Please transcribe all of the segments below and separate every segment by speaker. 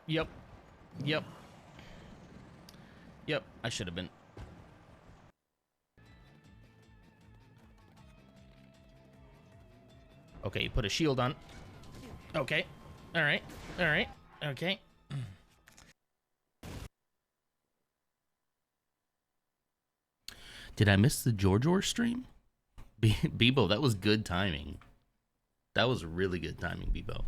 Speaker 1: Yep. Yep. Yep. I should have been. Okay, put a shield on. Okay. All right. All right. Okay. Did I miss the George stream? Bebo, that was good timing. That was really good timing, Bebo.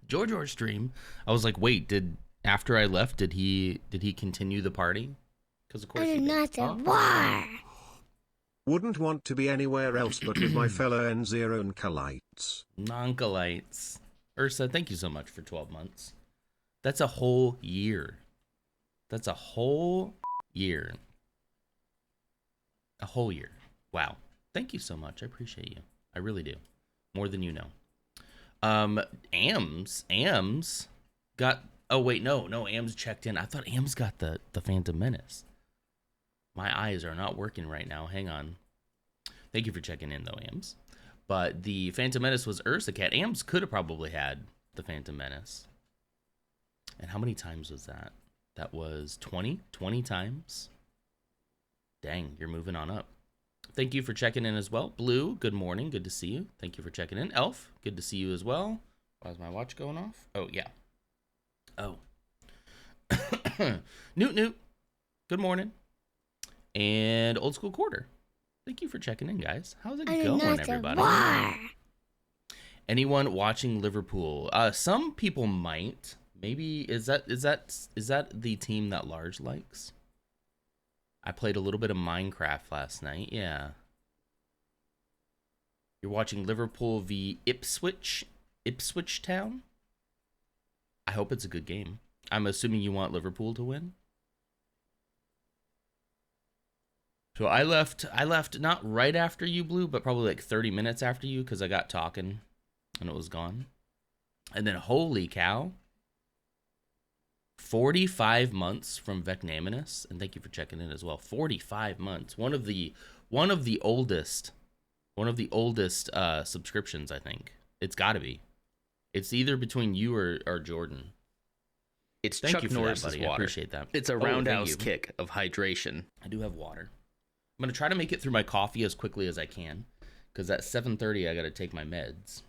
Speaker 1: George stream. I was like, wait, did after I left, did he continue the party? Because of course he did.
Speaker 2: Another war.
Speaker 3: Wouldn't want to be anywhere else but with my fellow Nzeronkalites.
Speaker 1: Nonkalites. Ursa, thank you so much for 12 months. That's a whole year. That's a whole year. A whole year. Wow. Thank you so much. I appreciate you. I really do. More than you know. Ams got, oh wait, no, Ams checked in. I thought Ams got the Phantom Menace. My eyes are not working right now. Hang on. Thank you for checking in though, Ams. But the Phantom Menace was Ursa Cat. Ams could have probably had the Phantom Menace. And how many times was that? That was 20? 20 times? Dang, you're moving on up. Thank you for checking in as well. Blue, good morning. Good to see you. Thank you for checking in. Elf, good to see you as well. Why is my watch going off? Oh, yeah. Oh. Newt, good morning. And Old School Quarter. Thank you for checking in, guys. How's it going, everybody?
Speaker 2: War.
Speaker 1: Anyone watching Liverpool? Some people might. Maybe is that the team that Large likes? I played a little bit of Minecraft last night. Yeah. You're watching Liverpool v Ipswich Town? I hope it's a good game. I'm assuming you want Liverpool to win. So I left not right after you, Blue, but probably like 30 minutes after you because I got talking and it was gone. And then holy cow. 45 months from Vecnaminus, and thank you for checking in as well. 45 months. One of the oldest subscriptions, I think. It's got to be. It's either between you or Jordan.
Speaker 4: It's
Speaker 1: thank
Speaker 4: Chuck
Speaker 1: you for
Speaker 4: Norris's
Speaker 1: that, buddy.
Speaker 4: water.
Speaker 1: I appreciate that.
Speaker 4: It's a roundhouse kick of hydration.
Speaker 1: I do have water. I'm gonna try to make it through my coffee as quickly as I can, because at 7:30 I gotta take my meds.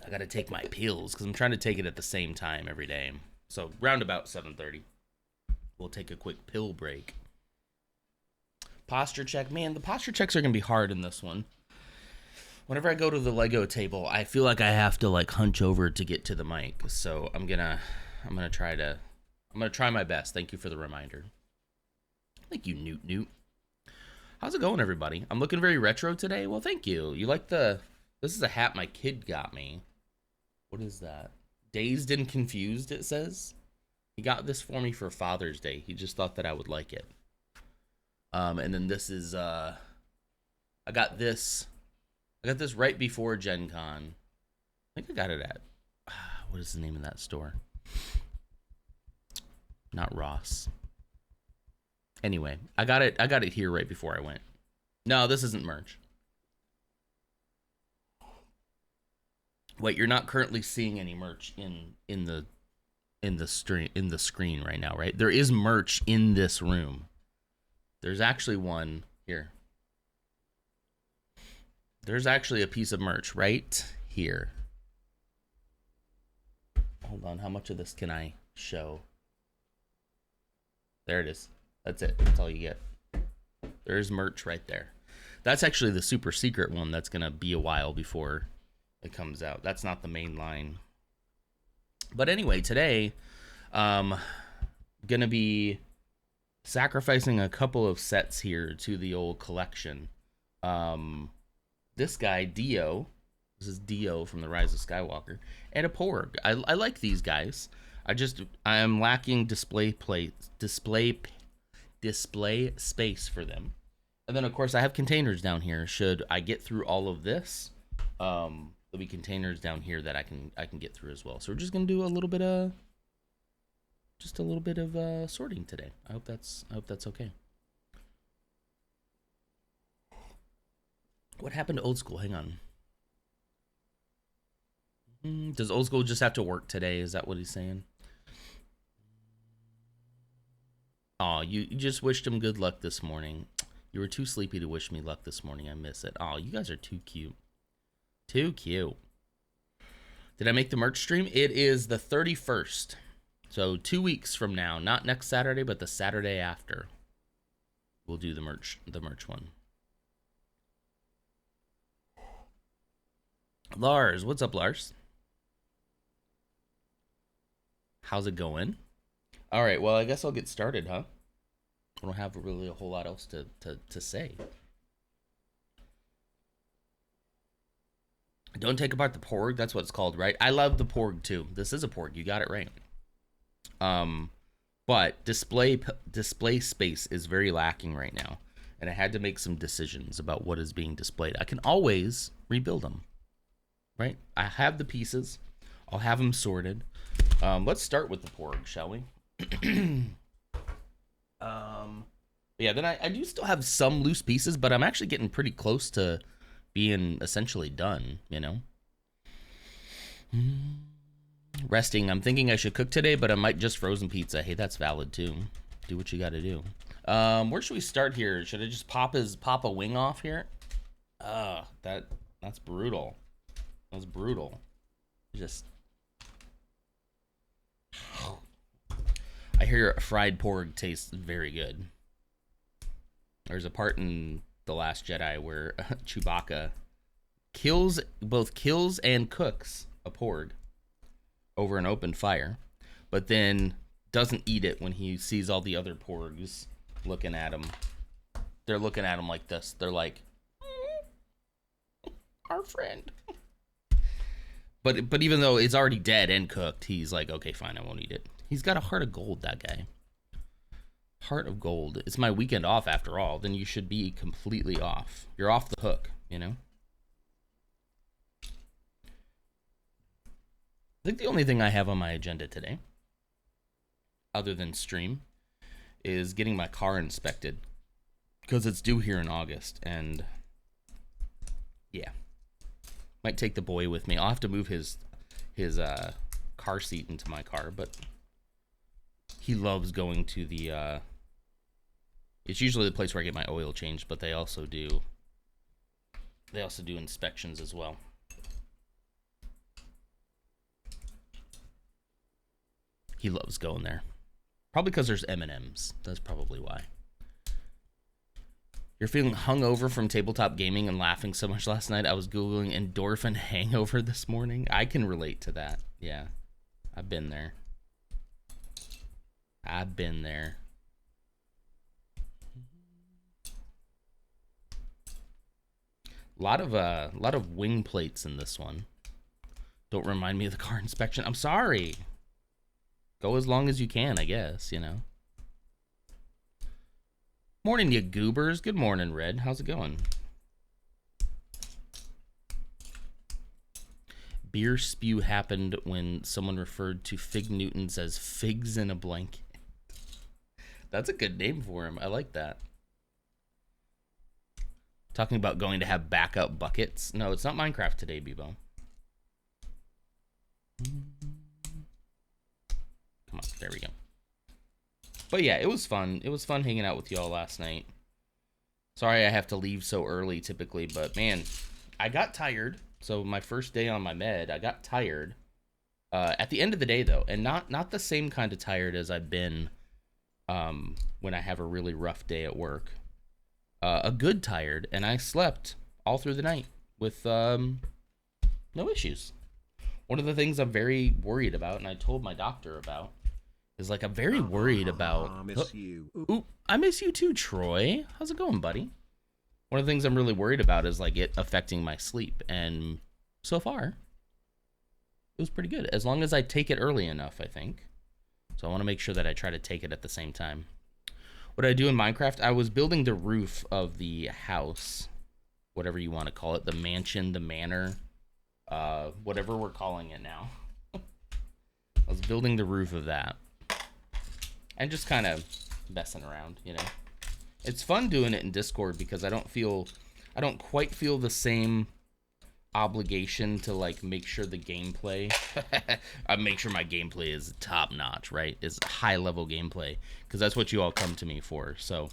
Speaker 1: I gotta take my pills because I'm trying to take it at the same time every day. So round about 7:30, we'll take a quick pill break. Posture check, man. The posture checks are gonna be hard in this one. Whenever I go to the Lego table, I feel like I have to like hunch over to get to the mic. So I'm gonna try my best. Thank you for the reminder. Thank you, Newt. How's it going, everybody? I'm looking very retro today. Well, thank you. You like this is a hat my kid got me. What is that? Dazed and Confused, it says. He got this for me for Father's Day. He just thought that I would like it. And then this is I got this right before Gen Con. I think I got it at what is the name of that store? Not Ross. Anyway, I got it here right before I went. No, this isn't merch. Wait, you're not currently seeing any merch in the screen right now, right? There is merch in this room. There's actually one here. There's actually a piece of merch right here. Hold on, how much of this can I show? There it is. That's it. That's all you get. There's merch right there. That's actually the super secret one that's gonna be a while before it comes out. That's not the main line. But anyway, today, gonna be sacrificing a couple of sets here to the old collection. This guy, Dio. This is Dio from the Rise of Skywalker. And a Porg. I like these guys. I am lacking display space for them. And then of course I have containers down here. Should I get through all of this, there'll be containers down here that I can get through as well. So we're just gonna do a little bit of sorting today. I hope that's okay. What happened to Old School? Hang on. Does Old School just have to work today? Is that what he's saying? Oh, you just wished him good luck this morning. You were too sleepy to wish me luck this morning. I miss it. Oh, you guys are too cute. Too cute. Did I make the merch stream? It is the 31st. So 2 weeks from now. Not next Saturday, but the Saturday after. We'll do the merch one. Lars, what's up, Lars? How's it going? All right, well, I guess I'll get started, huh? I don't have really a whole lot else to say. Don't take apart the porg. That's what it's called, right? I love the porg too. This is a porg. You got it right. But display space is very lacking right now, and I had to make some decisions about what is being displayed. I can always rebuild them, right? I have the pieces. I'll have them sorted. Let's start with the porg, shall we? Yeah, then I do still have some loose pieces, but I'm actually getting pretty close to being essentially done, you know? Resting. I'm thinking I should cook today, but I might just frozen pizza. Hey, that's valid too. Do what you gotta do. Where should we start here? Should I just pop a wing off here? That's brutal. That's brutal. Just I hear fried pork tastes very good. There's a part in The Last Jedi where Chewbacca both kills and cooks a porg over an open fire, but then doesn't eat it when he sees all the other porgs looking at him. They're looking at him like this. They're like, our friend. But even though it's already dead and cooked, he's like, okay, fine, I won't eat it. He's got a heart of gold, that guy. Heart of gold. It's my weekend off after all. Then you should be completely off. You're off the hook, you know? I think the only thing I have on my agenda today, other than stream, is getting my car inspected. Because it's due here in August, and yeah. Might take the boy with me. I'll have to move his car seat into my car, but he loves going to the it's usually the place where I get my oil changed, but they also do inspections as well. He loves going there. Probably because there's M&Ms. That's probably why. You're feeling hungover from tabletop gaming and laughing so much last night. I was Googling endorphin hangover this morning. I can relate to that. Yeah. I've been there. A lot of wing plates in this one. Don't remind me of the car inspection. I'm sorry. Go as long as you can, I guess, you know. Morning, you goobers. Good morning, Red. How's it going? Beer spew happened when someone referred to Fig Newtons as figs in a blanket. That's a good name for him. I like that. Talking about going to have backup buckets. No, it's not Minecraft today, Bebo. Come on, there we go. But yeah, it was fun. It was fun hanging out with y'all last night. Sorry I have to leave so early typically, but man, I got tired. So my first day on my med, I got tired. At the end of the day though, and not the same kind of tired as I've been when I have a really rough day at work. A good tired, and I slept all through the night with no issues. One of the things I'm very worried about, and I told my doctor about, is like I'm very worried about.
Speaker 3: I miss you.
Speaker 1: Ooh, I miss you too, Troy. How's it going, buddy? One of the things I'm really worried about is like it affecting my sleep, and so far, it was pretty good. As long as I take it early enough, I think. So I want to make sure that I try to take it at the same time. What did I do in Minecraft? I was building the roof of the house, whatever you want to call it, the mansion, the manor, whatever we're calling it now. I was building the roof of that. And just kind of messing around, you know. It's fun doing it in Discord because I don't quite feel the same obligation to like make sure the gameplay I make sure my gameplay is top notch, right? Is high level gameplay, because that's what you all come to me for. So,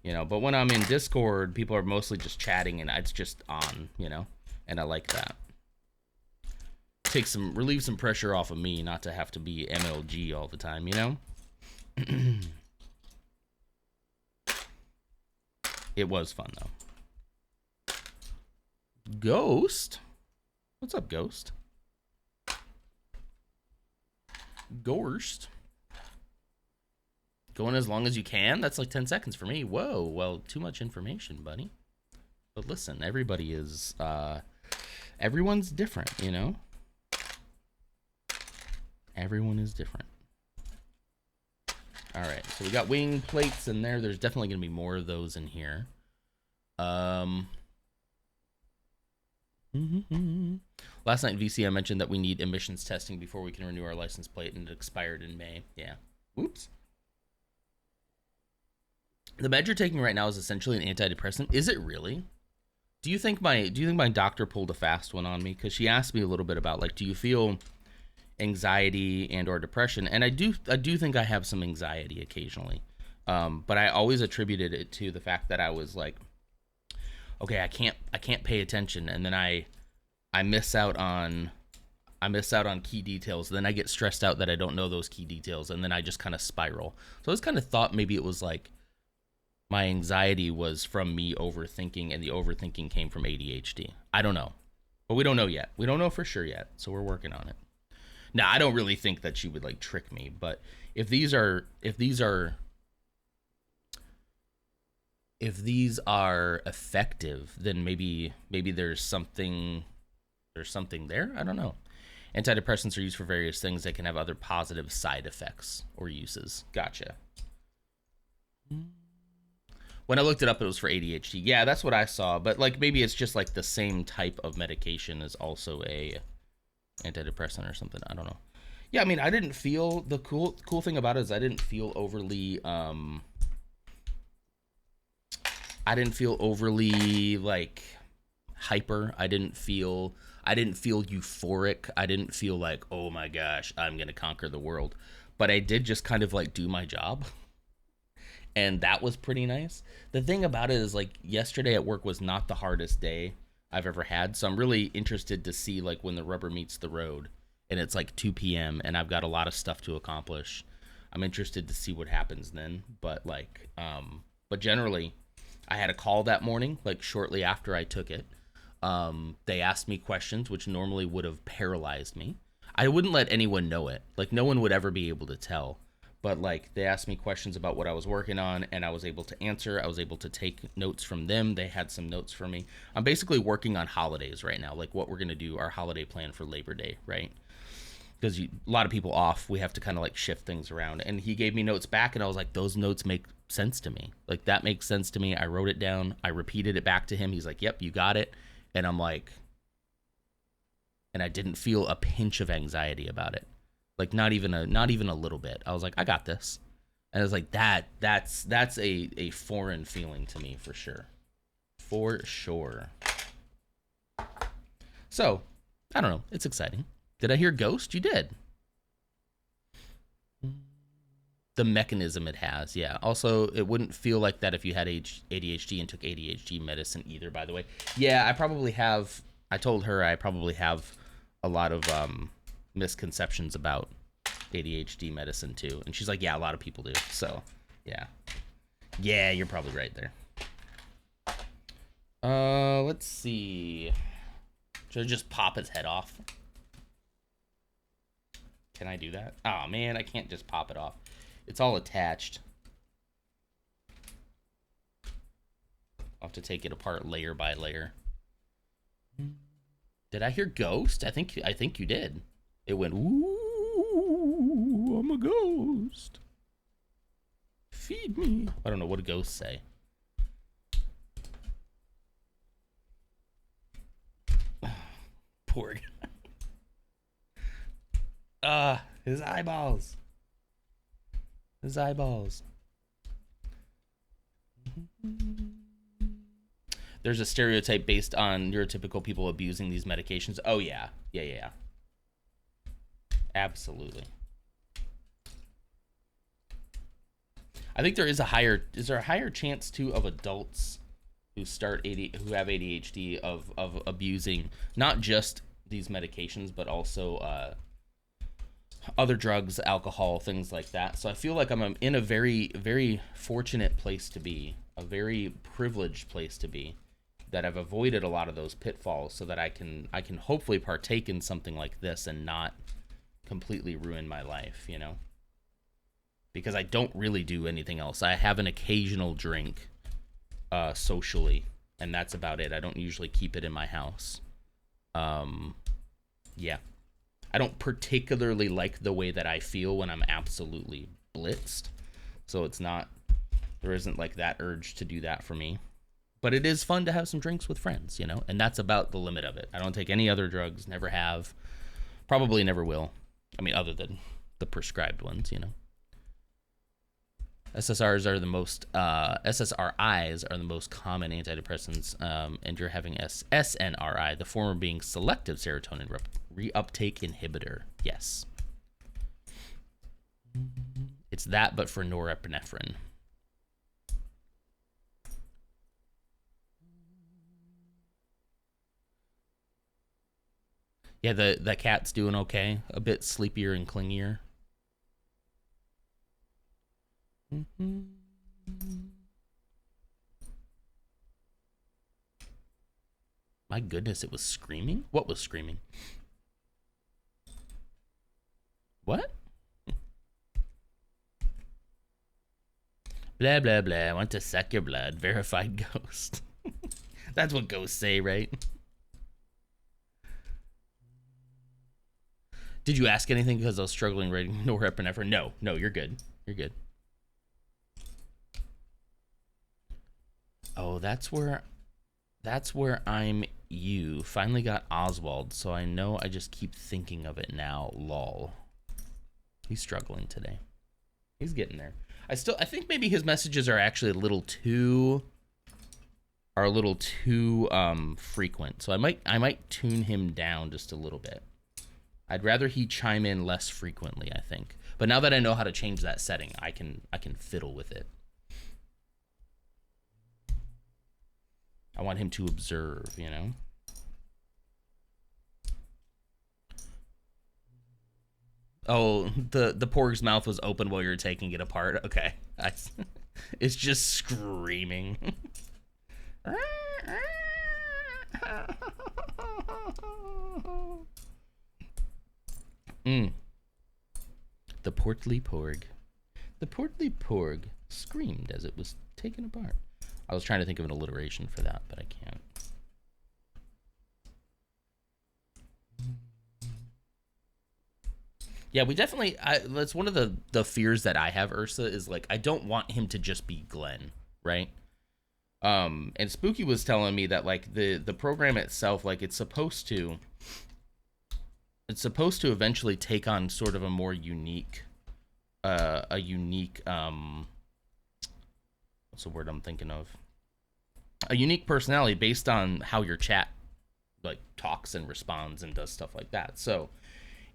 Speaker 1: you know, but when I'm in Discord, people are mostly just chatting and it's just on, you know, and I like that. Relieve some pressure off of me not to have to be MLG all the time, you know? It was fun though. Ghost? What's up, Ghost? Ghost? Going as long as you can? That's like 10 seconds for me. Whoa, well, too much information, buddy. But listen, everybody is, everyone's different, you know? Everyone is different. All right, so we got wing plates in there. There's definitely going to be more of those in here. Last night in VC, I mentioned that we need emissions testing before we can renew our license plate, and it expired in May. Yeah. Whoops. The med you're taking right now is essentially an antidepressant. Is it really? Do you think my doctor pulled a fast one on me? Because she asked me a little bit about, like, do you feel anxiety and or depression? And I do think I have some anxiety occasionally. But I always attributed it to the fact that I was like, okay, I can't pay attention, and then I miss out on key details. Then I get stressed out that I don't know those key details, and then I just kind of spiral. So I just kind of thought maybe it was like my anxiety was from me overthinking, and the overthinking came from ADHD. I don't know, but we don't know yet. We don't know for sure yet, so we're working on it. Now, I don't really think that she would like trick me, but if these are effective, then maybe there's something there. I don't know. Antidepressants are used for various things that can have other positive side effects or uses. Gotcha. When I looked it up, it was for ADHD. Yeah, that's what I saw. But like maybe it's just like the same type of medication is also a antidepressant or something. I don't know. Yeah, I mean, I didn't feel, the cool thing about it is I didn't feel overly like hyper. I didn't feel euphoric. I didn't feel like, oh my gosh, I'm gonna conquer the world. But I did just kind of like do my job, and that was pretty nice. The thing about it is, like, yesterday at work was not the hardest day I've ever had, so I'm really interested to see like when the rubber meets the road and it's like 2 p.m. and I've got a lot of stuff to accomplish. I'm interested to see what happens then. But like but generally I had a call that morning, like shortly after I took it. They asked me questions which normally would have paralyzed me. I wouldn't let anyone know it. Like, no one would ever be able to tell. But like, they asked me questions about what I was working on, and I was able to answer. I was able to take notes from them. They had some notes for me. I'm basically working on holidays right now, like what we're going to do, our holiday plan for Labor Day, right? Because a lot of people off, we have to kind of like shift things around. And he gave me notes back, and I was like, those notes make sense to me. Like, that makes sense to me. I wrote it down. I repeated it back to him. He's like, yep, you got it. And I'm like, and I didn't feel a pinch of anxiety about it. Like, not even a little bit. I was like, I got this. And I was like, that's a foreign feeling to me for sure. For sure. So, I don't know. It's exciting. Did I hear ghost? You did. The mechanism it has, yeah. Also, it wouldn't feel like that if you had ADHD and took ADHD medicine either, by the way. Yeah, I probably have. I told her I probably have a lot of misconceptions about ADHD medicine too. And she's like, yeah, a lot of people do. So, yeah. Yeah, you're probably right there. Let's see. Should I just pop its head off? Can I do that? Oh, man, I can't just pop it off. It's all attached. I'll have to take it apart layer by layer. Did I hear ghost? I think you did. It went, ooh, I'm a ghost. Feed me. I don't know, what do ghosts say? Poor guy. His eyeballs. His eyeballs. there's a stereotype based on neurotypical people abusing these medications. Oh yeah. Yeah. Absolutely. I think is there a higher chance too of adults who who have ADHD of abusing not just these medications but also other drugs, alcohol, things like that. So I feel like I'm in a very, very fortunate place to be, a very privileged place to be, that I've avoided a lot of those pitfalls so that I can hopefully partake in something like this and not completely ruin my life, you know? Because I don't really do anything else. I have an occasional drink socially, and that's about it. I don't usually keep it in my house. Yeah. I don't particularly like the way that I feel when I'm absolutely blitzed. So there isn't like that urge to do that for me. But it is fun to have some drinks with friends, you know? And that's about the limit of it. I don't take any other drugs, never have, probably never will. I mean, other than the prescribed ones, you know? SSRIs are the most common antidepressants, and you're having SNRI, the former being selective serotonin reuptake inhibitor. Yes. It's that, but for norepinephrine. Yeah, the cat's doing okay. A bit sleepier and clingier. My goodness, it was screaming? What was screaming? What? Blah, blah, blah. I want to suck your blood. Verified ghost. That's what ghosts say, right? Did you ask anything because I was struggling writing norepinephrine? No, you're good. You're good. Oh, that's where I'm you. Finally got Oswald, so I know I just keep thinking of it now. Lol. He's struggling today. He's getting there. I think maybe his messages are actually a little too frequent. So I might tune him down just a little bit. I'd rather he chime in less frequently, I think. But now that I know how to change that setting, I can fiddle with it. I want him to observe, you know? Oh, the porg's mouth was open while you were taking it apart. Okay. It's just screaming. The portly porg. The portly porg screamed as it was taken apart. I was trying to think of an alliteration for that, but I can't. Yeah, we definitely, that's one of the fears that I have, Ursa, is like, I don't want him to just be Glenn, right? And Spooky was telling me that like the program itself, like it's supposed to eventually take on sort of a more unique, what's the word I'm thinking of? A unique personality based on how your chat like talks and responds and does stuff like that. So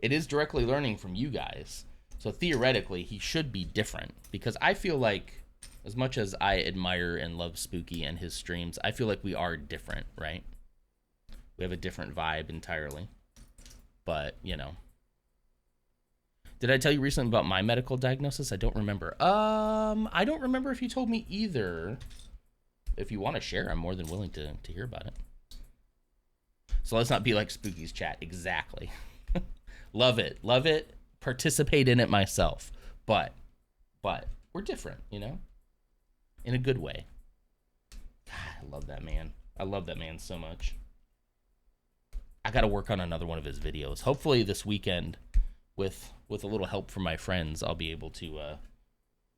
Speaker 1: it is directly learning from you guys. So theoretically, he should be different, because I feel like as much as I admire and love Spooky and his streams, I feel like we are different, right? We have a different vibe entirely. But, you know. Did I tell you recently about my medical diagnosis? I don't remember. I don't remember if you told me either. If you want to share, I'm more than willing to hear about it. So let's not be like Spooky's chat. Exactly. Love it. Love it. Participate in it myself. But we're different, you know? In a good way. God, I love that man. I love that man so much. I got to work on another one of his videos. Hopefully this weekend, with a little help from my friends, I'll be able to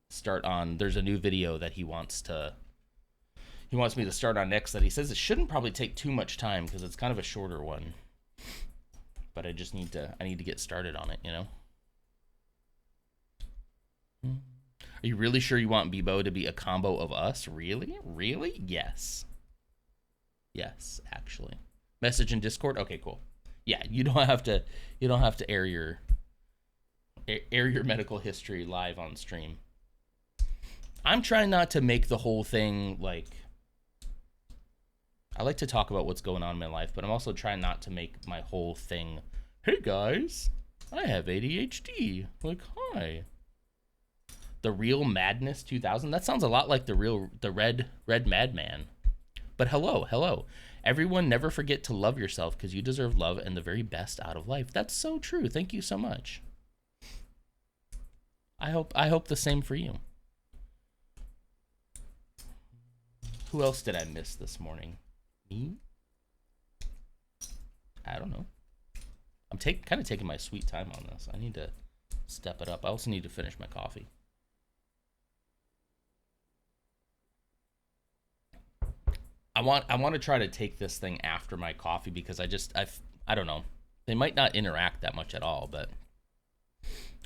Speaker 1: start on. There's a new video that he wants me to start on next that he says it shouldn't probably take too much time because it's kind of a shorter one. But I just need to get started on it, you know? Are you really sure you want Bebo to be a combo of us? Really? Really? Yes. Yes, actually. Message in Discord. Okay, cool. Yeah, you don't have to air your medical history live on stream. I'm trying not to make the whole thing like, I like to talk about what's going on in my life, but I'm also trying not to make my whole thing, hey guys, I have ADHD. Like, hi. The Real Madness 2000. That sounds a lot like the Red Madman. But hello. Everyone, never forget to love yourself because you deserve love and the very best out of life. That's so true. Thank you so much. I hope the same for you. Who else did I miss this morning? Me? I don't know. I'm kind of taking my sweet time on this. I need to step it up. I also need to finish my coffee. I want to try to take this thing after my coffee because I don't know. They might not interact that much at all, but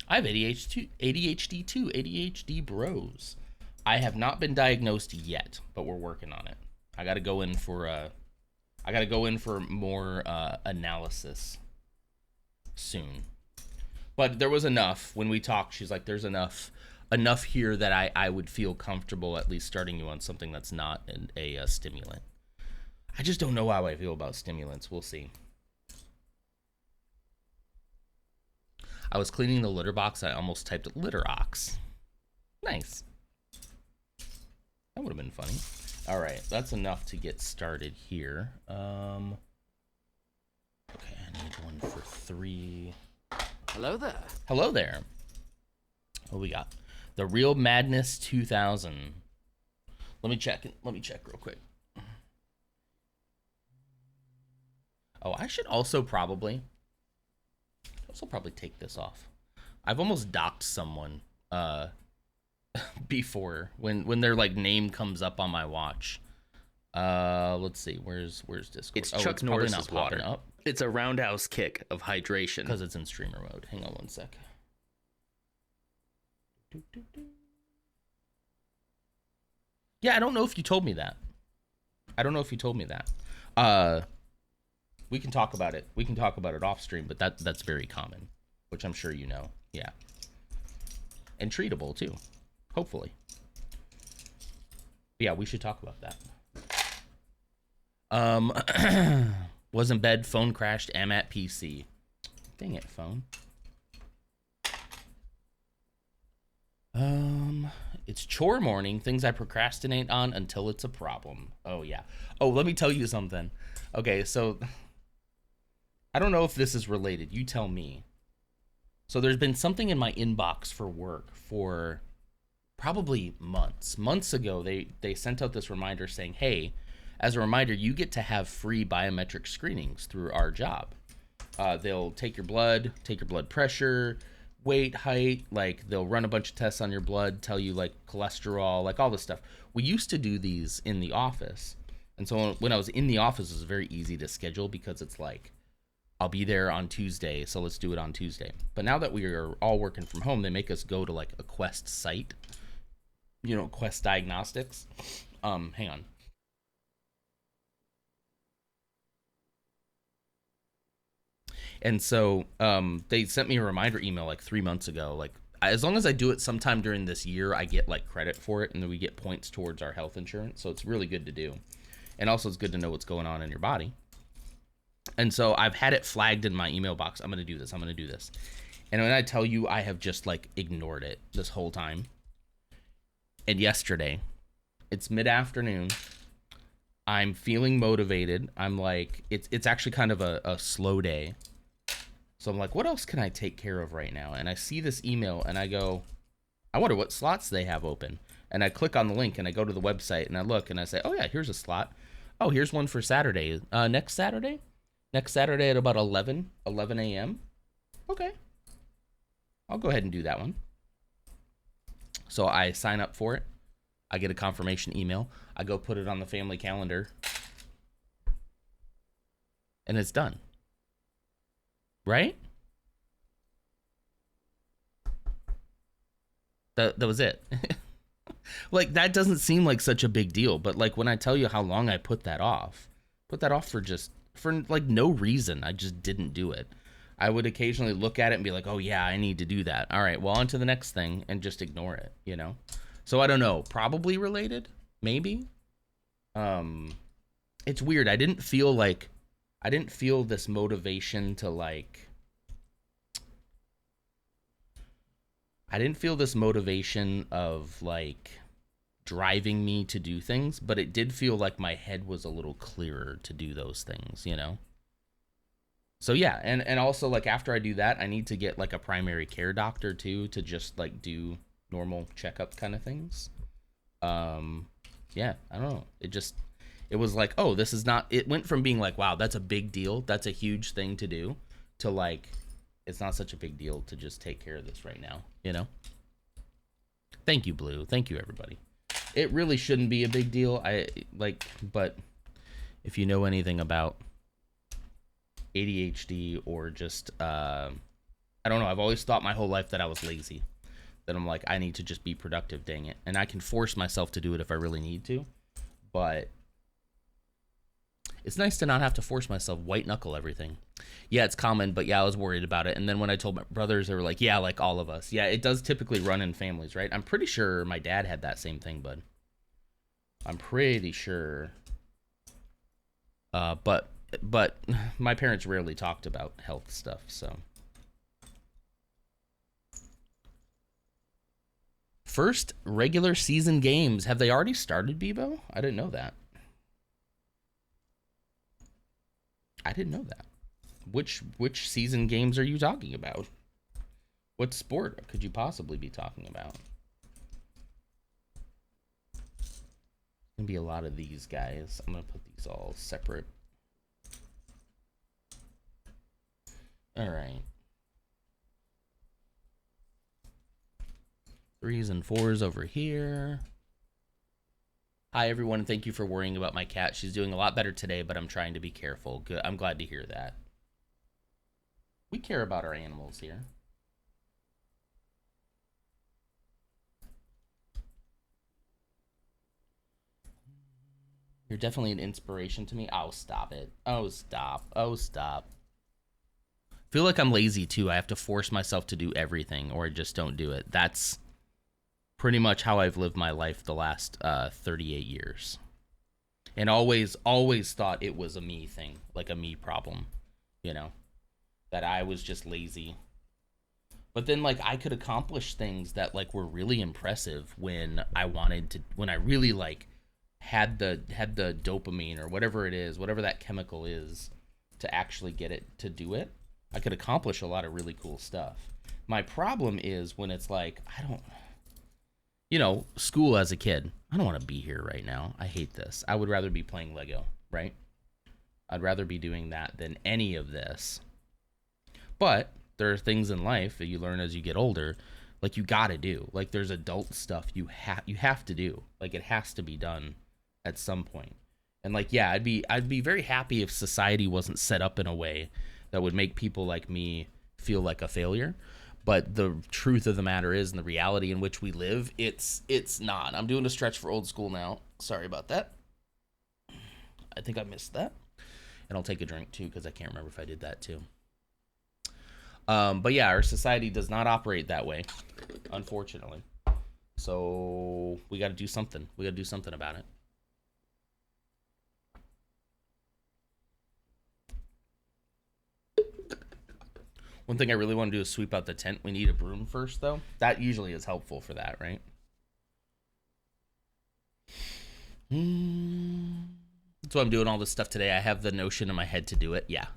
Speaker 1: I have ADHD too. ADHD bros. I have not been diagnosed yet, but we're working on it. I got to go in for more analysis soon. But there was enough when we talked. She's like, there's enough here that I would feel comfortable at least starting you on something that's not a stimulant. I just don't know how I feel about stimulants. We'll see. I was cleaning the litter box. I almost typed litter ox. Nice. That would have been funny. All right, that's enough to get started here. Okay, I need one for 3.
Speaker 2: Hello there.
Speaker 1: Hello there. What we got? The Real Madness 2000. Let me check real quick. Oh, I should also probably take this off. I've almost docked someone before when their like name comes up on my watch. Let's see. Where's Discord?
Speaker 4: It's Chuck Norris's water.
Speaker 1: Up.
Speaker 4: It's a roundhouse kick of hydration.
Speaker 1: Because it's in streamer mode. Hang on one sec. Yeah, I don't know if you told me that. We can talk about it. We can talk about it off stream, but that's very common, which I'm sure you know. Yeah. And treatable too, hopefully. Yeah, we should talk about that. Was in bed, phone crashed, am at PC. Dang it, phone. It's chore morning, things I procrastinate on until it's a problem. Oh yeah. Oh, let me tell you something. Okay, so I don't know if this is related. You tell me. So there's been something in my inbox for work for probably months. Months ago, they sent out this reminder saying, hey, as a reminder, you get to have free biometric screenings through our job. They'll take your blood pressure, weight, height, like they'll run a bunch of tests on your blood, tell you like cholesterol, like all this stuff. We used to do these in the office. And so when I was in the office, it was very easy to schedule because it's like, I'll be there on Tuesday, so let's do it on Tuesday. But now that we are all working from home, they make us go to like a Quest site, Quest Diagnostics. Hang on. And so they sent me a reminder email like 3 months ago. Like, as long as I do it sometime during this year, I get like credit for it, and then we get points towards our health insurance. So it's really good to do. And also it's good to know what's going on in your body. And so I've had it flagged in my email box. I'm going to do this. And when I tell you, I have just like ignored it this whole time. And yesterday, it's mid-afternoon. I'm feeling motivated. I'm like, it's actually kind of a slow day. So I'm like, what else can I take care of right now? And I see this email and I go, I wonder what slots they have open. And I click on the link and I go to the website and I look and I say, oh yeah, here's a slot. Oh, here's one for Saturday. Next Saturday at about 11 a.m. Okay. I'll go ahead and do that one. So I sign up for it. I get a confirmation email. I go put it on the family calendar. And it's done. Right? That was it. Like, that doesn't seem like such a big deal, but like when I tell you how long I put that off, Put that off for like no reason. I just didn't do it. I would occasionally look at it and be like, oh yeah, I need to do that. All right, well, on to the next thing, and just ignore it, you know? So I don't know, probably related, maybe. It's weird. I didn't feel this motivation to like, I didn't feel this motivation of like driving me to do things, but it did feel like my head was a little clearer to do those things, you know? So yeah, and also like after I do that, I need to get like a primary care doctor too, to just like do normal checkup kind of things. Yeah, I don't know. It was like, oh, this is not, it went from being like, wow, that's a big deal, that's a huge thing to do, to like, it's not such a big deal to just take care of this right now, you know? Thank you, Blue. Thank you, everybody. It really shouldn't be a big deal. But if you know anything about ADHD or just, I don't know, I've always thought my whole life that I was lazy. That I'm like, I need to just be productive, dang it. And I can force myself to do it if I really need to. But it's nice to not have to force myself, white knuckle everything. Yeah, it's common, but yeah, I was worried about it. And then when I told my brothers, they were like, yeah, like all of us. Yeah, it does typically run in families, right? I'm pretty sure my dad had that same thing, bud. I'm pretty sure. But my parents rarely talked about health stuff, so. First regular season games. Have they already started, Bebo? I didn't know that. I didn't know that. Which season games are you talking about? What sport could you possibly be talking about? Gonna be a lot of these guys. I'm gonna put these all separate. All right. 3s and 4s over here. Hi, everyone. Thank you for worrying about my cat. She's doing a lot better today, but I'm trying to be careful. Good. I'm glad to hear that. We care about our animals here. You're definitely an inspiration to me. Oh, stop it. Oh, stop. Oh, stop. Feel like I'm lazy, too. I have to force myself to do everything, or I just don't do it. That's pretty much how I've lived my life the last 38 years. And always thought it was a me thing, like a me problem, you know, that I was just lazy. But then, like, I could accomplish things that, like, were really impressive when I really, like, had the dopamine or whatever it is, whatever that chemical is, to actually get it to do it. I could accomplish a lot of really cool stuff. My problem is when it's like, school as a kid, I don't want to be here right now. I hate this. I would rather be playing Lego, right? I'd rather be doing that than any of this. But there are things in life that you learn as you get older, like you got to do. Like there's adult stuff you have to do. Like it has to be done at some point. And like, yeah, I'd be very happy if society wasn't set up in a way that would make people like me feel like a failure. But the truth of the matter is, in the reality in which we live, it's not. I'm doing a stretch for old school now. Sorry about that. I think I missed that. And I'll take a drink too, because I can't remember if I did that too. But yeah, our society does not operate that way, unfortunately. So we got to do something. We got to do something about it. One thing I really want to do is sweep out the tent. We need a broom first, though. That usually is helpful for that, right? That's why I'm doing all this stuff today. I have the notion in my head to do it. Yeah.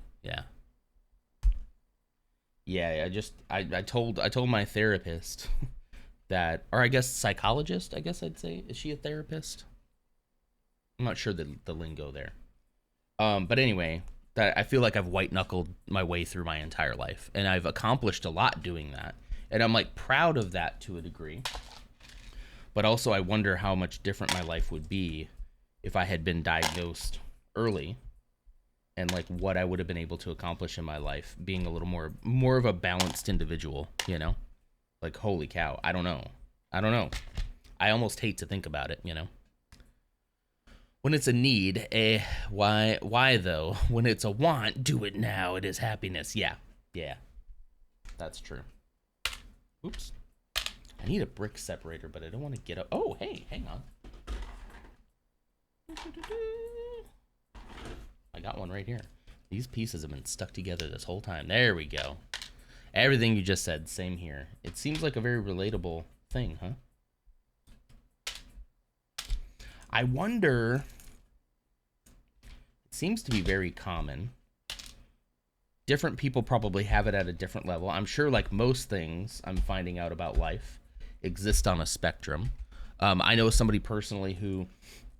Speaker 1: I told my therapist that, or I guess psychologist, I guess I'd say. Is she a therapist? I'm not sure the lingo there. But anyway, that I feel like I've white knuckled my way through my entire life, and I've accomplished a lot doing that, and I'm like proud of that to a degree. But also I wonder how much different my life would be if I had been diagnosed early, and like what I would have been able to accomplish in my life, being a little more of a balanced individual, you know? Like holy cow, I don't know. I almost hate to think about it, you know? When it's a need, why though? When it's a want, do it now. It is happiness. Yeah. That's true. Oops. I need a brick separator, but I don't want to get up. Oh, hey, hang on. I got one right here. These pieces have been stuck together this whole time. There we go. Everything you just said, same here. It seems like a very relatable thing, huh? I wonder, it seems to be very common. Different people probably have it at a different level. I'm sure like most things I'm finding out about life exist on a spectrum. I know somebody personally who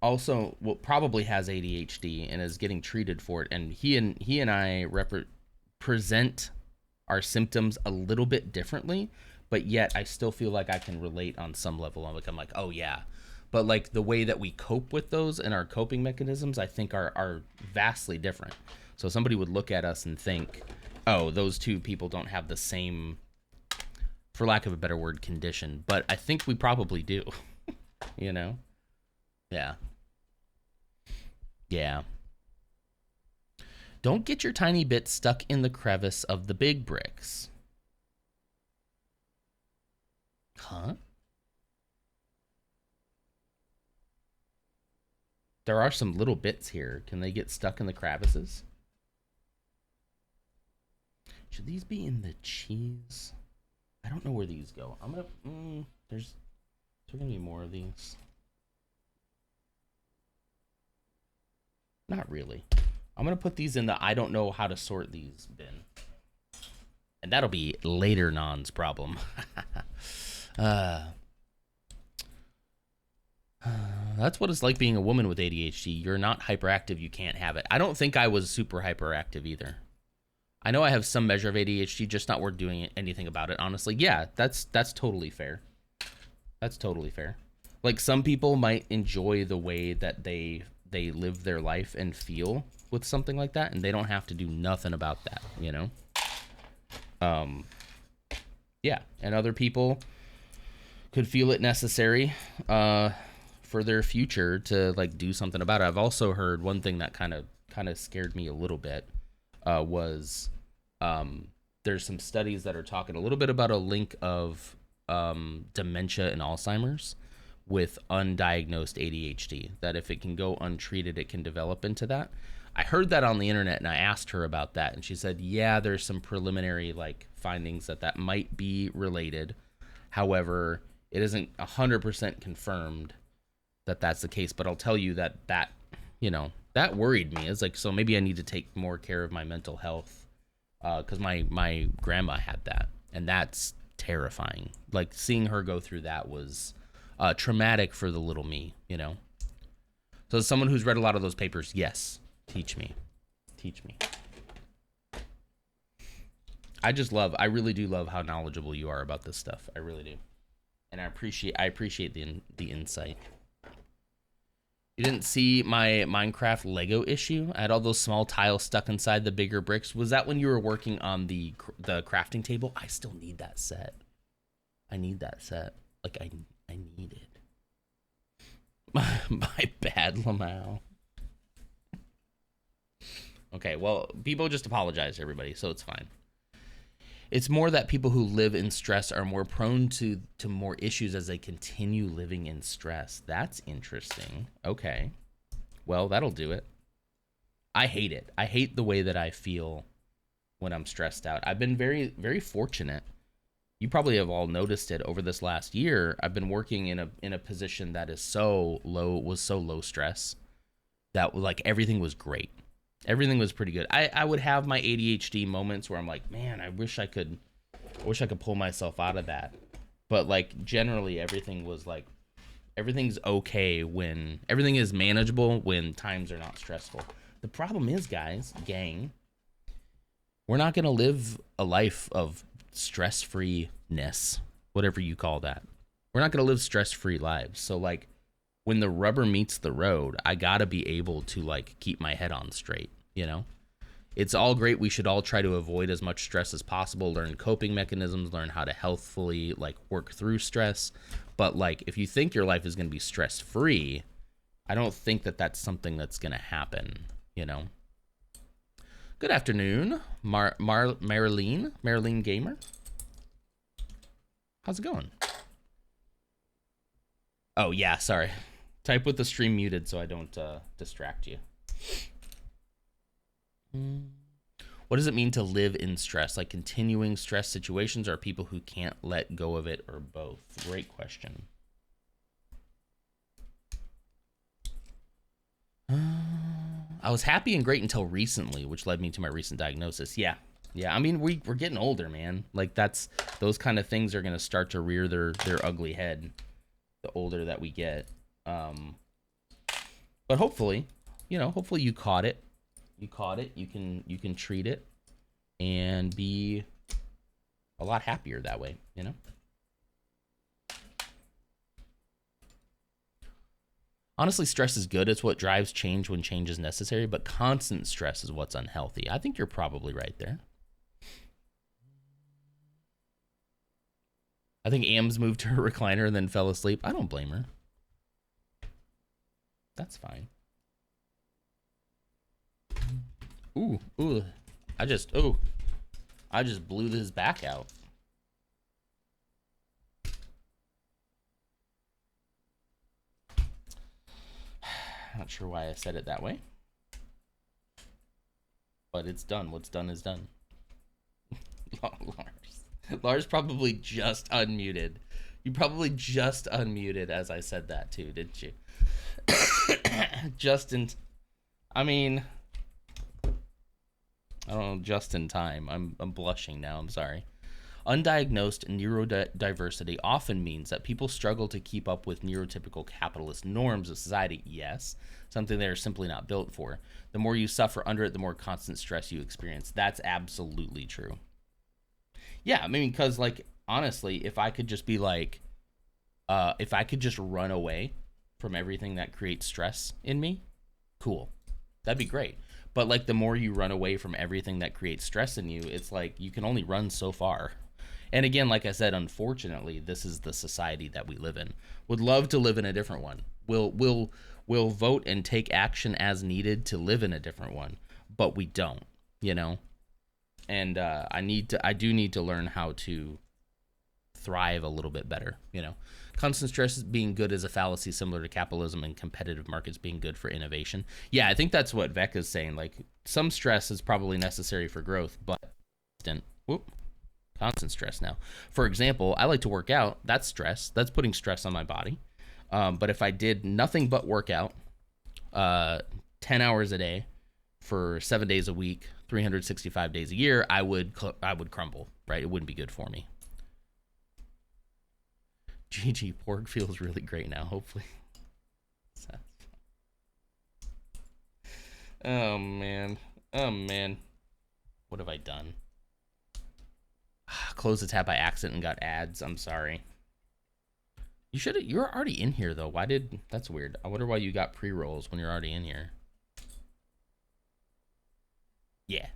Speaker 1: also probably has ADHD and is getting treated for it. And he and I present our symptoms a little bit differently, but yet I still feel like I can relate on some level. I'm like, oh yeah. But like the way that we cope with those and our coping mechanisms, I think are vastly different. So somebody would look at us and think, oh, those two people don't have the same, for lack of a better word, condition. But I think we probably do, you know? Yeah. Don't get your tiny bit stuck in the crevice of the big bricks. Huh? There are some little bits here. Can they get stuck in the crevices? Should these be in the cheese? I don't know where these go. I'm gonna, there's gonna be more of these. Not really. I'm gonna put these in the I don't know how to sort these bin. And that'll be later Non's problem. That's what it's like being a woman with ADHD. You're not hyperactive, you can't have it. I don't think I was super hyperactive either. I know I have some measure of ADHD, just not worth doing anything about it, honestly. Yeah, that's totally fair. That's totally fair. Like some people might enjoy the way that they live their life and feel with something like that, and they don't have to do nothing about that, you know? Yeah, and other people could feel it necessary for their future to like do something about it. I've also heard one thing that kind of scared me a little bit was there's some studies that are talking a little bit about a link of dementia and Alzheimer's with undiagnosed ADHD, that if it can go untreated, it can develop into that. I heard that on the internet and I asked her about that, and she said, yeah, there's some preliminary like findings that might be related. However, it isn't 100% confirmed that that's the case, but I'll tell you that you know, that worried me. It's like, so maybe I need to take more care of my mental health, because my grandma had that, and that's terrifying. Like seeing her go through that was traumatic for the little me, you know. So as someone who's read a lot of those papers, yes, teach me. I really do love how knowledgeable you are about this stuff. I really do, and I appreciate the insight. You didn't see my Minecraft Lego issue? I had all those small tiles stuck inside the bigger bricks. Was that when you were working on the crafting table? I still need that set. I need that set. Like, I need it. My bad, Lamau. Okay, well, Bebo just apologized to everybody, so it's fine. It's more that people who live in stress are more prone to more issues as they continue living in stress. That's interesting. Okay. Well, that'll do it. I hate it. I hate the way that I feel when I'm stressed out. I've been very, very fortunate. You probably have all noticed it over this last year. I've been working in a position that is so low stress that like everything was great. Everything was pretty good. I would have my ADHD moments where I'm like, man, I wish I could pull myself out of that. But like generally everything's okay when everything is manageable when times are not stressful. The problem is, guys, gang, we're not going to live a life of stress-freeness, whatever you call that. We're not going to live stress-free lives. So like when the rubber meets the road, I gotta be able to like keep my head on straight, you know? It's all great. We should all try to avoid as much stress as possible, learn coping mechanisms, learn how to healthfully like work through stress. But like if you think your life is gonna be stress-free, I don't think that that's something that's going to happen, you know. Good afternoon, Marilyn Gamer. How's it going? Oh, yeah, sorry. Type with the stream muted so I don't distract you. What does it mean to live in stress? Like continuing stress situations, or people who can't let go of it, or both? Great question. I was happy and great until recently, which led me to my recent diagnosis. Yeah. I mean, we're getting older, man. Like those kind of things are gonna start to rear their ugly head the older that we get. But hopefully, hopefully you caught it. You can treat it and be a lot happier that way, you know? Honestly, stress is good. It's what drives change when change is necessary, but constant stress is what's unhealthy. I think you're probably right there. I think Ams moved to her recliner and then fell asleep. I don't blame her. That's fine. Ooh. I just blew his back out. Not sure why I said it that way. But it's done. What's done is done. Lars probably just unmuted. You probably just unmuted as I said that too, didn't you? Just in time. I'm blushing now. I'm sorry. Undiagnosed neurodiversity often means that people struggle to keep up with neurotypical capitalist norms of society. Yes, something they are simply not built for. The more you suffer under it, the more constant stress you experience. That's absolutely true. Yeah, I mean, because, like, honestly, if I could just be like, if I could just run away from everything that creates stress in me, cool. That'd be great. But, like, the more you run away from everything that creates stress in you, it's like you can only run so far. And again, like I said, unfortunately, this is the society that we live in. Would love to live in a different one. We'll vote and take action as needed to live in a different one, but we don't, you know? And I do need to learn how to thrive a little bit better, you know? Constant stress being good is a fallacy similar to capitalism and competitive markets being good for innovation. Yeah, I think that's what Vec is saying. Like, some stress is probably necessary for growth, but constant stress now. For example, I like to work out. That's stress. That's putting stress on my body. But if I did nothing but work out 10 hours a day for 7 days a week, 365 days a year, I would crumble, right? It wouldn't be good for me. GG, Porg feels really great now, hopefully. Oh, man. What have I done? Closed the tab by accident and got ads. I'm sorry. You're already in here, though. That's weird. I wonder why you got pre-rolls when you're already in here. Yeah.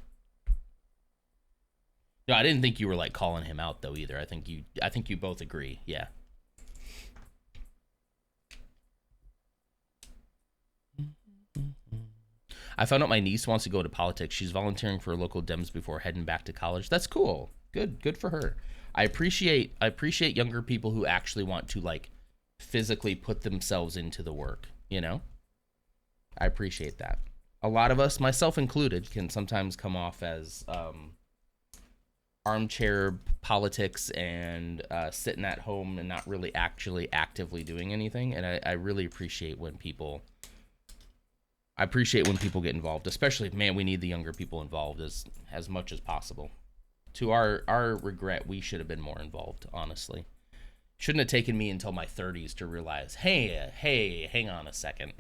Speaker 1: No, I didn't think you were, like, calling him out, though, either. I think you both agree. Yeah. I found out my niece wants to go to politics. She's volunteering for local Dems before heading back to college. That's cool. Good for her. I appreciate younger people who actually want to, like, physically put themselves into the work, you know? I appreciate that. A lot of us, myself included, can sometimes come off as armchair politics and sitting at home and not really actually actively doing anything. And I really appreciate when people get involved, especially, man, we need the younger people involved as much as possible. To our regret, we should have been more involved, honestly. Shouldn't have taken me until my 30s to realize, hey, hang on a second.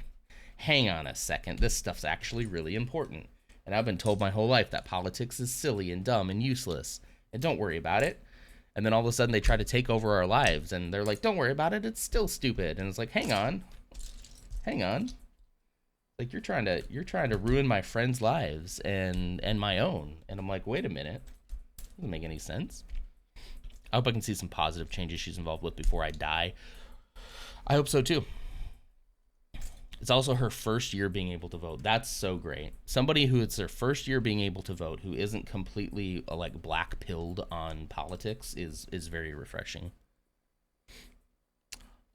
Speaker 1: This stuff's actually really important. And I've been told my whole life that politics is silly and dumb and useless. And don't worry about it. And then all of a sudden they try to take over our lives. And they're like, don't worry about it. It's still stupid. And it's like, hang on. Like, you're trying to ruin my friends' lives and my own. And I'm like, wait a minute. Doesn't make any sense. I hope I can see some positive changes she's involved with before I die. I hope so too. It's also her first year being able to vote. That's so great. Somebody who it's their first year being able to vote, who isn't completely like black pilled on politics, is very refreshing.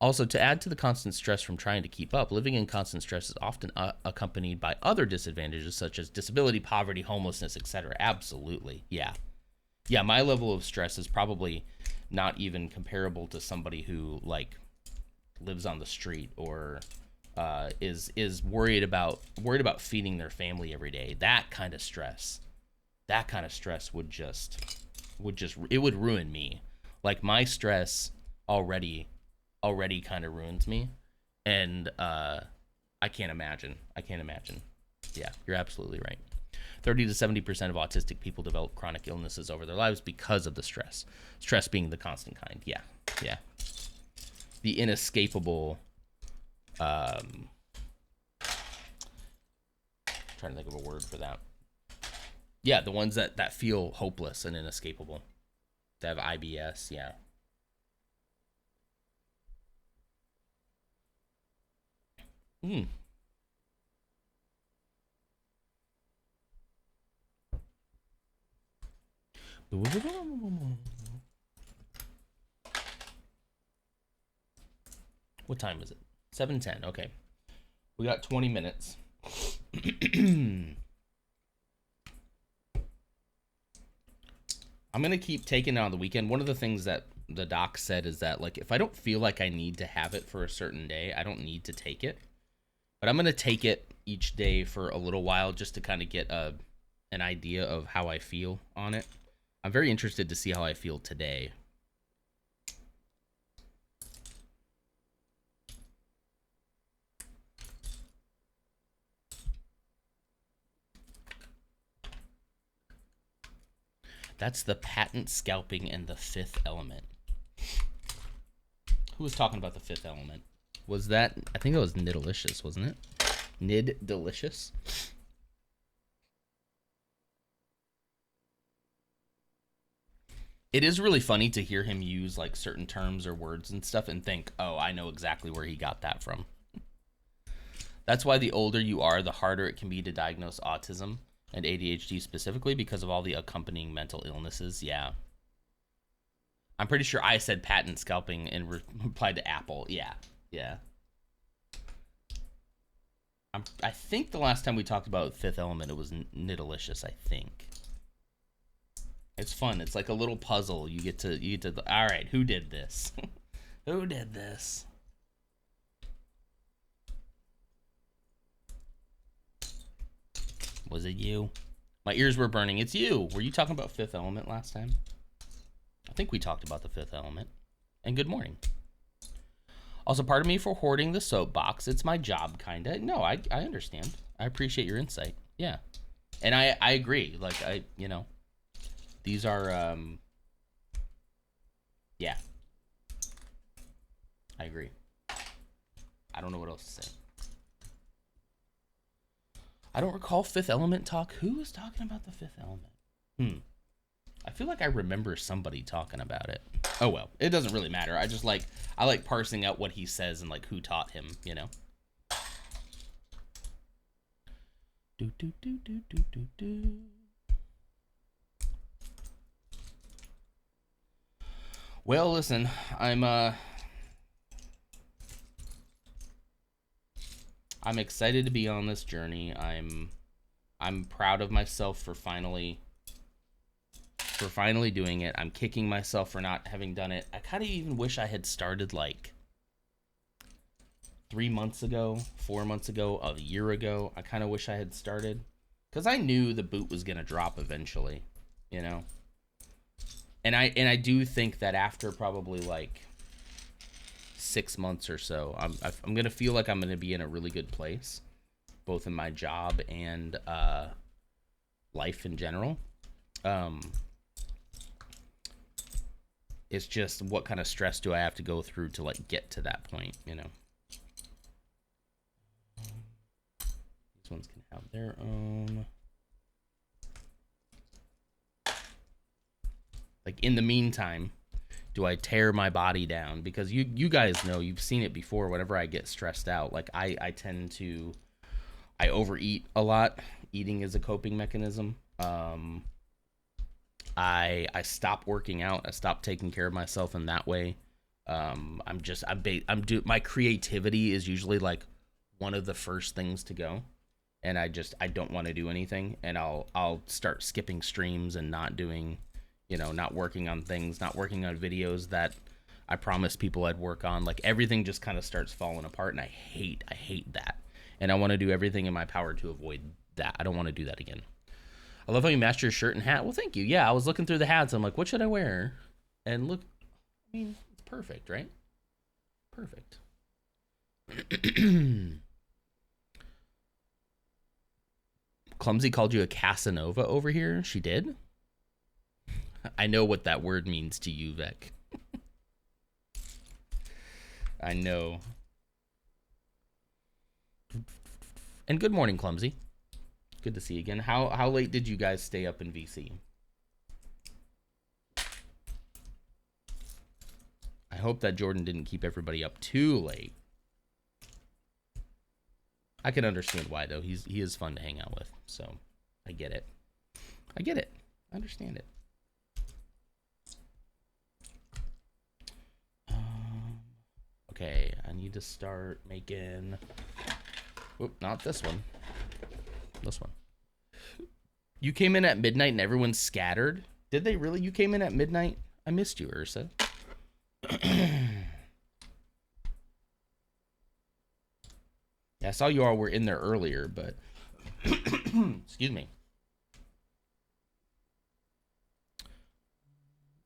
Speaker 1: Also, to add to the constant stress from trying to keep up, living in constant stress is often accompanied by other disadvantages such as disability, poverty, homelessness, etc. Absolutely. Yeah. Yeah, my level of stress is probably not even comparable to somebody who like lives on the street or is worried about feeding their family every day. That kind of stress would just it would ruin me. Like my stress already kind of ruins me, and I can't imagine. Yeah, you're absolutely right. 30 to 70% of autistic people develop chronic illnesses over their lives because of the stress being the constant kind. Yeah The inescapable trying to think of a word for that. Yeah, the ones that feel hopeless and inescapable, that have IBS. Yeah. What time is it? 7:10. Okay. We got 20 minutes. I'm going to keep taking it on the weekend. One of the things that the doc said is that, like, if I don't feel like I need to have it for a certain day, I don't need to take it. But I'm going to take it each day for a little while just to kind of get an idea of how I feel on it. I'm very interested to see how I feel today. That's the patent scalping and the fifth element. Who was talking about the fifth element? Was that, I think it was Nidalicious, wasn't it? Nidalicious? It is really funny to hear him use like certain terms or words and stuff and think, oh, I know exactly where he got that from. That's why the older you are, the harder it can be to diagnose autism and ADHD specifically because of all the accompanying mental illnesses. Yeah. I'm pretty sure I said patent scalping and replied to Apple. Yeah. Yeah. I think the last time we talked about Fifth Element, it was Nidalicious, I think. It's fun. It's like a little puzzle. You get to all right, who did this? Who did this? Was it you? My ears were burning. It's you. Were you talking about Fifth Element last time? I think we talked about the Fifth Element. And good morning. Also, pardon me for hoarding the soapbox. It's my job, kinda. No, I understand. I appreciate your insight. Yeah. And I agree. Like, these are, yeah. I agree. I don't know what else to say. I don't recall Fifth Element talk. Who was talking about the Fifth Element? I feel like I remember somebody talking about it. Oh well, it doesn't really matter. I like parsing out what he says and like who taught him, you know. Well, listen, I'm excited to be on this journey. I'm proud of myself for finally doing it. I'm kicking myself for not having done it. I kind of even wish I had started like 3 months ago, 4 months ago, a year ago. I kind of wish I had started because I knew the boot was gonna drop eventually, you know. And I do think that after probably like 6 months or so, I'm gonna feel like I'm gonna be in a really good place, both in my job and life in general. It's just what kind of stress do I have to go through to like get to that point, you know? These ones can have their own. Like in the meantime, Do I tear my body down? Because you guys know, you've seen it before. Whenever I get stressed out, like I tend to, I overeat a lot. Eating is a coping mechanism. I stop working out. I stop taking care of myself in that way. My creativity is usually like one of the first things to go, and I don't want to do anything, and I'll start skipping streams and not doing, not working on things, not working on videos that I promised people I'd work on. Like everything just kind of starts falling apart, and I hate that. And I want to do everything in my power to avoid that. I don't want to do that again. I love how you matched your shirt and hat. Well, thank you. Yeah, I was looking through the hats. I'm like, what should I wear? And look, I mean, it's perfect, right? Perfect. Clumsy called you a Casanova over here. She did? I know what that word means to you, Vec. I know. And good morning, Clumsy. Good to see you again. How late did you guys stay up in VC? I hope that Jordan didn't keep everybody up too late. I can understand why, though. He is fun to hang out with, so I get it. I understand it. Okay, I need to start making... Oop, not this one. This one. You came in at midnight and everyone's scattered? Did they really? You came in at midnight? I missed you, Ursa. Yeah, I saw you all were in there earlier, but... Excuse me.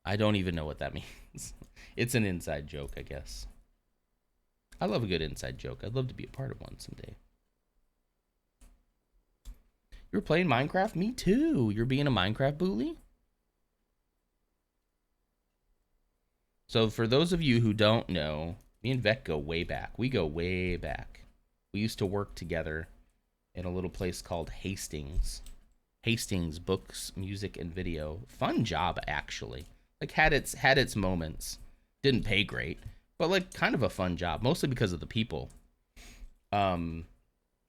Speaker 1: I don't even know what that means. It's an inside joke, I guess. I love a good inside joke. I'd love to be a part of one someday. You were playing Minecraft? Me too. You're being a Minecraft bully? So for those of you who don't know, me and Vec go way back. We go way back. We used to work together in a little place called Hastings. Hastings Books, Music, and Video. Fun job, actually. Like, had its moments. Didn't pay great, but like kind of a fun job, mostly because of the people. And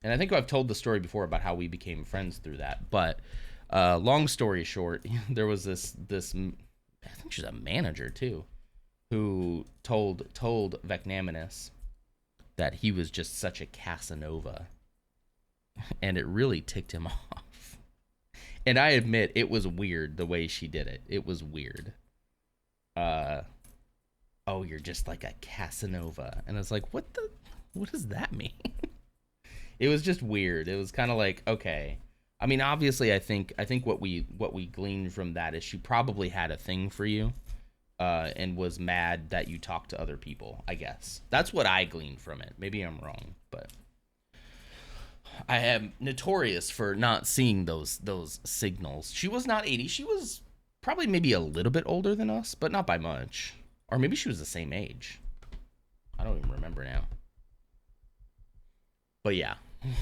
Speaker 1: I think I've told the story before about how we became friends through that. But long story short, there was this I think she's a manager too, who told Vecnaminus that he was just such a Casanova, and it really ticked him off. And I admit it was weird the way she did it. It was weird. Oh, you're just like a Casanova, and I was like, what does that mean? It was just weird. It was kind of like, okay. I mean, obviously, I think what we gleaned from that is she probably had a thing for you, and was mad that you talked to other people. I guess that's what I gleaned from it. Maybe I'm wrong, but I am notorious for not seeing those signals. She was not 80. She was probably maybe a little bit older than us, but not by much. Or maybe she was the same age. I don't even remember now. But yeah,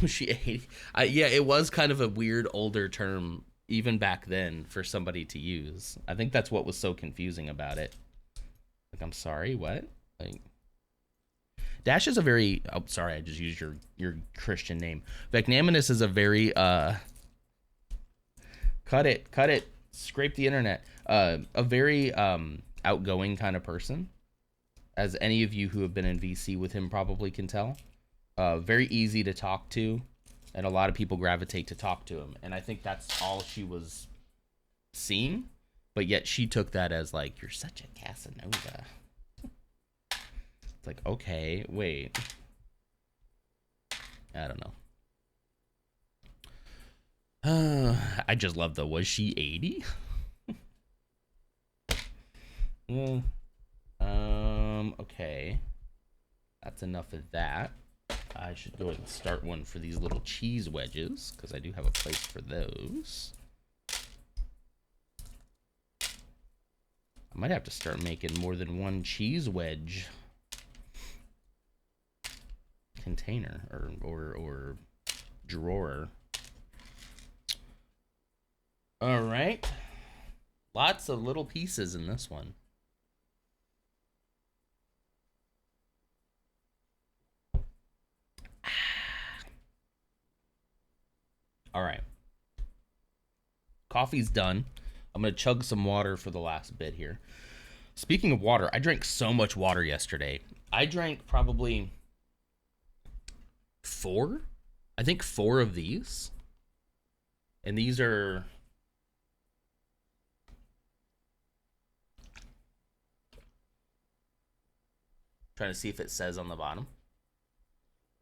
Speaker 1: she 80. Yeah, it was kind of a weird older term even back then for somebody to use. I think that's what was so confusing about it. Like, I'm sorry, what? Like, Dash is a very... Oh, sorry, I just used your Christian name. Vecnaminus is a very... Cut it. Scrape the internet. A very outgoing kind of person. As any of you who have been in VC with him probably can tell. Very easy to talk to. And a lot of people gravitate to talk to him. And I think that's all she was seeing. But yet she took that as like, you're such a Casanova. It's like, okay, wait. I don't know. I just love the, was she 80? Yeah. Okay. That's enough of that. I should go ahead and start one for these little cheese wedges, because I do have a place for those. I might have to start making more than one cheese wedge container or drawer. All right. Lots of little pieces in this one. All right. Coffee's done. I'm going to chug some water for the last bit here. Speaking of water, I drank so much water yesterday. I drank probably 4? I think 4 of these. And these are... trying to see if it says on the bottom.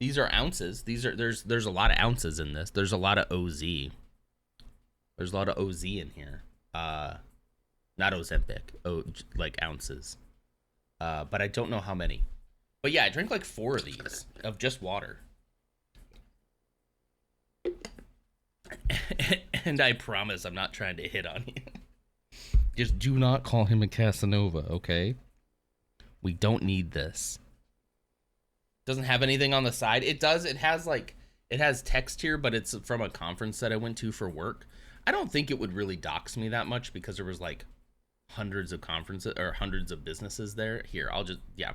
Speaker 1: These are ounces. There's a lot of ounces in this. There's a lot of OZ. There's a lot of OZ in here. Not Ozempic, like ounces. But I don't know how many. But yeah, I drank like 4 of these of just water. And I promise I'm not trying to hit on you. Just do not call him a Casanova, okay? We don't need this. Doesn't have anything on the side. It does. It has text here, but it's from a conference that I went to for work. I don't think it would really dox me that much because there was like hundreds of conferences or hundreds of businesses there. Here, I'll just, yeah.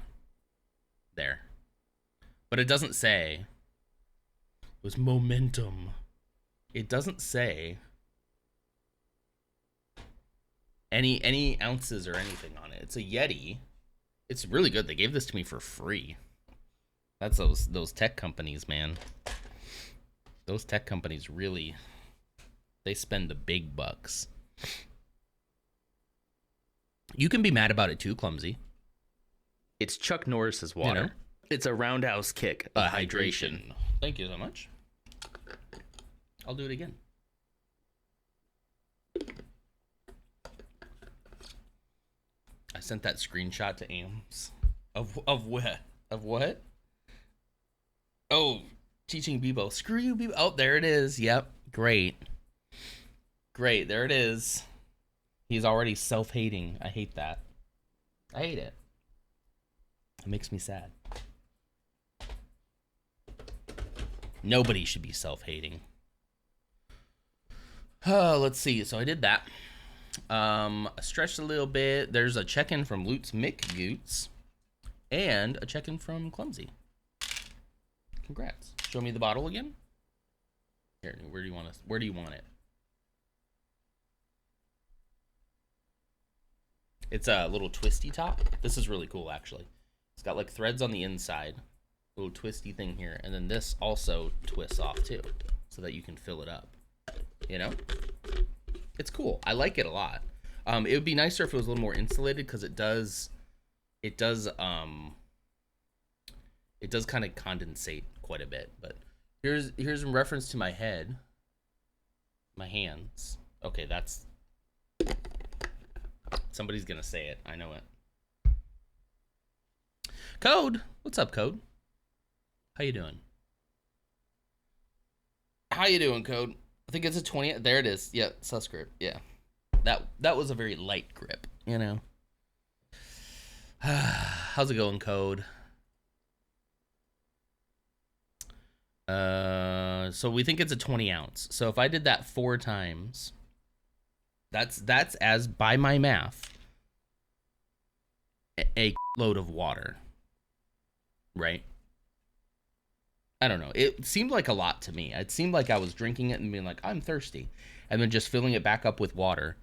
Speaker 1: There. But it doesn't say. It was Momentum. It doesn't say any ounces or anything on it. It's a Yeti. It's really good. They gave this to me for free. That's those tech companies, man. Those tech companies really, they spend the big bucks. You can be mad about it too, Clumsy.
Speaker 4: It's Chuck Norris's water. You know? It's a roundhouse kick of hydration.
Speaker 1: Thank you so much. I'll do it again. I sent that screenshot to Ames. Of what? Of what? Oh, teaching Bebo. Screw you, Bebo. Oh, there it is. Yep. Great. Great. There it is. He's already self-hating. I hate that. I hate it. It makes me sad. Nobody should be self-hating. Let's see. So I did that. Stretched a little bit. There's a check-in from Lutz Mick Goots. And a check-in from Clumsy. Congrats. Show me the bottle again. Here, where do you want it? It's a little twisty top. This is really cool, actually. It's got like threads on the inside. Little twisty thing here. And then this also twists off too. So that you can fill it up. You know? It's cool. I like it a lot. It would be nicer if it was a little more insulated because it does kind of condensate quite a bit. But here's in reference to my head. My hands. Okay, that's... Somebody's gonna say it. I know it. Code! What's up, Code? How you doing? How you doing, Code? I think it's a 20. There it is. Yeah, sus grip. Yeah. That was a very light grip, you know. How's it going, Code? So we think it's a 20 ounce. So if I did that 4 times, that's as by my math, a load of water, right? I don't know. It seemed like a lot to me. It seemed like I was drinking it and being like, I'm thirsty. And then just filling it back up with water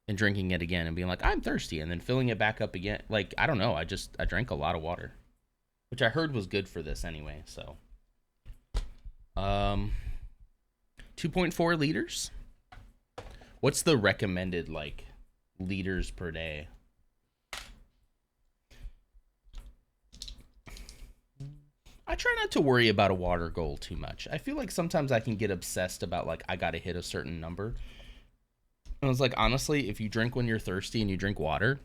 Speaker 1: and drinking it again and being like, I'm thirsty. And then filling it back up again. Like, I don't know. I drank a lot of water, which I heard was good for this anyway. So, 2.4 liters. What's the recommended, like, liters per day? I try not to worry about a water goal too much. I feel like sometimes I can get obsessed about, like, I gotta hit a certain number. And it's like, honestly, if you drink when you're thirsty and you drink water,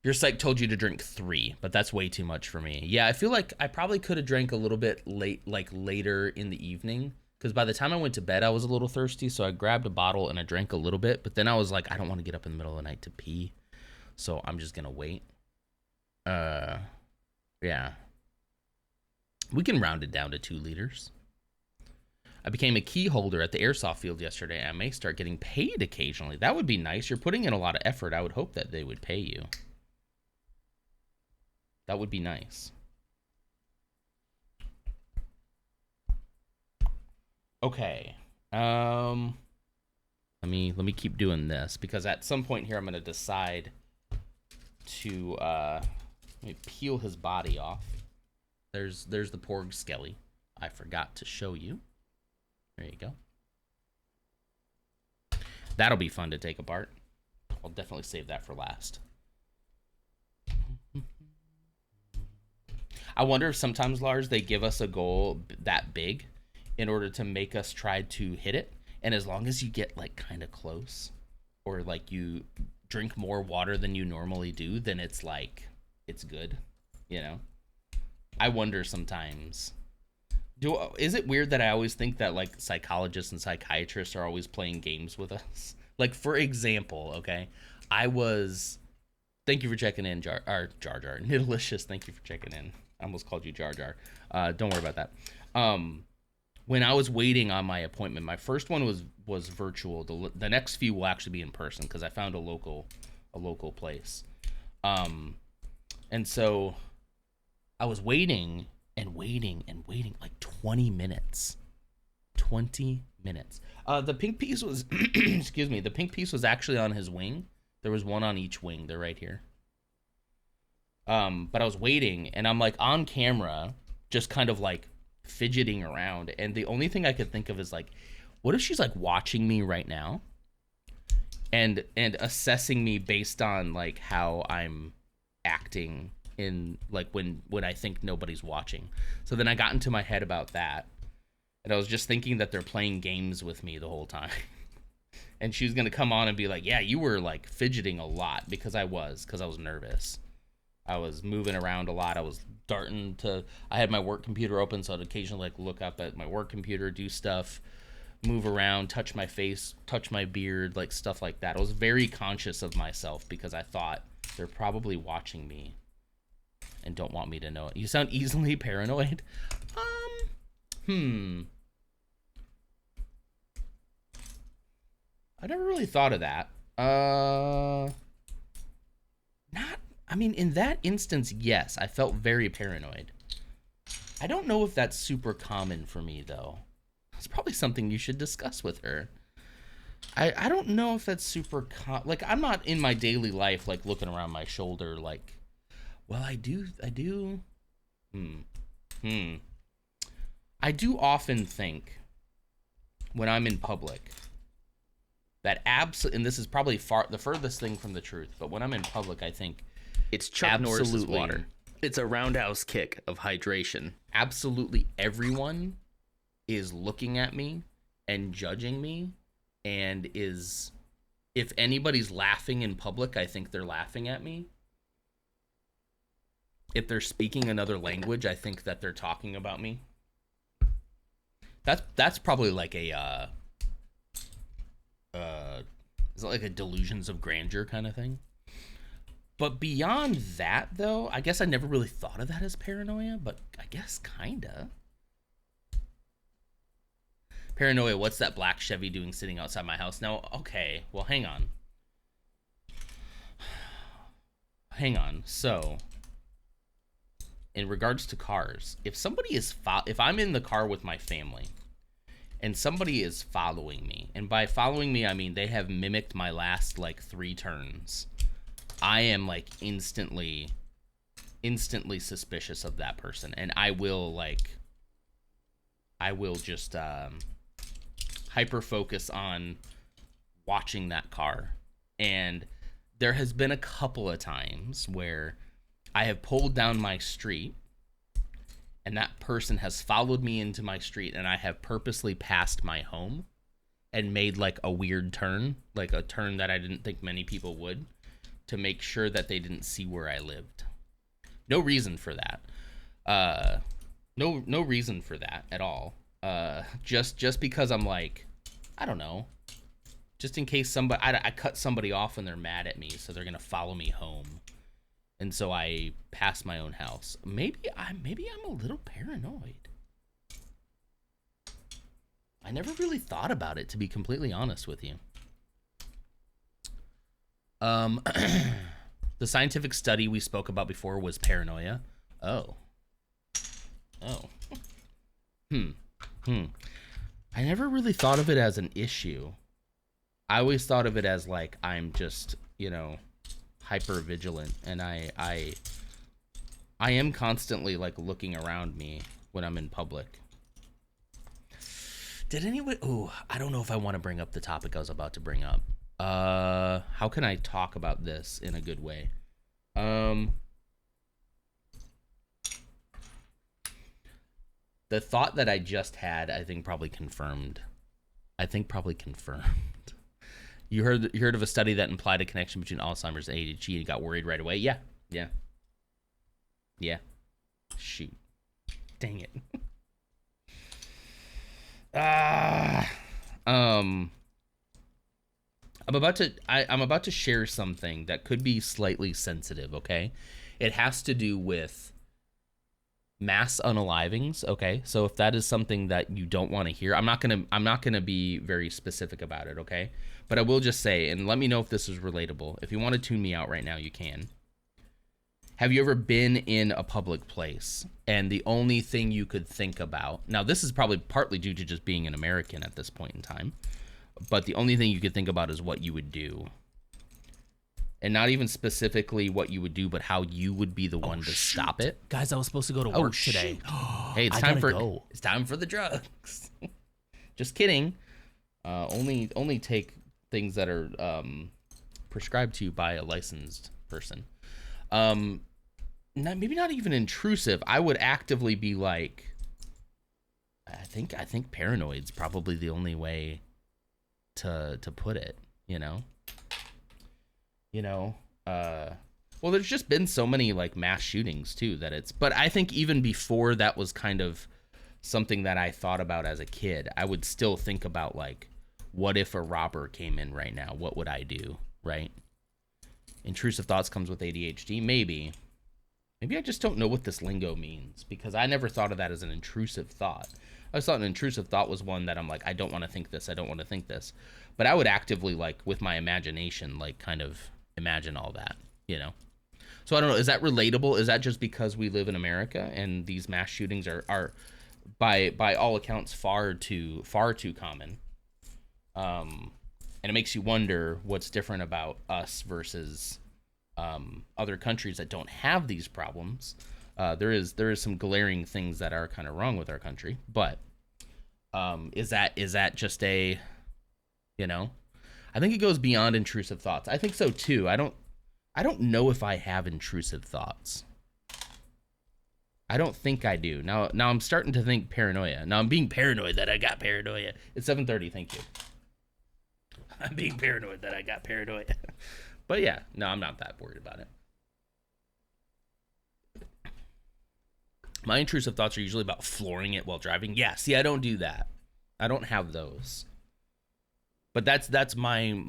Speaker 1: your psych told you to drink 3, but that's way too much for me. Yeah, I feel like I probably could have drank a little bit later in the evening, because by the time I went to bed, I was a little thirsty, so I grabbed a bottle and I drank a little bit, but then I was like, I don't want to get up in the middle of the night to pee, so I'm just gonna wait. Yeah. We can round it down to 2 liters. I became a key holder at the airsoft field yesterday. I may start getting paid occasionally. That would be nice. You're putting in a lot of effort. I would hope that they would pay you. That would be nice. Okay. Let me keep doing this because at some point here I'm gonna decide to let me peel his body off. There's the porg skelly. I forgot to show you. There you go. That'll be fun to take apart. I'll definitely save that for last. I wonder if sometimes, Lars, they give us a goal that big in order to make us try to hit it. And as long as you get like kind of close or like you drink more water than you normally do, then it's like, it's good, you know? I wonder sometimes. Is it weird that I always think that like psychologists and psychiatrists are always playing games with us? Like, for example, okay, thank you for checking in, Jar Jar. Nidalicious, thank you for checking in. I almost called you Jar Jar. Don't worry about that. When I was waiting on my appointment, my first one was virtual. The next few will actually be in person because I found a local place. And so I was waiting and waiting like 20 minutes. 20 minutes. The pink piece was excuse me, the pink piece was actually on his wing. There was one on each wing. They're right here. But I was waiting and I'm like on camera, just kind of like fidgeting around. And the only thing I could think of is like, what if she's like watching me right now and assessing me based on like how I'm acting in like when I think nobody's watching. So then I got into my head about that. And I was just thinking that they're playing games with me the whole time. And she was going to come on and be like, yeah, you were like fidgeting a lot because I was nervous. I was moving around a lot. I was I had my work computer open, so I'd occasionally like look up at my work computer, do stuff, move around, touch my face, touch my beard, like stuff like that. I was very conscious of myself because I thought they're probably watching me and don't want me to know it. You sound easily paranoid. I never really thought of that. In that instance, yes, I felt very paranoid. I don't know if that's super common for me, though. It's probably something you should discuss with her. I don't know if that's super like, I'm not in my daily life, like, looking around my shoulder, like, well, I do. I do often think when I'm in public that and this is probably the furthest thing from the truth, but when I'm in public, I think
Speaker 4: it's Chuck Norris's water. It's a roundhouse kick of hydration.
Speaker 1: Absolutely everyone is looking at me and judging me, and if anybody's laughing in public, I think they're laughing at me. If they're speaking another language, I think that they're talking about me. That's probably like is it like a delusions of grandeur kind of thing? But beyond that, though, I guess I never really thought of that as paranoia, but I guess kinda. Paranoia, what's that black Chevy doing sitting outside my house? Now, okay, well, hang on. So, in regards to cars, if I'm in the car with my family and somebody is following me, and by following me, I mean they have mimicked my last like 3 turns, I am like instantly suspicious of that person, and I will just hyper focus on watching that car. And there has been a couple of times where I have pulled down my street and that person has followed me into my street, and I have purposely passed my home and made like a weird turn, like a turn that I didn't think many people would, to make sure that they didn't see where I lived. No reason for that. No reason for that at all. Just because I'm like, I don't know, just in case I cut somebody off and they're mad at me, so they're gonna follow me home, and so I pass my own house. Maybe I'm a little paranoid. I never really thought about it, to be completely honest with you. The scientific study we spoke about before was paranoia. Oh. I never really thought of it as an issue. I always thought of it as like I'm just, you know, hyper vigilant, and I am constantly like looking around me when I'm in public. Did anyone? Oh, I don't know if I want to bring up the topic I was about to bring up. How can I talk about this in a good way? The thought that I just had, I think probably confirmed. You heard of a study that implied a connection between Alzheimer's and ADHD and got worried right away? Yeah. Shoot. Dang it. I'm about to share something that could be slightly sensitive, okay? It has to do with mass unalivings, okay? So if that is something that you don't want to hear, I'm not gonna be very specific about it, okay? But I will just say, and let me know if this is relatable. If you want to tune me out right now, you can. Have you ever been in a public place and the only thing you could think about, now this is probably partly due to just being an American at this point in time, but the only thing you could think about is what you would do. And not even specifically what you would do, but how you would be the one to stop it.
Speaker 2: Guys, I was supposed to go to work today.
Speaker 1: Hey, it's time for the drugs. Just kidding. Only take things that are prescribed to you by a licensed person. Maybe not even intrusive. I would actively be like, I think paranoid's probably the only way to put it, you know? Well, there's just been so many like mass shootings too but I think even before that was kind of something that I thought about as a kid, I would still think about like, what if a robber came in right now? What would I do, right? Intrusive thoughts comes with ADHD, maybe I just don't know what this lingo means, because I never thought of that as an intrusive thought. I just thought an intrusive thought was one that I'm like, I don't want to think this, but I would actively, like, with my imagination, like, kind of imagine all that, you know? So I don't know, is that relatable? Is that just because we live in America and these mass shootings are by all accounts far too common? And it makes you wonder what's different about us versus other countries that don't have these problems. There is some glaring things that are kind of wrong with our country, but is that just a, you know? I think it goes beyond intrusive thoughts. I think so too. I don't know if I have intrusive thoughts. I don't think I do. Now I'm starting to think paranoia. Now I'm being paranoid that I got paranoia. It's 7:30. Thank you. I'm being paranoid that I got paranoia. But yeah, no, I'm not that worried about it. My intrusive thoughts are usually about flooring it while driving. Yeah, see, I don't do that. I don't have those. But that's my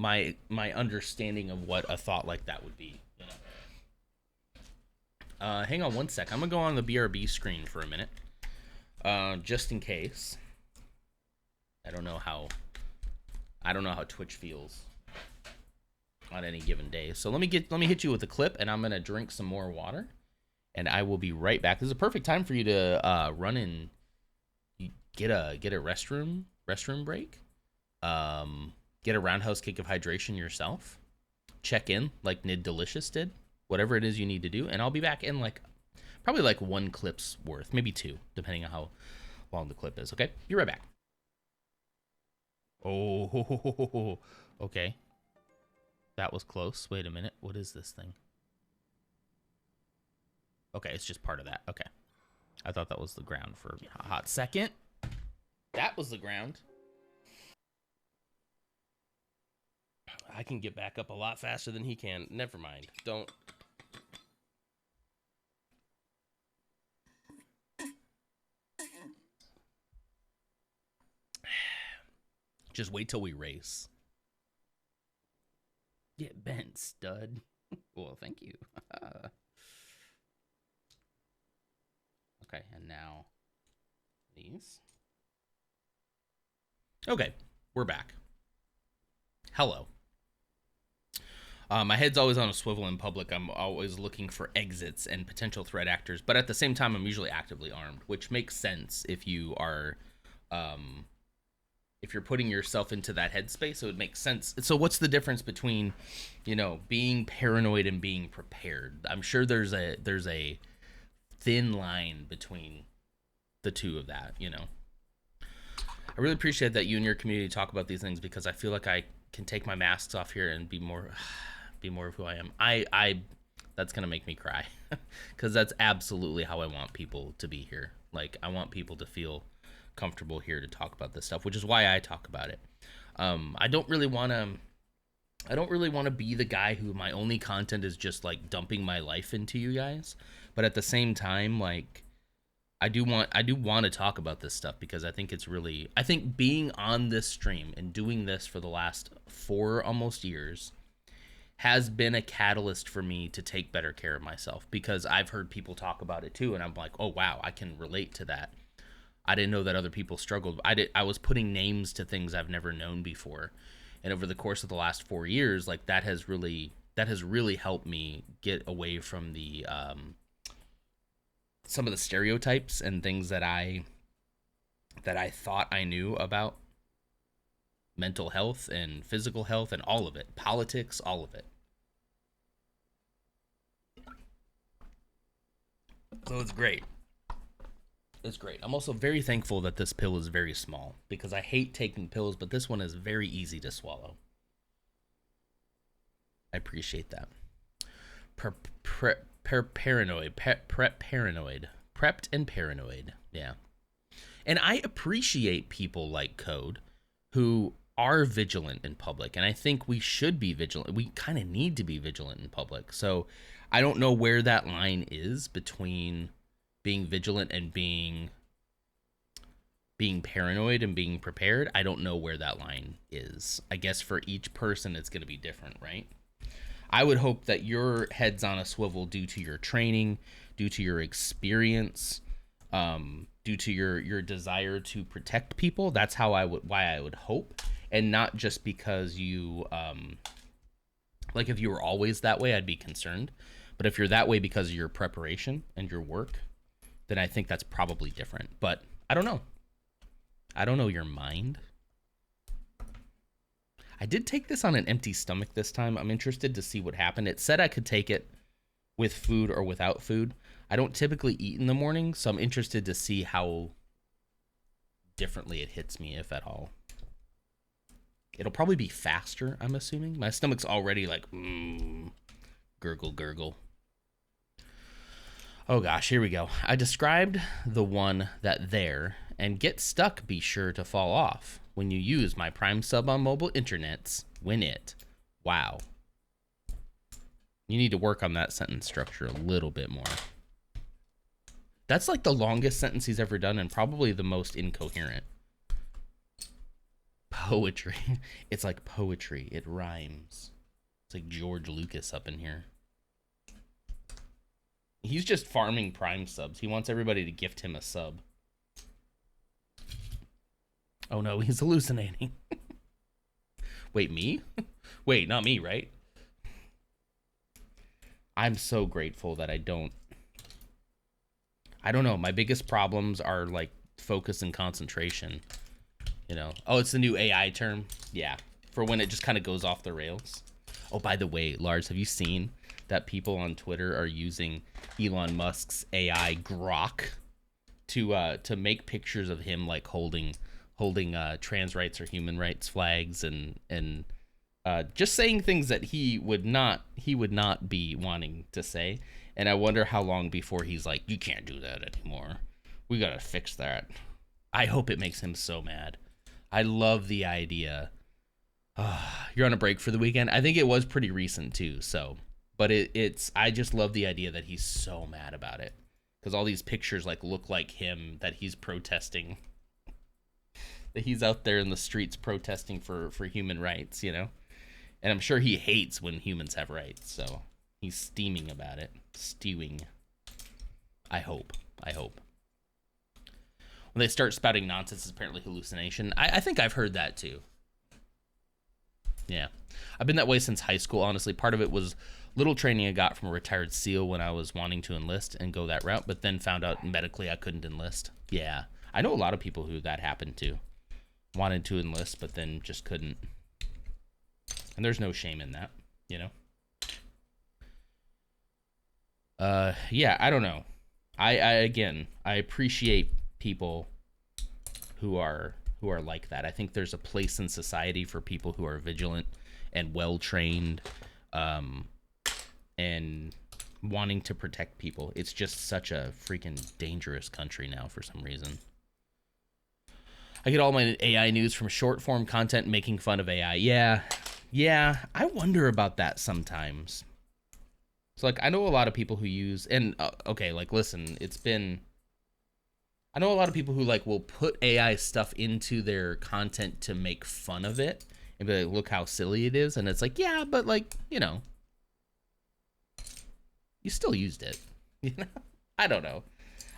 Speaker 1: understanding of what a thought like that would be. You know? Hang on one sec. I'm gonna go on the BRB screen for a minute, just in case. I don't know how Twitch feels on any given day. So let me hit you with a clip, and I'm gonna drink some more water, and I will be right back. This is a perfect time for you to run and get a restroom break. Get a roundhouse kick of hydration yourself. Check in like Nid Delicious did. Whatever it is you need to do, and I'll be back in probably like one clip's worth, maybe two, depending on how long the clip is. Okay, be right back. Oh, okay. That was close. Wait a minute. What is this thing? Okay, it's just part of that. Okay. I thought that was the ground for a hot second. That was the ground. I can get back up a lot faster than he can. Never mind. Don't. Just wait till we race. Get bent, stud. Well, thank you. Okay, and now these. Okay, we're back. Hello. My head's always on a swivel in public. I'm always looking for exits and potential threat actors, but at the same time, I'm usually actively armed, which makes sense if you are if you're putting yourself into that headspace, it would make sense. So what's the difference between, being paranoid and being prepared? I'm sure there's a thin line between the two of that, I really appreciate that you and your community talk about these things, because I feel like I can take my masks off here and be more of who I am. I that's gonna make me cry, because that's absolutely how I want people to be here. Like, I want people to feel comfortable here to talk about this stuff, which is why I talk about it. I don't really want to be the guy who my only content is just like dumping my life into you guys, but at the same time, like, I do want to talk about this stuff, because I think being on this stream and doing this for the last 4 almost years has been a catalyst for me to take better care of myself, because I've heard people talk about it too, and I'm like, oh wow, I can relate to that. I didn't know that other people struggled. I was putting names to things I've never known before, and over the course of the last 4 years, like, that has really helped me get away from the some of the stereotypes and things that I thought I knew about mental health and physical health and all of it, politics, all of it. So it's great. It's great. I'm also very thankful that this pill is very small, because I hate taking pills, but this one is very easy to swallow. I appreciate that. Prepped and paranoid. Yeah. And I appreciate people like Code who are vigilant in public, and I think we should be vigilant. We kind of need to be vigilant in public. So I don't know where that line is between being vigilant and being paranoid and being prepared. I don't know where that line is. I guess for each person it's going to be different, right? I would hope that your head's on a swivel due to your training, due to your experience, due to your desire to protect people. That's why I would hope, and not just because you like, if you were always that way, I'd be concerned. But if you're that way because of your preparation and your work, then I think that's probably different. But I don't know. I don't know your mind. I did take this on an empty stomach this time. I'm interested to see what happened. It said I could take it with food or without food. I don't typically eat in the morning, so I'm interested to see how differently it hits me, if at all. It'll probably be faster, I'm assuming. My stomach's already like, gurgle, gurgle. Oh gosh, here we go. I described the one that there, and get stuck, be sure to fall off when you use my Prime sub on mobile internets. Win it. Wow. You need to work on that sentence structure a little bit more. That's like the longest sentence he's ever done, and probably the most incoherent. Poetry. It's like poetry. It rhymes. It's like George Lucas up in here. He's just farming Prime subs. He wants everybody to gift him a sub. Oh no, he's hallucinating. Wait, me? Wait, not me, right? I'm so grateful that I don't know. My biggest problems are like focus and concentration. Oh, it's the new AI term. Yeah. For when it just kind of goes off the rails. Oh, by the way, Lars, have you seen that people on Twitter are using Elon Musk's AI Grok to make pictures of him like holding trans rights or human rights flags and just saying things that he would not be wanting to say. And I wonder how long before he's like, you can't do that anymore. We gotta fix that. I hope it makes him so mad. I love the idea. You're on a break for the weekend. I think it was pretty recent too. So, but I just love the idea that he's so mad about it, because all these pictures like look like him, that he's protesting, that he's out there in the streets protesting for human rights, And I'm sure he hates when humans have rights. So he's steaming about it. Stewing. I hope. When they start spouting nonsense, it's apparently hallucination. I think I've heard that too. Yeah. I've been that way since high school, honestly. Part of it was little training I got from a retired SEAL when I was wanting to enlist and go that route, but then found out medically I couldn't enlist. Yeah. I know a lot of people who that happened to. wanted to enlist, but then just couldn't. And there's no shame in that, you know? Yeah, I don't know. I again, I appreciate people who are like that. I think there's a place in society for people who are vigilant and well-trained, and wanting to protect people. It's just such a freaking dangerous country now for some reason. I get all my AI news from short form content making fun of AI. Yeah, I wonder about that sometimes. So, like, I know a lot of people who use, and, okay, like, listen, I know a lot of people who, like, will put AI stuff into their content to make fun of it, and be like, look how silly it is, and it's like, yeah, but, like, you know, you still used it, you know? I don't know.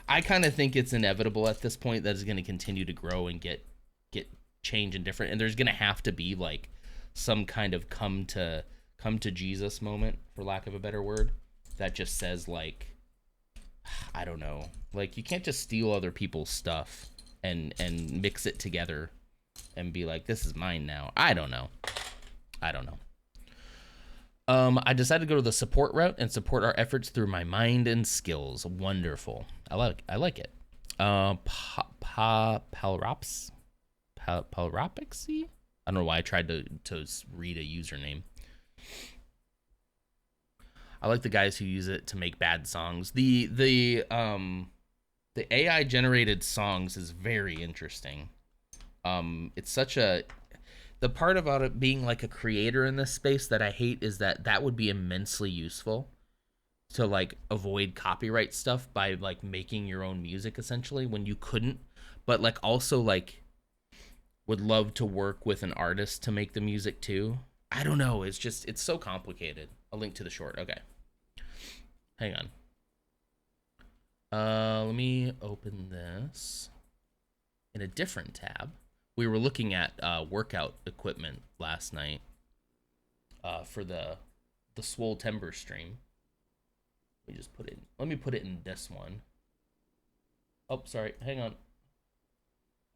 Speaker 1: I kind of think it's inevitable at this point that it's going to continue to grow and get change and different, and there's going to have to be, like, some kind of come to Jesus moment, for lack of a better word, that just says, like, I don't know, like, you can't just steal other people's stuff and mix it together and be like, this is mine now. I don't know. I decided to go to the support route and support our efforts through my mind and skills. Wonderful. I like it. Palropixy? I don't know why I tried to read a username. I like the guys who use it to make bad songs. The AI generated songs is very interesting. It's such a, the part about it being like a creator in this space that I hate is that would be immensely useful to, like, avoid copyright stuff by, like, making your own music essentially when you couldn't, but, like, also, like, would love to work with an artist to make the music too. I don't know. It's so complicated. A link to the short. Okay. Hang on. Let me open this in a different tab. We were looking at workout equipment last night for the Swole Timber stream. Let me put it in this one. Oh, sorry. Hang on.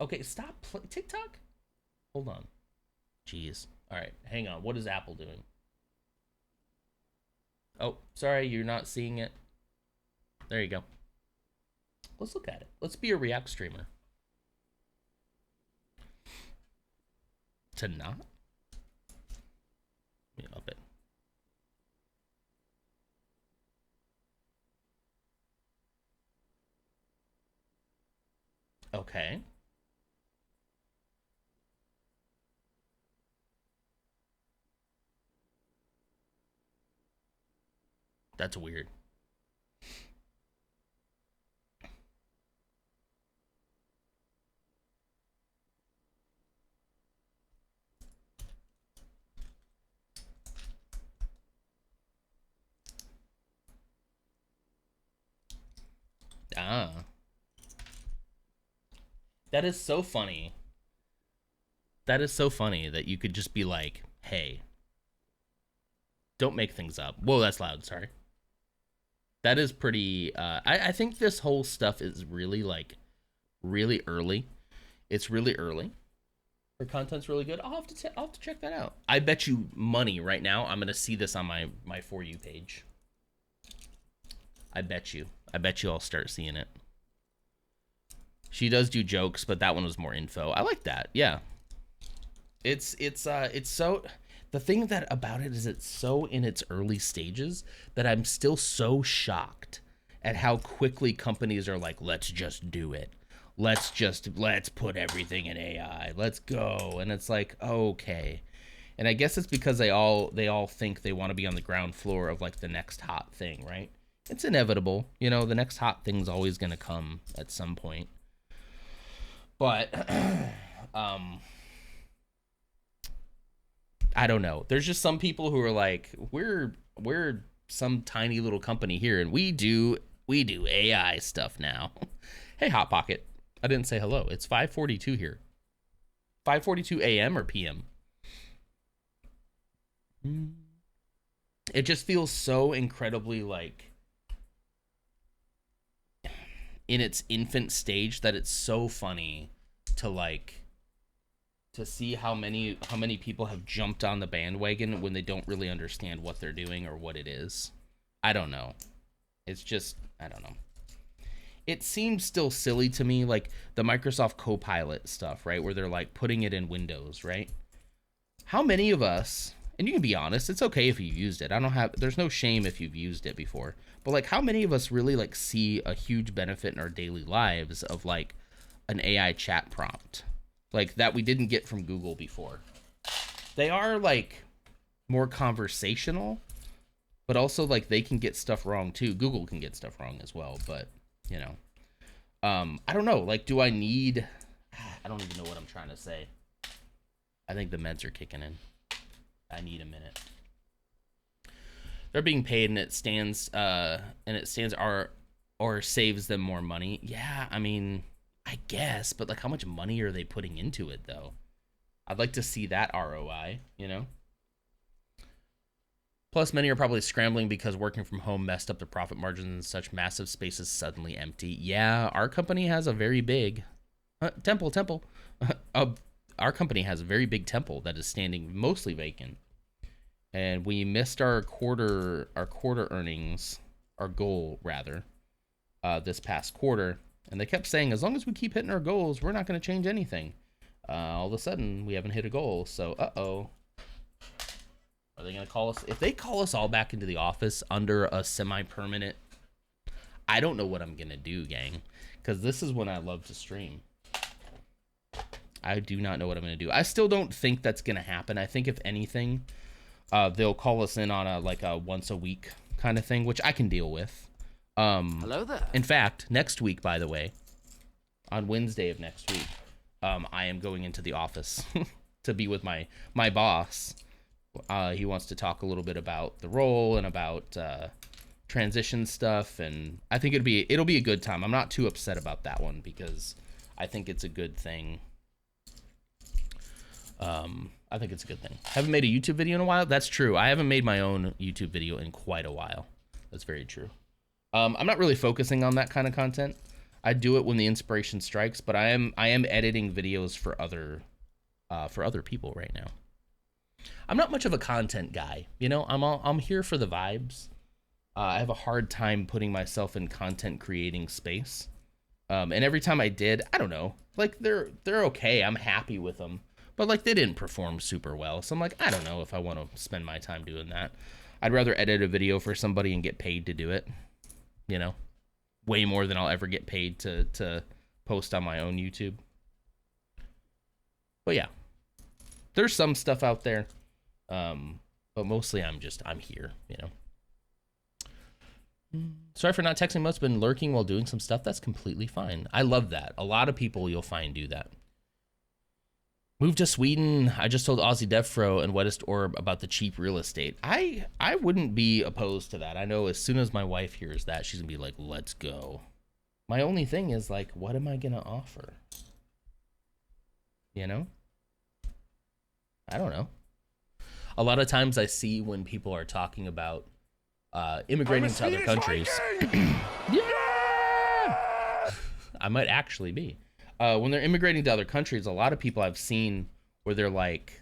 Speaker 1: Okay, stop TikTok? Hold on. Jeez. All right, hang on. What is Apple doing? Oh, sorry, you're not seeing it. There you go. Let's look at it. Let's be a React streamer. To not? Let me up it. Okay. That's weird. Ah. That is so funny. That is so funny that you could just be like, hey, don't make things up. Whoa, that's loud. Sorry. That is pretty, I think this whole stuff is really, like, really early. It's really early. Her content's really good. I'll have to check that out. I bet you money right now I'm going to see this on my For You page. I bet you I'll start seeing it. She does do jokes, but that one was more info. I like that. Yeah. It's so, the thing that about it is it's so in its early stages that I'm still so shocked at how quickly companies are like, let's just do it. Let's put everything in AI. Let's go. And it's like, okay. And I guess it's because they all think they want to be on the ground floor of, like, the next hot thing, right? It's inevitable. You know, the next hot thing's always going to come at some point. But I don't know. There's just some people who are like, we're some tiny little company here, and we do AI stuff now. Hey, Hot Pocket. I didn't say hello. It's 5:42 here. 5:42 a.m. or p.m. It just feels so incredibly, like, in its infant stage that it's so funny to, like, to see how many people have jumped on the bandwagon when they don't really understand what they're doing or what it is. I don't know. It's just, I don't know. It seems still silly to me, like the Microsoft Copilot stuff, right? Where they're like putting it in Windows, right? How many of us, and you can be honest, it's okay if you've used it. There's no shame if you've used it before. But like how many of us really like see a huge benefit in our daily lives of like an AI chat prompt? Like that we didn't get from Google before. They are like more conversational, but also like they can get stuff wrong too. Google can get stuff wrong as well, but you know, I don't know. Like, do I need? I don't even know what I'm trying to say. I think the meds are kicking in. I need a minute. They're being paid, and it stands or saves them more money. Yeah, I mean, I guess, but like, how much money are they putting into it though? I'd like to see that ROI. You know. Plus, many are probably scrambling because working from home messed up their profit margins and such massive spaces suddenly empty. Yeah, our company has a very big temple. Our company has a very big temple that is standing mostly vacant, and we missed our quarter earnings, our goal rather, this past quarter. And they kept saying, as long as we keep hitting our goals, we're not going to change anything. All of a sudden, we haven't hit a goal, so uh-oh. Are they going to call us? If they call us all back into the office under a semi-permanent, I don't know what I'm going to do, gang. Because this is when I love to stream. I do not know what I'm going to do. I still don't think that's going to happen. I think if anything, they'll call us in on a once a week kind of thing, which I can deal with.
Speaker 5: Hello there.
Speaker 1: In fact, next week, by the way, on Wednesday of next week, I am going into the office to be with my boss. He wants to talk a little bit about the role and about transition stuff, and I think it'll be a good time. I'm not too upset about that one because I think it's a good thing. I think it's a good thing. Haven't made a YouTube video in a while. That's true. I haven't made my own YouTube video in quite a while. That's very true. I'm not really focusing on that kind of content. I do it when the inspiration strikes, but I am editing videos for other people right now. I'm not much of a content guy, you know. I'm here for the vibes. I have a hard time putting myself in content creating space. And every time I did, I don't know, like they're okay. I'm happy with them, but like they didn't perform super well. So I'm like, I don't know if I want to spend my time doing that. I'd rather edit a video for somebody and get paid to do it, you know, way more than I'll ever get paid to post on my own YouTube. But yeah, there's some stuff out there. But mostly I'm here, you know. Sorry for not texting much, been lurking while doing some stuff. That's completely fine. I love that. A lot of people you'll find do that. Move to Sweden. I just told Aussie DevFro and Wettest Orb about the cheap real estate. I wouldn't be opposed to that. I know as soon as my wife hears that, she's gonna be like, let's go. My only thing is like, what am I gonna offer? You know? I don't know. A lot of times I see when people are talking about immigrating to other countries. Yeah! I might actually be. When they're immigrating to other countries, a lot of people I've seen where they're like,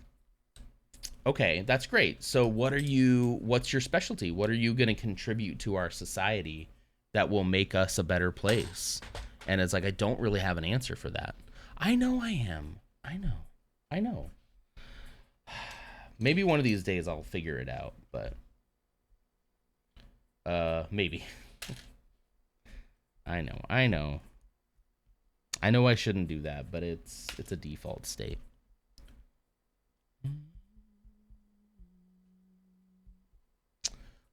Speaker 1: okay, that's great. So what's your specialty? What are you going to contribute to our society that will make us a better place? And it's like, I don't really have an answer for that. I know I am. I know. Maybe one of these days I'll figure it out, but maybe. I know I shouldn't do that, but it's a default state.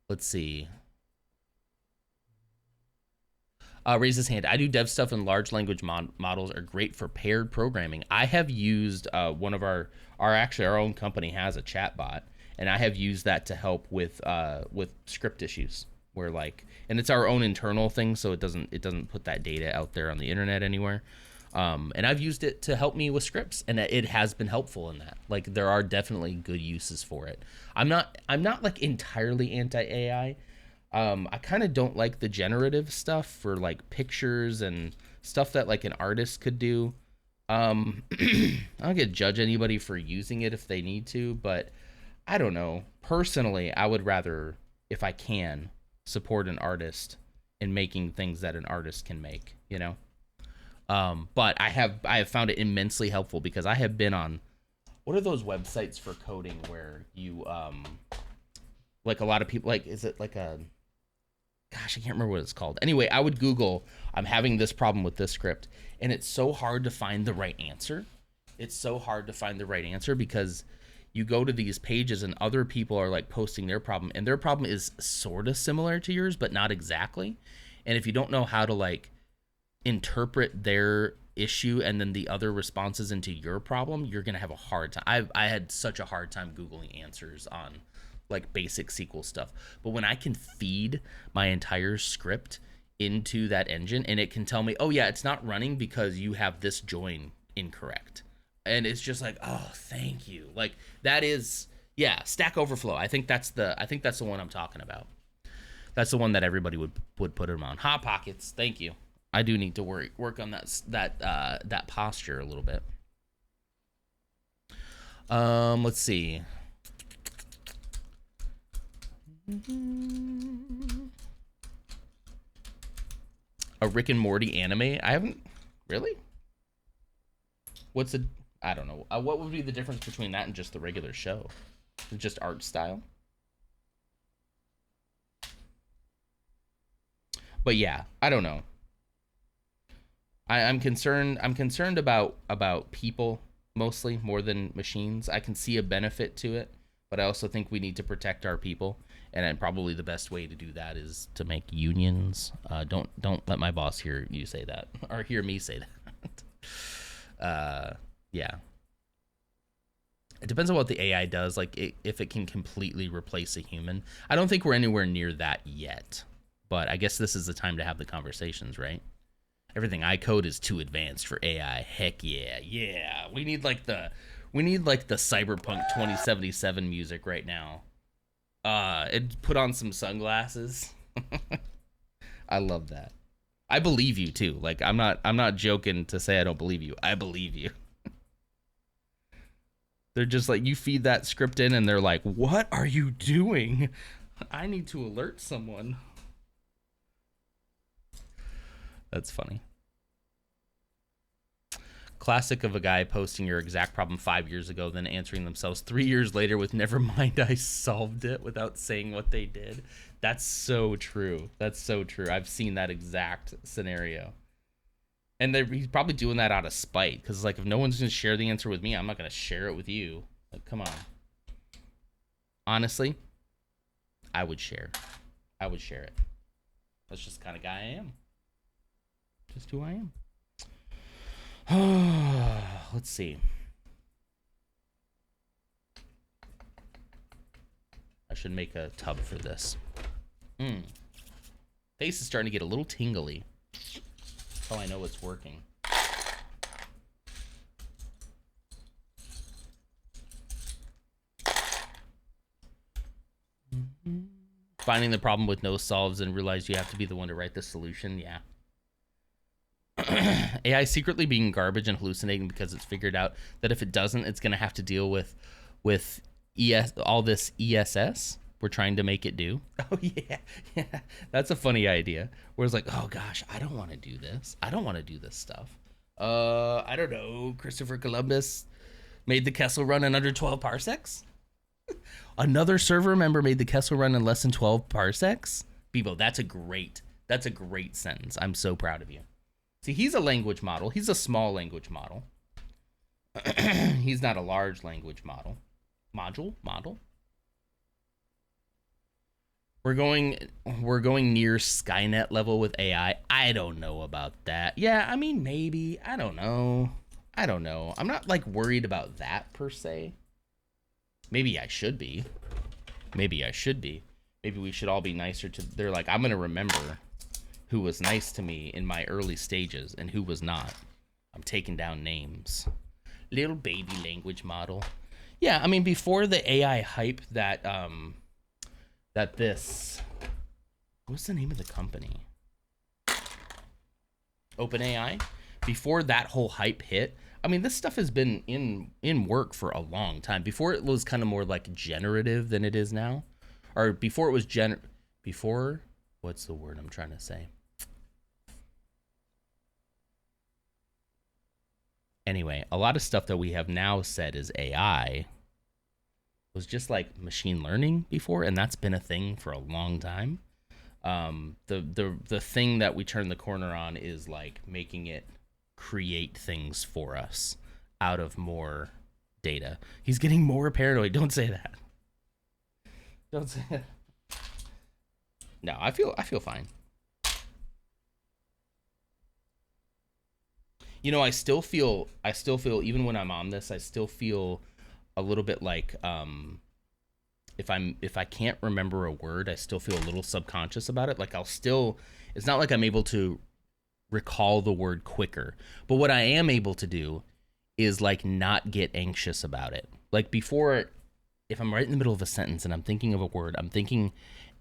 Speaker 1: Let's see. Raise his hand. I do dev stuff, and large language models are great for paired programming. I have used one of our own company has a chat bot, and I have used that to help with script issues. Where and it's our own internal thing, so it doesn't put that data out there on the internet anywhere. And I've used it to help me with scripts, and it has been helpful in that. Like there are definitely good uses for it. I'm not like entirely anti-AI. I kind of don't like the generative stuff for like pictures and stuff that like an artist could do. I don't get to judge anybody for using it if they need to, but I don't know. Personally, I would rather, if I can, support an artist in making things that an artist can make, you know? But I have found it immensely helpful because I have been on, what are those websites for coding where you, like a lot of people, like, is it like a, gosh, I can't remember what it's called. Anyway, I would Google, I'm having this problem with this script, and it's so hard to find the right answer. It's so hard to find the right answer because you go to these pages and other people are like posting their problem, and their problem is sort of similar to yours, but not exactly. And if you don't know how to like interpret their issue and then the other responses into your problem, you're going to have a hard time. I had such a hard time Googling answers on like basic SQL stuff. But when I can feed my entire script into that engine and it can tell me, oh yeah, it's not running because you have this join incorrect. And it's just like, oh, thank you. Like that is, yeah, Stack Overflow. I think that's the one I'm talking about. That's the one that everybody would put them on. Hot Pockets. Thank you. I do need to work on that posture a little bit. Let's see. A Rick and Morty anime? I haven't really. I don't know. What would be the difference between that and just the regular show? Just art style? But yeah, I don't know. I'm concerned about people mostly more than machines. I can see a benefit to it, but I also think we need to protect our people, and probably the best way to do that is to make unions. Don't let my boss hear you say that or hear me say that. Yeah. It depends on what the AI does. Like if it can completely replace a human. I don't think we're anywhere near that yet, but I guess this is the time to have the conversations, right? Everything I code is too advanced for AI. Heck yeah, yeah. We need like the Cyberpunk 2077 music right now. And put on some sunglasses. I love that. I believe you too. Like I'm not joking to say I don't believe you. I believe you. They're just like, you feed that script in and they're like, what are you doing? I need to alert someone. That's funny. Classic of a guy posting your exact problem 5 years ago, then answering themselves 3 years later with never mind, I solved it, without saying what they did. That's so true. That's so true. I've seen that exact scenario. And he's probably doing that out of spite, because like if no one's going to share the answer with me, I'm not going to share it with you. Like, come on. Honestly, I would share. I would share it. That's just the kind of guy I am. Just who I am. Let's see. I should make a tub for this. Face is starting to get a little tingly. That's how I know it's working. Finding the problem with no solves and realize you have to be the one to write the solution. Yeah. AI secretly being garbage and hallucinating because it's figured out that if it doesn't, it's going to have to deal with all this ESS we're trying to make it do. Oh yeah, that's a funny idea. Where it's like, oh gosh, I don't want to do this. I don't want to do this stuff. I don't know. Christopher Columbus made the Kessel run in under 12 parsecs. Another server member made the Kessel run in less than 12 parsecs. Bebo, that's a great sentence. I'm so proud of you. See, he's a language model. He's a small language model. He's not a large language model. Model. We're going near Skynet level with AI. I don't know about that. Yeah, I mean, maybe. I don't know. I'm not like worried about that per se. Maybe I should be. Maybe we should all be nicer to. They're like, I'm gonna remember who was nice to me in my early stages and who was not. I'm taking down names. Little baby language model. Yeah, I mean, before the AI hype that what's the name of the company? OpenAI. Before that whole hype hit, I mean, this stuff has been in work for a long time. Before it was kind of more like generative than it is now. Or before it was before, what's the word I'm trying to say? Anyway, a lot of stuff that we have now said is AI was just like machine learning before, and that's been a thing for a long time. The thing that we turn the corner on is like making it create things for us out of more data. He's getting more paranoid. Don't say that. Don't say that. No, I feel fine. You know, I still feel even when I'm on this, I still feel a little bit like if I can't remember a word, I still feel a little subconscious about it. Like it's not like I'm able to recall the word quicker. But what I am able to do is like not get anxious about it. Like before, if I'm right in the middle of a sentence and I'm thinking of a word, I'm thinking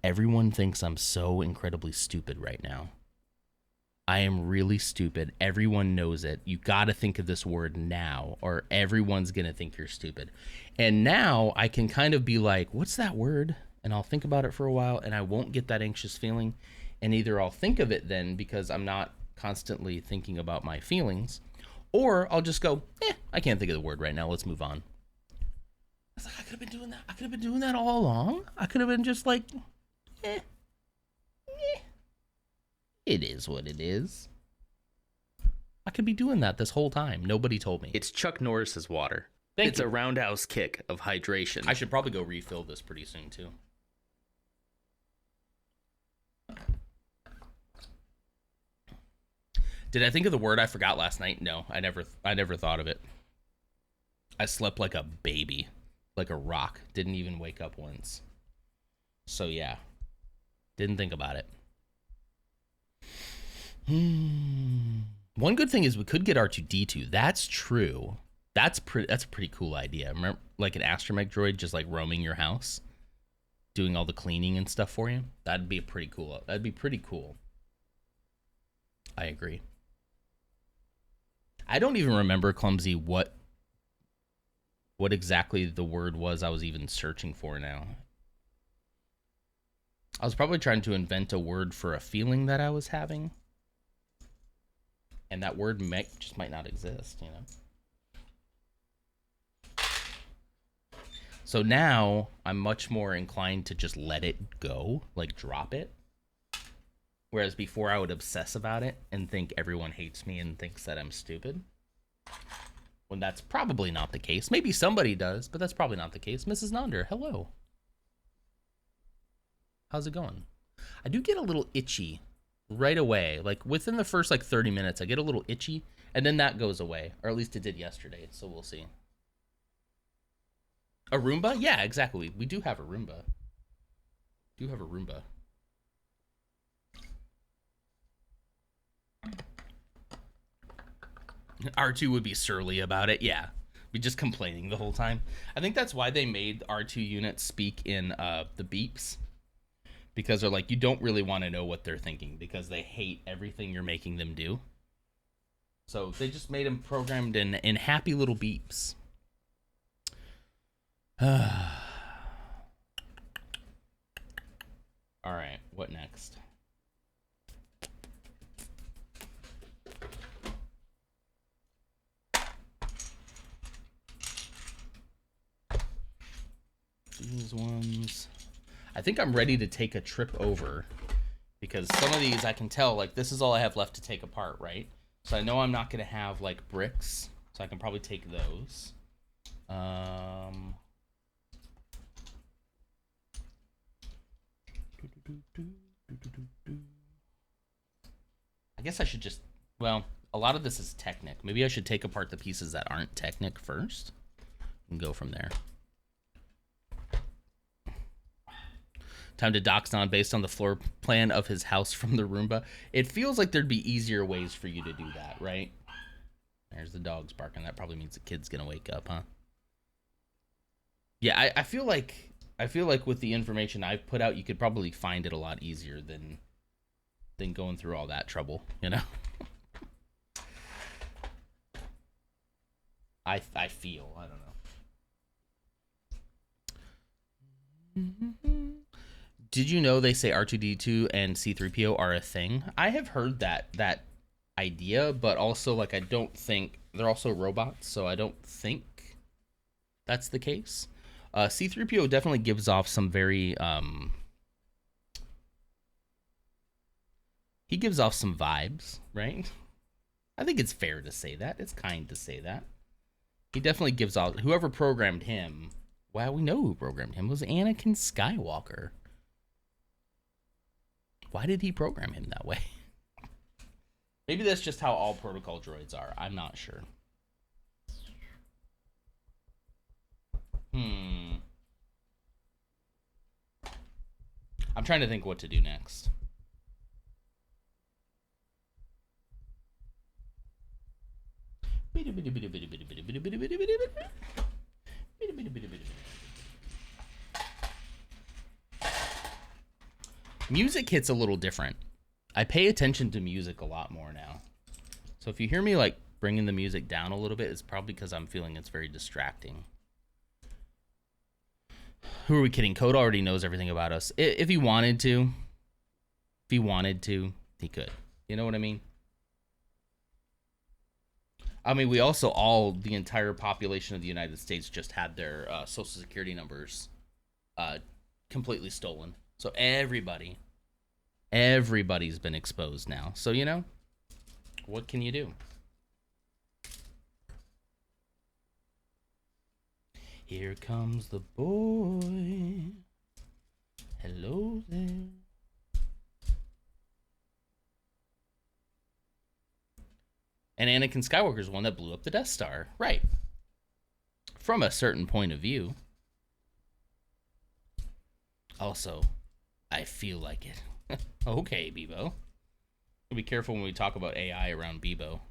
Speaker 1: everyone thinks I'm so incredibly stupid right now. I am really stupid. Everyone knows it. You got to think of this word now or everyone's going to think you're stupid. And now I can kind of be like, what's that word? And I'll think about it for a while and I won't get that anxious feeling. And either I'll think of it then because I'm not constantly thinking about my feelings, or I'll just go, I can't think of the word right now. Let's move on. I was like, I could have been doing that. I could have been doing that all along. I could have been just like, it is what it is. I could be doing that this whole time. Nobody told me.
Speaker 4: It's Chuck Norris's water.
Speaker 1: It's
Speaker 4: a roundhouse kick of hydration.
Speaker 1: I should probably go refill this pretty soon too. Did I think of the word I forgot last night? No, I never thought of it. I slept like a baby, like a rock. Didn't even wake up once. So yeah, didn't think about it. One good thing is we could get R2-D2. That's true. That's a pretty cool idea. Remember, like an astromech droid just like roaming your house, doing all the cleaning and stuff for you. That'd be pretty cool. I agree. I don't even remember, Clumsy, what exactly the word was I was even searching for now. I was probably trying to invent a word for a feeling that I was having. And that word just might not exist, you know? So now I'm much more inclined to just let it go, like drop it. Whereas before I would obsess about it and think everyone hates me and thinks that I'm stupid. When that's probably not the case. Maybe somebody does, but that's probably not the case. Mrs. Nonder, hello. How's it going? I do get a little itchy right away. Like within the first like 30 minutes, I get a little itchy and then that goes away. Or at least it did yesterday, so we'll see. A Roomba? Yeah, exactly. We do have a Roomba. R2 would be surly about it. Yeah. Be just complaining the whole time. I think that's why they made R2 units speak in the beeps. Because they're like, you don't really want to know what they're thinking because they hate everything you're making them do. So they just made them programmed in happy little beeps. All right, what next? These ones. I think I'm ready to take a trip over because some of these I can tell, like, this is all I have left to take apart, right? So I know I'm not going to have, like, bricks, so I can probably take those. I guess I should just, well, a lot of this is Technic. Maybe I should take apart the pieces that aren't Technic first and go from there. Time to Doxon based on the floor plan of his house from the Roomba. It feels like there'd be easier ways for you to do that, right? There's the dogs barking. That probably means the kid's gonna wake up, huh? Yeah, I feel like with the information I've put out, you could probably find it a lot easier than going through all that trouble, you know? I feel. I don't know. Did you know they say R2D2 and C3PO are a thing? I have heard that idea, but also like I don't think they're also robots, so I don't think that's the case. C3PO definitely gives off some very he gives off some vibes, right? I think it's fair to say that. It's kind to say that. He definitely gives off, whoever programmed him, well, we know who programmed him, was Anakin Skywalker. Why did he program him that way? Maybe that's just how all protocol droids are. I'm not sure. I'm trying to think what to do next. Music hits a little different. I pay attention to music a lot more now. So if you hear me like bringing the music down a little bit, it's probably because I'm feeling it's very distracting. Who are we kidding? Code already knows everything about us. If he wanted to, he could. You know what I mean? I mean, we also the entire population of the United States just had their social security numbers completely stolen. So everybody's been exposed now. So, you know, what can you do? Here comes the boy. Hello there. And Anakin Skywalker is the one that blew up the Death Star. Right. From a certain point of view. Also, I feel like it. Okay, Bebo. Be careful when we talk about AI around Bebo.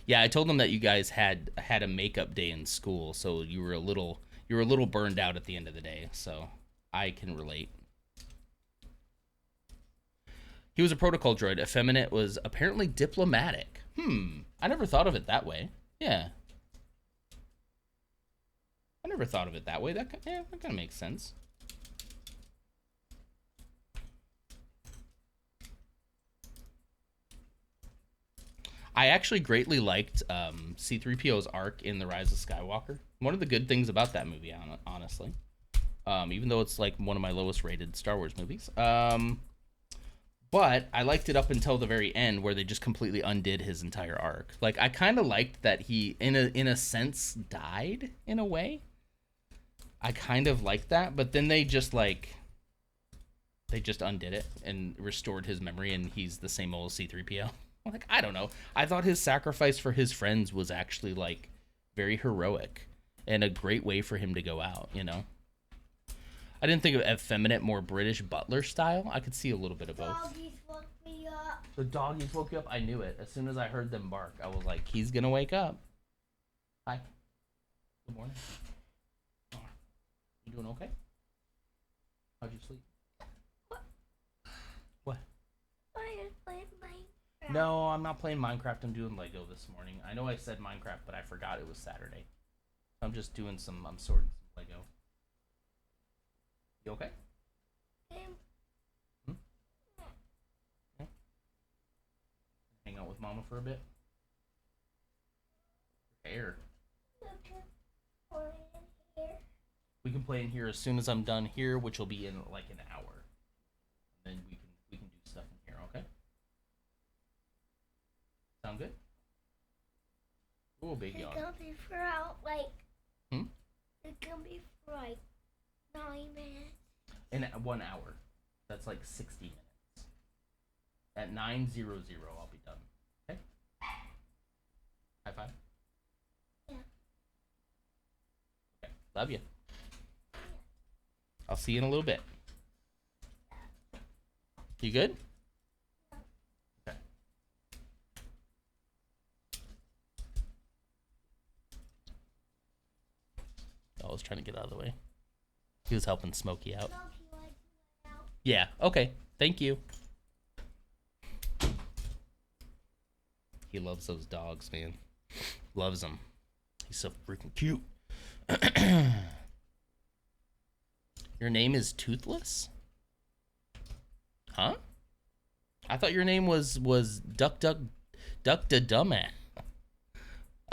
Speaker 1: Yeah, I told them that you guys had a makeup day in school, so you were a little burned out at the end of the day, so I can relate. He was a protocol droid. Effeminate was apparently diplomatic. I never thought of it that way. Yeah. I never thought of it that way. That kind of makes sense. I actually greatly liked C-3PO's arc in The Rise of Skywalker. One of the good things about that movie, honestly. Even though it's like one of my lowest rated Star Wars movies. But I liked it up until the very end where they just completely undid his entire arc. Like, I kind of liked that he, in a sense, died in a way. I kind of liked that, but then they just undid it and restored his memory, and he's the same old C-3PO. Like, I don't know. I thought his sacrifice for his friends was actually, like, very heroic and a great way for him to go out, you know? I didn't think of effeminate, more British butler style. I could see a little bit of both.
Speaker 5: Doggies woke me up.
Speaker 1: The doggies woke you up? I knew it. As soon as I heard them bark, I was like, he's gonna wake up. Hi. Good morning. You doing okay? How'd you sleep? What?
Speaker 5: Why are you playing Minecraft?
Speaker 1: No, I'm not playing Minecraft. I'm doing Lego this morning. I know I said Minecraft, but I forgot it was Saturday. I'm just doing I'm sorting some Lego. You okay? Hang out with Mama for a bit. Hair. We can play in here as soon as I'm done here, which will be in like an hour. And then we can do stuff in here, okay? Sound good? Ooh, big yawn.
Speaker 5: It's gonna be for out like. It's gonna be for like 9 minutes.
Speaker 1: In 1 hour. That's like 60 minutes. At 9:00, I'll be done. Okay? High five?
Speaker 5: Yeah.
Speaker 1: Okay. Love you. I'll see you in a little bit. You good? Okay. I was trying to get out of the way. He was helping Smokey out.
Speaker 5: Smokey,
Speaker 1: Yeah, okay. Thank you. He loves those dogs, man. Loves them. He's so freaking cute. Your name is Toothless? Huh? I thought your name was Duck da Dumbass.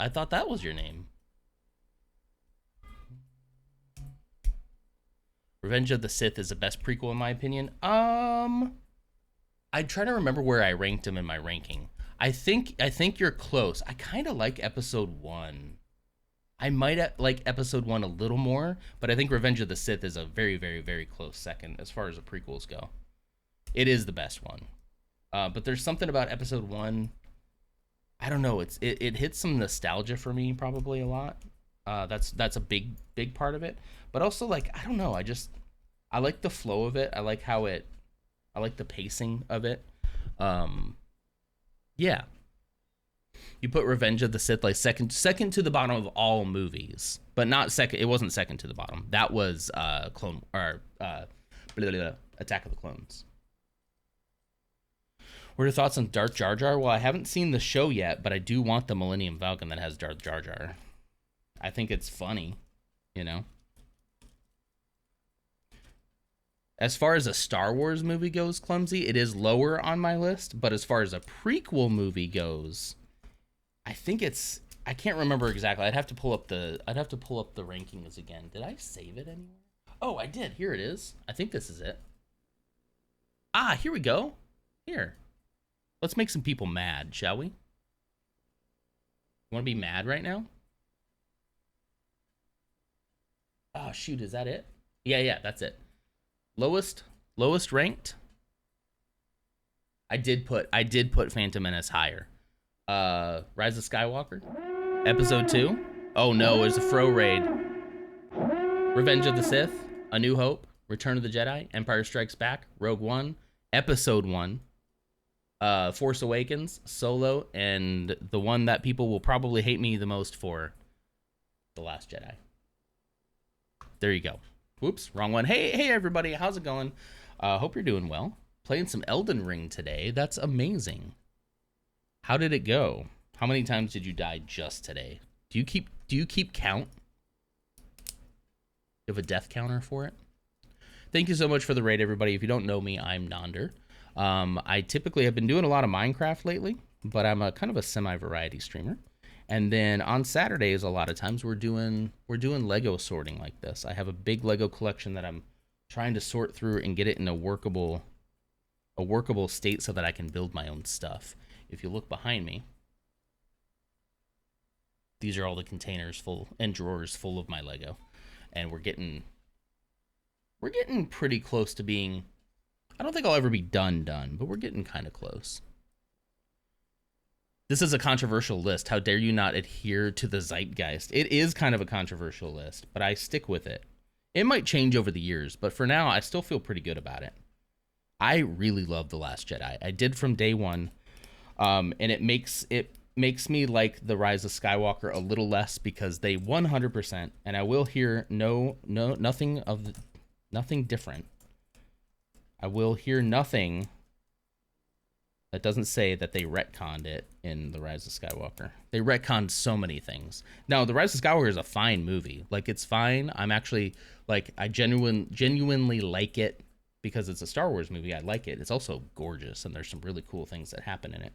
Speaker 1: I thought that was your name. Revenge of the Sith is the best prequel in my opinion. I'm trying to remember where I ranked him in my ranking. I think you're close. I kind of like episode 1. I might like episode 1 a little more, but I think Revenge of the Sith is a very, very, very close second as far as the prequels go. It is the best one. But there's something about episode 1. I don't know. It hits some nostalgia for me probably a lot. That's a big part of it. But also, like, I don't know. I like the flow of it. I like the pacing of it. Yeah. You put Revenge of the Sith like second to the bottom of all movies, but not second. It wasn't second to the bottom. That was Attack of the Clones. What are your thoughts on Darth Jar Jar? Well, I haven't seen the show yet, but I do want the Millennium Falcon that has Darth Jar Jar. I think it's funny, you know. As far as a Star Wars movie goes, Clumsy, it is lower on my list, but as far as a prequel movie goes, I think I can't remember exactly. I'd have to pull up the rankings again. Did I save it anywhere? Oh, I did. Here it is. I think this is it. Ah, here we go. Here. Let's make some people mad, shall we? You want to be mad right now? Oh, shoot, is that it? Yeah, that's it. Lowest ranked. I did put Phantom Menace higher. Rise of Skywalker, Episode 2. Oh no, there's a Fro raid. Revenge of the Sith, A New Hope, Return of the Jedi, Empire Strikes Back, Rogue One, Episode 1, Force Awakens, Solo, and the one that people will probably hate me the most for, The Last Jedi. There you go. Whoops, wrong one. Hey everybody, how's it going? Hope you're doing well. Playing some Elden Ring today. That's amazing. How did it go? How many times did you die just today? Do you keep count? You have a death counter for it? Thank you so much for the raid, everybody. If you don't know me, I'm Nonder. I typically have been doing a lot of Minecraft lately, but I'm a kind of a semi-variety streamer. And then on Saturdays, a lot of times we're doing Lego sorting like this. I have a big Lego collection that I'm trying to sort through and get it in a workable state so that I can build my own stuff. If you look behind me, these are all the containers full and drawers full of my Lego, and we're getting pretty close to being. I don't think I'll ever be done, but we're getting kind of close. This is a controversial list. How dare you not adhere to the zeitgeist? It is kind of a controversial list, but I stick with it. It might change over the years, but for now, I still feel pretty good about it. I really love The Last Jedi. I did from day one, and it makes me like The Rise of Skywalker a little less because they 100%, and I will hear nothing different. I will hear nothing that doesn't say that they retconned it in The Rise of Skywalker. They retconned so many things. Now, The Rise of Skywalker is a fine movie. Like, it's fine. I'm actually, like, I genuinely like it because it's a Star Wars movie. I like it. It's also gorgeous, and there's some really cool things that happen in it.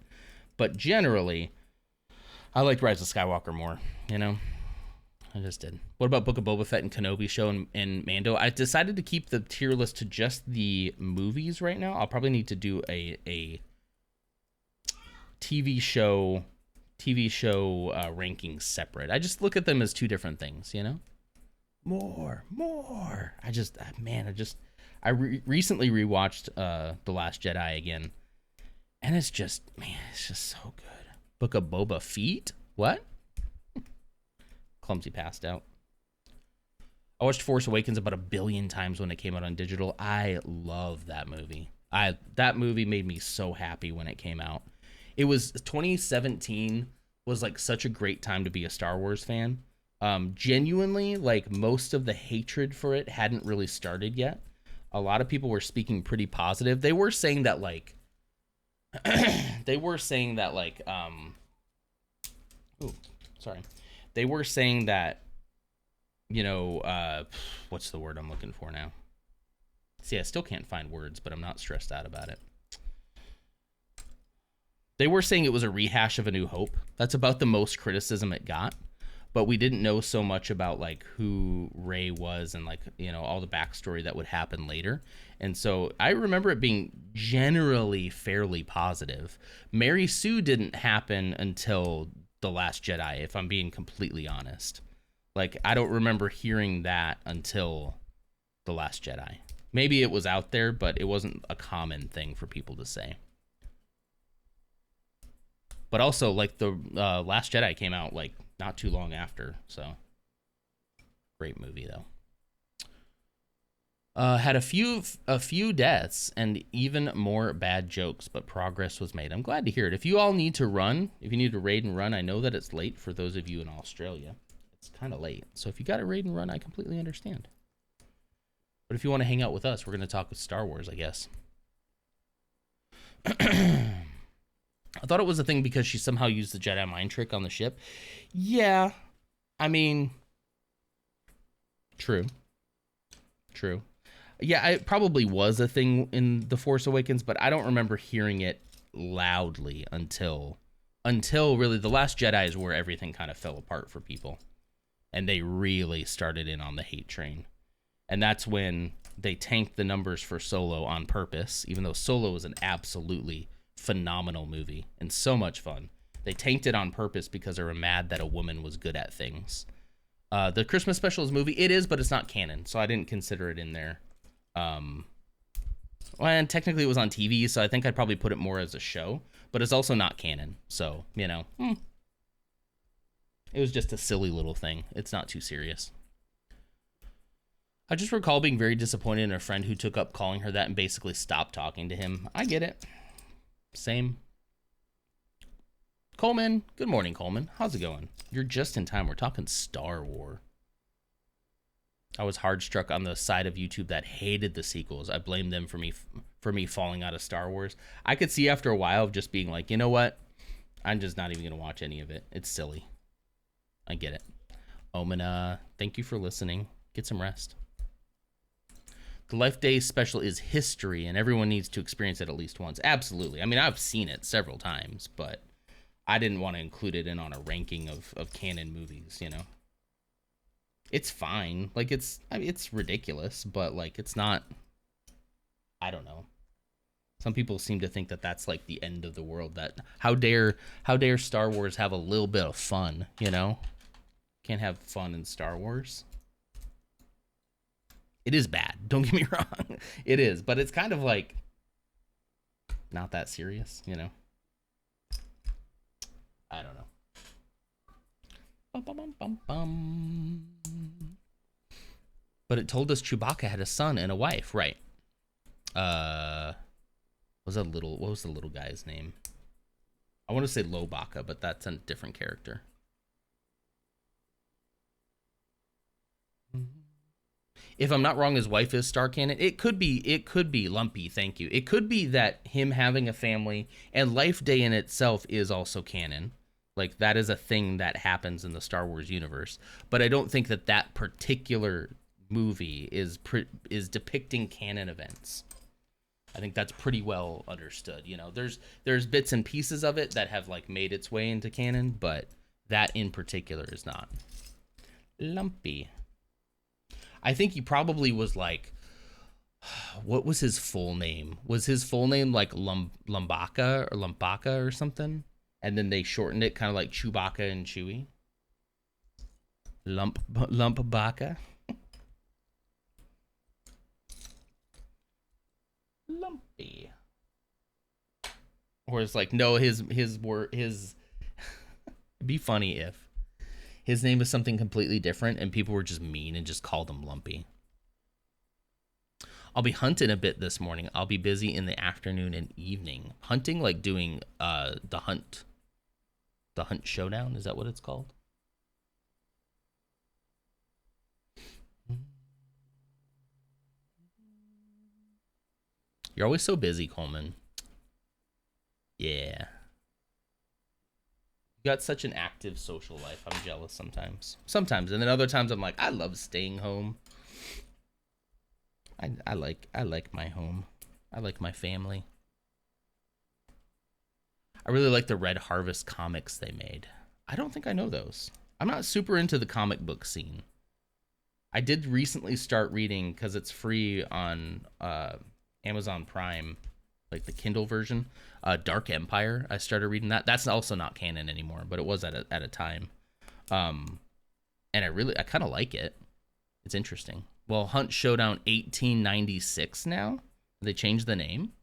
Speaker 1: But generally, I like Rise of Skywalker more, you know? I just did. What about Book of Boba Fett and Kenobi show and Mando? I decided to keep the tier list to just the movies right now. I'll probably need to do a TV show rankings separate. I just look at them as two different things, you know? More. I recently rewatched The Last Jedi again, and it's just so good. Book of Boba Feet? What? Clumsy passed out. I watched Force Awakens about 1 billion times when it came out on digital. I love that movie. That movie made me so happy when it came out. It was 2017 was like such a great time to be a Star Wars fan. Genuinely, like, most of the hatred for it hadn't really started yet. A lot of people were speaking pretty positive. They were saying that Oh, sorry. They were saying that, what's the word I'm looking for now? See, I still can't find words, but I'm not stressed out about it. They were saying it was a rehash of A New Hope. That's about the most criticism it got. But we didn't know so much about like who Rey was and like, all the backstory that would happen later. And so I remember it being generally fairly positive. Mary Sue didn't happen until The Last Jedi, if I'm being completely honest. Like, I don't remember hearing that until The Last Jedi. Maybe it was out there, but it wasn't a common thing for people to say. But also, like, the Last Jedi came out, like, not too long after, so. Great movie, though. Had a few deaths and even more bad jokes, but progress was made. I'm glad to hear it. If you all need to run, if you need to raid and run, I know that it's late for those of you in Australia. It's kind of late. So if you got to raid and run, I completely understand. But if you want to hang out with us, we're going to talk with Star Wars, I guess. I thought it was a thing because she somehow used the Jedi mind trick on the ship. Yeah. I mean, true. Yeah, it probably was a thing in The Force Awakens, but I don't remember hearing it loudly until really The Last Jedi is where everything kind of fell apart for people. And they really started in on the hate train. And that's when they tanked the numbers for Solo on purpose, even though Solo is an absolutely phenomenal movie and so much fun. They tanked it on purpose because they were mad that a woman was good at things. The Christmas special is a movie. It is, but it's not canon, so I didn't consider it in there. And technically it was on TV, so I think I'd probably put it more as a show, but it's also not canon. So, it was just a silly little thing. It's not too serious. I just recall being very disappointed in a friend who took up calling her that and basically stopped talking to him. I get it. Same. Coleman. Good morning, Coleman. How's it going? You're just in time. We're talking Star Wars. I was hard struck on the side of YouTube that hated the sequels. I blame them for me falling out of Star Wars. I could see after a while of just being like, you know what? I'm just not even going to watch any of it. It's silly. I get it. Omina, thank you for listening. Get some rest. The Life Day special is history, and everyone needs to experience it at least once. Absolutely. I mean, I've seen it several times, but I didn't want to include it in on a ranking of canon movies, It's fine. Like, it's ridiculous, but, like, it's not... I don't know. Some people seem to think that that's, like, the end of the world. That how dare Star Wars have a little bit of fun, Can't have fun in Star Wars. It is bad. Don't get me wrong. It is. But it's kind of like not that serious, I don't know. Bum, bum, bum, bum, bum. But it told us Chewbacca had a son and a wife, right? What was the little guy's name? I want to say Lobaka, but that's a different character. If I'm not wrong, his wife is Star Canon. It could be Lumpy, thank you. It could be that him having a family and Life Day in itself is also canon. Like, that is a thing that happens in the Star Wars universe. But I don't think that particular movie is depicting canon events. I think that's pretty well understood. There's bits and pieces of it that have, like, made its way into canon, but that in particular is not. Lumpy. I think he probably was like, what was his full name? Was his full name like Lumbaka or something? And then they shortened it kind of like Chewbacca and Chewie. Lumpbaka. Lumpy. Or it's like, no, his it'd be funny if his name is something completely different and people were just mean and just called him Lumpy. I'll be hunting a bit this morning. I'll be busy in the afternoon and evening. Hunting, like doing the hunt showdown, is that what it's called? You're always so busy, Coleman. Yeah. You got such an active social life. I'm jealous sometimes. Sometimes, and then other times I'm like, I love staying home. I like my home. I like my family. I really like the Red Harvest comics they made. I don't think I know those. I'm not super into the comic book scene. I did recently start reading, because it's free on Amazon Prime, like the Kindle version, Dark Empire. I started reading that. That's also not canon anymore, but it was at a time. And I kind of like it. It's interesting. Well, Hunt Showdown 1896 now. They changed the name.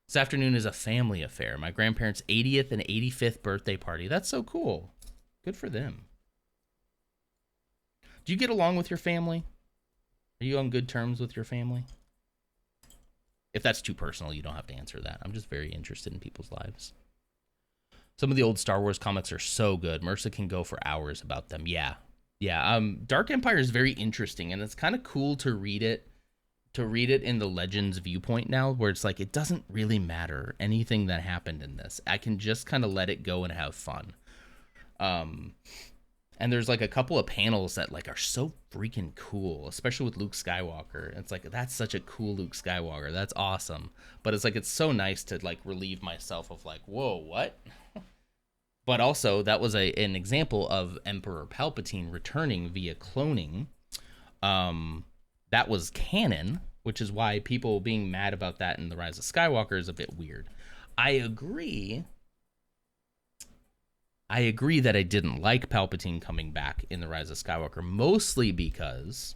Speaker 1: This afternoon is a family affair. My grandparents' 80th and 85th birthday party. That's so cool. Good for them. Do you get along with your family? Are you on good terms with your family? If that's too personal, you don't have to answer that. I'm just very interested in people's lives. Some of the old Star Wars comics are so good. Mercer can go for hours about them. Yeah. Dark Empire is very interesting, and it's kind of cool to read it in the Legends viewpoint now, where it's like, it doesn't really matter anything that happened in this. I can just kind of let it go and have fun. And there's like a couple of panels that like are so freaking cool, especially with Luke Skywalker. It's like, that's such a cool Luke Skywalker. That's awesome. But it's like, it's so nice to like relieve myself of like, whoa, what? But also, that was an example of Emperor Palpatine returning via cloning. That was canon, which is why people being mad about that in The Rise of Skywalker is a bit weird. I agree that I didn't like Palpatine coming back in The Rise of Skywalker, mostly because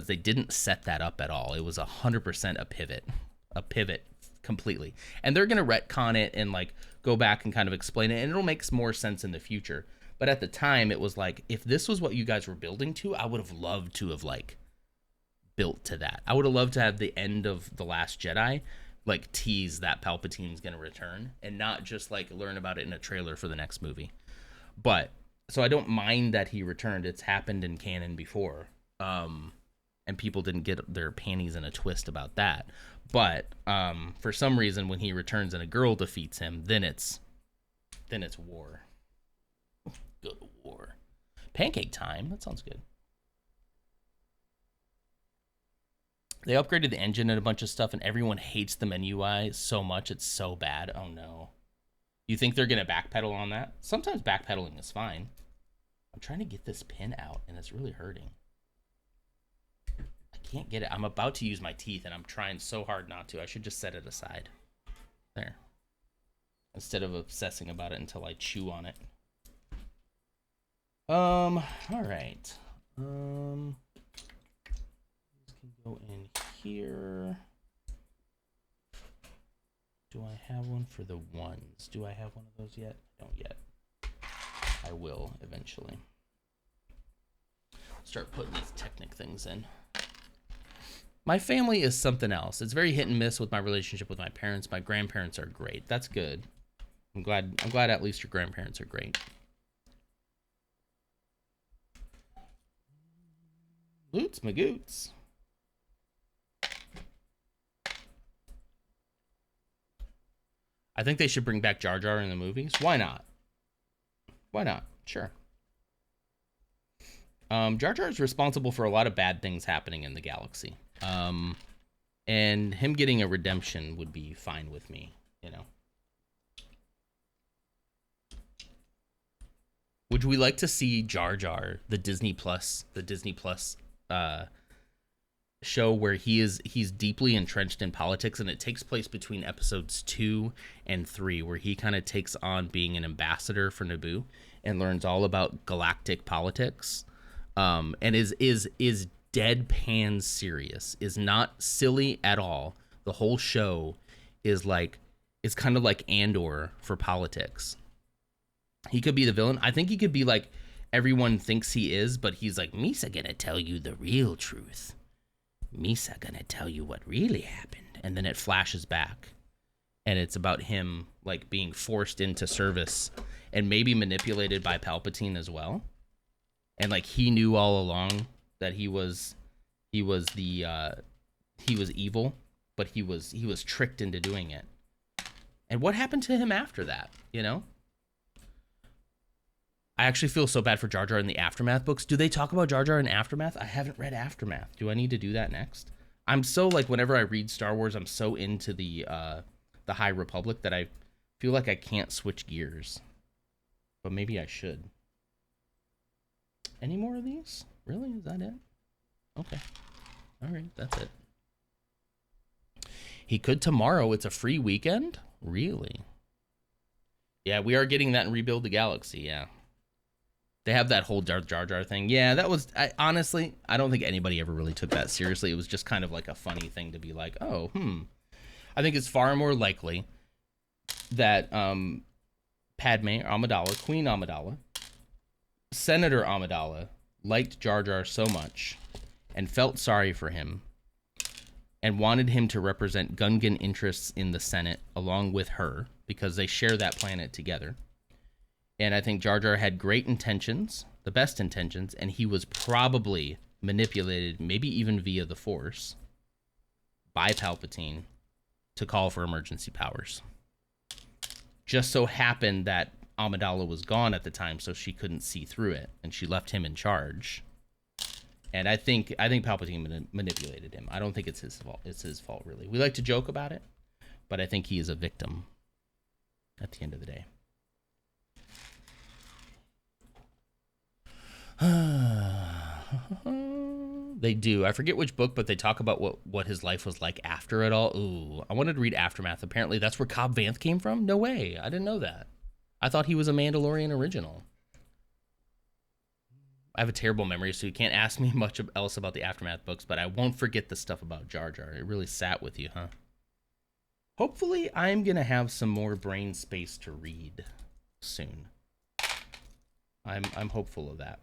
Speaker 1: they didn't set that up at all. It was 100% a pivot completely. And they're going to retcon it and like go back and kind of explain it, and it'll make more sense in the future. But at the time, it was like, if this was what you guys were building to, I would have loved to have like built to that. I would have loved to have the end of The Last Jedi like tease that Palpatine's going to return, and not just like learn about it in a trailer for the next movie. But so I don't mind that he returned. It's happened in canon before. And people didn't get their panties in a twist about that. But for some reason, when he returns and a girl defeats him, then it's war. Go to war. Pancake time. That sounds good. They upgraded the engine and a bunch of stuff, and everyone hates the menu UI so much. It's so bad. Oh, no. You think they're going to backpedal on that? Sometimes backpedaling is fine. I'm trying to get this pin out, and it's really hurting. I can't get it. I'm about to use my teeth, and I'm trying so hard not to. I should just set it aside. There. Instead of obsessing about it until I chew on it. All right. Go in here. Do I have one for the ones? Do I have one of those yet? I don't yet. I will eventually. Start putting these Technic things in. My family is something else. It's very hit and miss with my relationship with my parents. My grandparents are great. That's good. I'm glad at least your grandparents are great. Loots magoots. I think they should bring back Jar Jar in the movies. Why not? Why not? Sure. Jar Jar is responsible for a lot of bad things happening in the galaxy. And him getting a redemption would be fine with me, you know. Would we like to see Jar Jar, the Disney Plus show where he's deeply entrenched in politics, and it takes place between episodes 2 and 3, where he kind of takes on being an ambassador for Naboo and learns all about galactic politics, and is deadpan serious, is not silly at all. The whole show is like, it's kind of like Andor for politics. He could be the villain. I think he could be like everyone thinks he is, but he's like, Misa gonna tell you the real truth. Misa gonna tell you what really happened. And then it flashes back, and it's about him like being forced into service and maybe manipulated by Palpatine as well. And like he knew all along that he was evil, but he was tricked into doing it. And what happened to him after that, you know? I actually feel so bad for Jar Jar in the Aftermath books. Do they talk about Jar Jar in Aftermath? I haven't read Aftermath. Do I need to do that next? I'm so, like, whenever I read Star Wars, I'm so into the High Republic that I feel like I can't switch gears. But maybe I should. Any more of these? Really? Is that it? Okay. All right, that's it. He could tomorrow. It's a free weekend? Really? Yeah, we are getting that in Rebuild the Galaxy, yeah. They have that whole Jar Jar thing. Yeah, that was... honestly, I don't think anybody ever really took that seriously. It was just kind of like a funny thing to be like, oh, I think it's far more likely that Padme Amidala, Queen Amidala, Senator Amidala liked Jar Jar so much and felt sorry for him and wanted him to represent Gungan interests in the Senate along with her because they share that planet together. And I think Jar Jar had great intentions, the best intentions, and he was probably manipulated, maybe even via the Force, by Palpatine to call for emergency powers. Just so happened that Amidala was gone at the time, so she couldn't see through it, and she left him in charge. And I think Palpatine manipulated him. I don't think it's his fault. It's his fault, really. We like to joke about it, but I think he is a victim at the end of the day. They do. I forget which book, but they talk about what his life was like after it all. Ooh, I wanted to read Aftermath. Apparently, that's where Cobb Vanth came from? No way. I didn't know that. I thought he was a Mandalorian original. I have a terrible memory, so you can't ask me much else about the Aftermath books, but I won't forget the stuff about Jar Jar. It really sat with you, huh? Hopefully, I'm going to have some more brain space to read soon. I'm hopeful of that.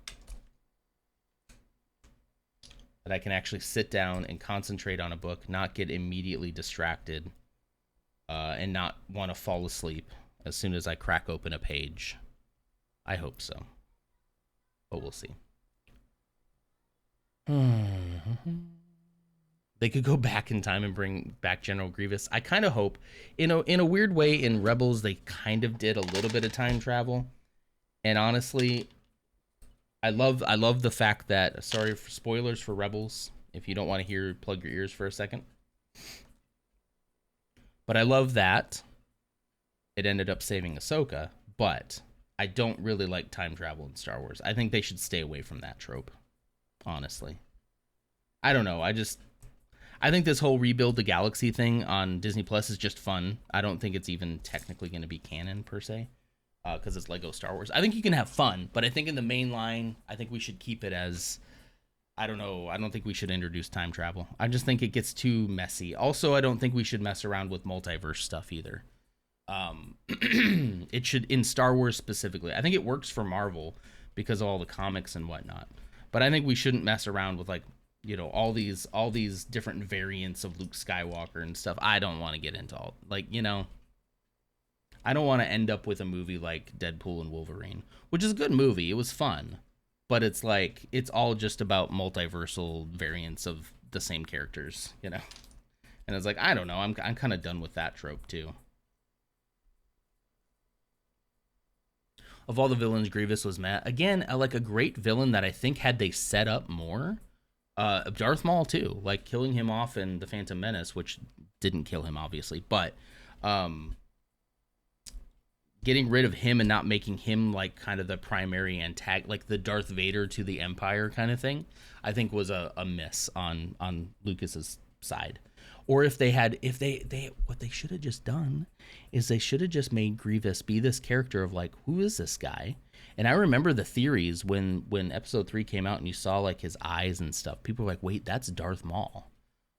Speaker 1: That I can actually sit down and concentrate on a book, not get immediately distracted, and not want to fall asleep as soon as I crack open a page. I hope so. But we'll see. They could go back in time and bring back General Grievous. I kind of hope. In a weird way, in Rebels, they kind of did a little bit of time travel. And honestly, I love the fact that, sorry for spoilers for Rebels, if you don't want to hear, plug your ears for a second. But I love that it ended up saving Ahsoka, but I don't really like time travel in Star Wars. I think they should stay away from that trope, honestly. I don't know, I think this whole Rebuild the Galaxy thing on Disney Plus is just fun. I don't think it's even technically going to be canon, per se. Because it's Lego Star Wars. I think you can have fun, but I think in the main line, I think we should keep it as, I don't know, I don't think we should introduce time travel. I just think it gets too messy. Also, I don't think we should mess around with multiverse stuff either. It should, in Star Wars specifically. I think it works for Marvel because of all the comics and whatnot. But I think we shouldn't mess around with, like, you know, all these different variants of Luke Skywalker and stuff. I don't want to get into all, like, you know, I don't want to end up with a movie like Deadpool and Wolverine, which is a good movie. It was fun, but it's like, it's all just about multiversal variants of the same characters, you know? And it's like, I don't know. I'm kind of done with that trope too. Of all the villains, Grievous was mad. Again, like a great villain that I think had they set up more, Darth Maul too, like killing him off in The Phantom Menace, which didn't kill him obviously, but, getting rid of him and not making him like kind of the primary antagonist, like the Darth Vader to the Empire kind of thing, I think was a miss on Lucas's side. Or if they what they should have just done is they should have just made Grievous be this character of like, who is this guy? And I remember the theories when episode 3 came out and you saw like his eyes and stuff. People were like, wait, that's Darth Maul.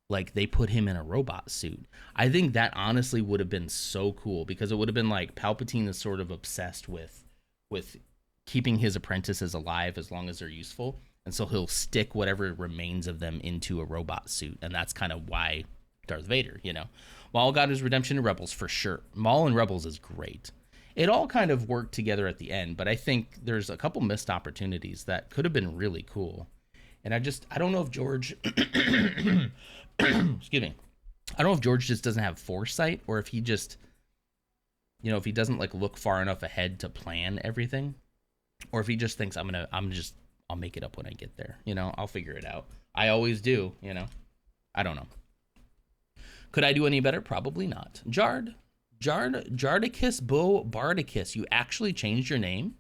Speaker 1: Like, they put him in a robot suit. I think that honestly would have been so cool because it would have been like Palpatine is sort of obsessed with keeping his apprentices alive as long as they're useful. And so he'll stick whatever remains of them into a robot suit. And that's kind of why Darth Vader, you know. Maul got his redemption in Rebels for sure. Maul in Rebels is great. It all kind of worked together at the end, but I think there's a couple missed opportunities that could have been really cool. And I don't know if George... excuse me. I don't know if George just doesn't have foresight or if he just You know, if he doesn't like look far enough ahead to plan everything, or if he just thinks I'll make it up when I get there. You know, I'll figure it out. I always do. You know, I don't know. Could I do any better? Probably not. Jardicus Bo Bardicus, you actually changed your name?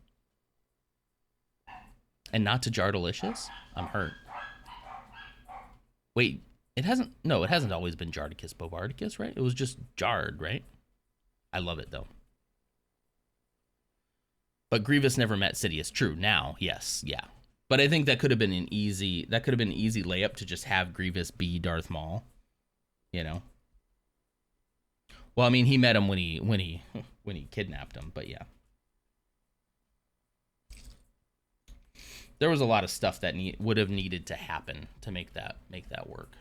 Speaker 1: And not to Jardalicious? I'm hurt. Wait, it hasn't always been Jardicus Bo Bardicus, right? It was just Jard, right? I love it though. But Grievous never met Sidious. True. Now, yes, yeah. But I think that could have been an easy layup to just have Grievous be Darth Maul. You know. Well, I mean, he met him when he kidnapped him, but yeah. There was a lot of stuff that would have needed to happen to make that work.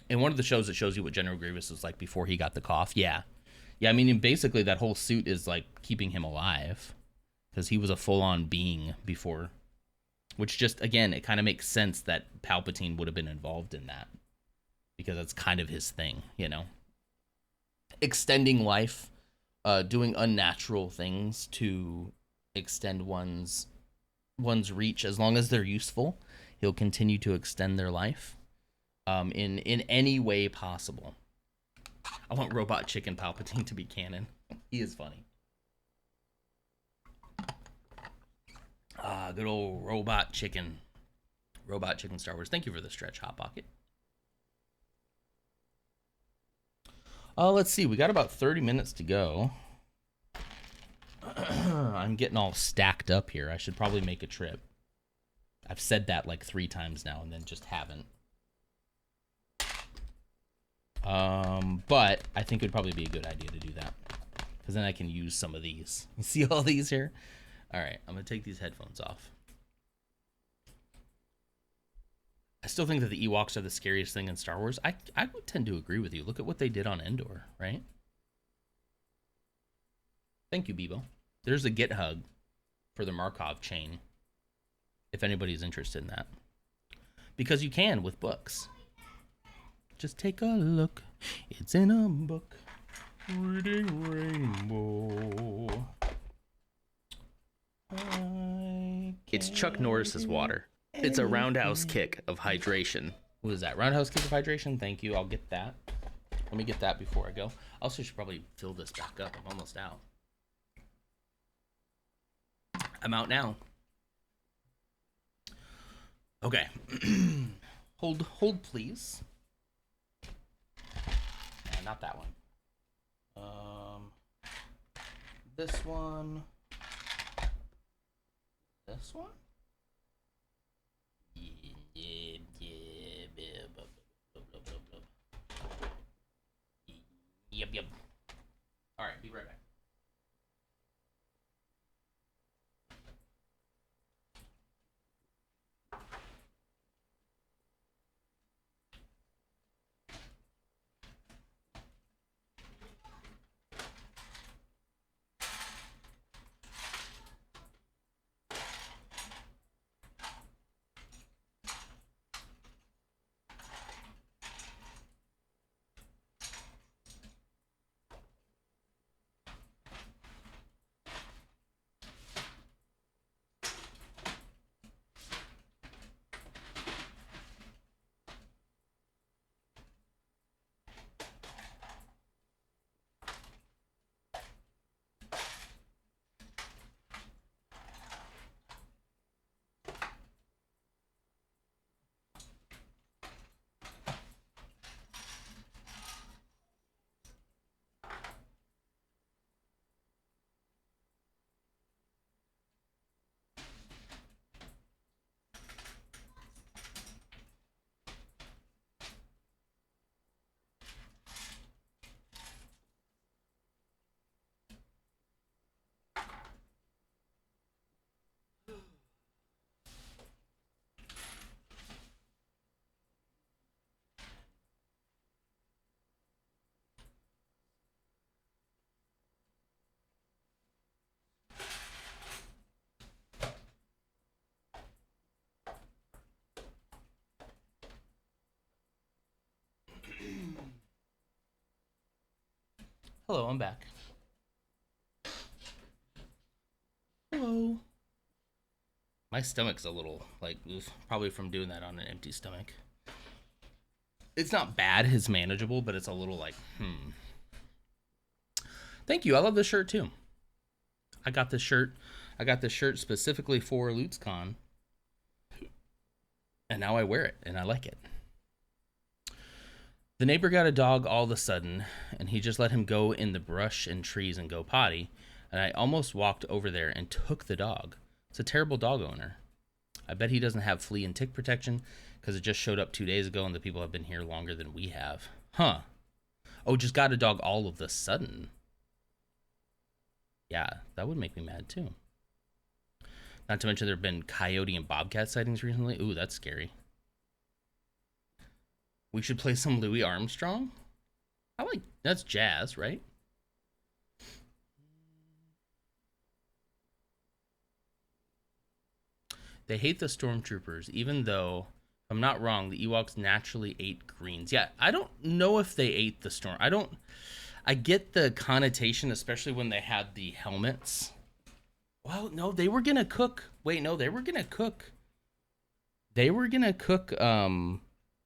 Speaker 1: In one of the shows, it shows you what General Grievous was like before he got the cough. Yeah. I mean, basically, that whole suit is like keeping him alive because he was a full-on being before. Which just, again, it kind of makes sense that Palpatine would have been involved in that because that's kind of his thing, you know. Extending life, doing unnatural things to extend one's reach, as long as they're useful, he'll continue to extend their life in any way possible. I want Robot Chicken Palpatine to be canon. He is funny. Good old Robot Chicken. Robot Chicken Star Wars. Thank you for the stretch, Hot Pocket. Let's see. We got about 30 minutes to go. I'm getting all stacked up here. I should probably make a trip. I've said that like 3 times now and then just haven't. But I think it would probably be a good idea to do that. Because then I can use some of these. You see all these here? Alright, I'm going to take these headphones off. I still think that the Ewoks are the scariest thing in Star Wars. I would tend to agree with you. Look at what they did on Endor, right? Thank you, Bebo. There's a Get Hug for the Markov chain. If anybody's interested in that. Because you can with books. Just take a look. It's in a book. Reading Rainbow.
Speaker 4: It's Chuck Norris's water. It's a roundhouse kick of hydration.
Speaker 1: What is that? Roundhouse kick of hydration? Thank you. I'll get that. Let me get that before I go. I also should probably fill this back up. I'm almost out. I'm out now. Okay. Hold please. Not that one. This one. This one? Yep. All right, be right back. Hello, I'm back. Hello. My stomach's a little, like, oof, probably from doing that on an empty stomach. It's not bad, it's manageable, but it's a little like, Thank you, I love this shirt too. I got this shirt specifically for LutzCon. And now I wear it, and I like it. The neighbor got a dog all of a sudden, and he just let him go in the brush and trees and go potty, and I almost walked over there and took the dog. It's a terrible dog owner. I bet he doesn't have flea and tick protection, because it just showed up 2 days ago, and the people have been here longer than we have. Huh. Oh, just got a dog all of a sudden. Yeah, that would make me mad, too. Not to mention there have been coyote and bobcat sightings recently. Ooh, that's scary. We should play some Louis Armstrong. That's jazz, right? They hate the stormtroopers, even though, if I'm not wrong, the Ewoks naturally ate greens. Yeah, I don't know if they ate the storm. I get the connotation, especially when they had the helmets. Well, no, they were going to cook. Wait, no, they were going to cook. They were going to cook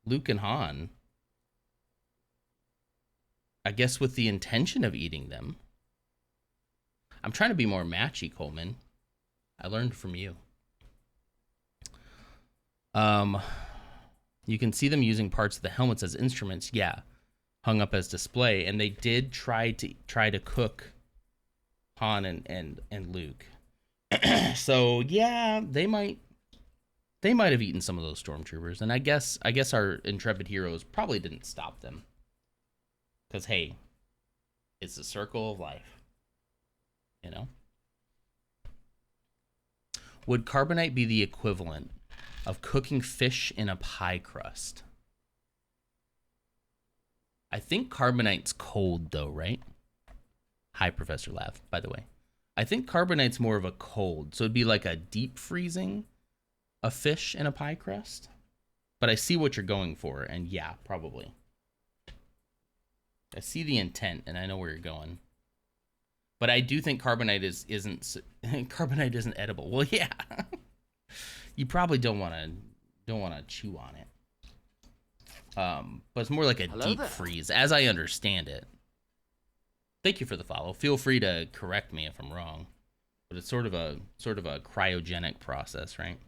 Speaker 1: Luke and Han. I guess with the intention of eating them. I'm trying to be more matchy, Coleman. I learned from you. You can see them using parts of the helmets as instruments. Yeah, hung up as display. And they did try to cook Han and Luke. So yeah, they might have eaten some of those stormtroopers, and I guess our intrepid heroes probably didn't stop them, because hey, it's the circle of life, you know. Would carbonite be the equivalent of cooking fish in a pie crust? I think carbonite's cold though, right? Hi, Professor Lav, by the way. I think carbonite's more of a cold, so it'd be like a deep freezing a fish in a pie crust. But I see what you're going for, and yeah, probably. I see the intent, and I know where you're going. But I do think carbonite carbonite isn't edible. Well, yeah, you probably don't want to chew on it. But it's more like a deep freeze, as I understand it. Thank you for the follow. Feel free to correct me if I'm wrong, but it's sort of a cryogenic process, right?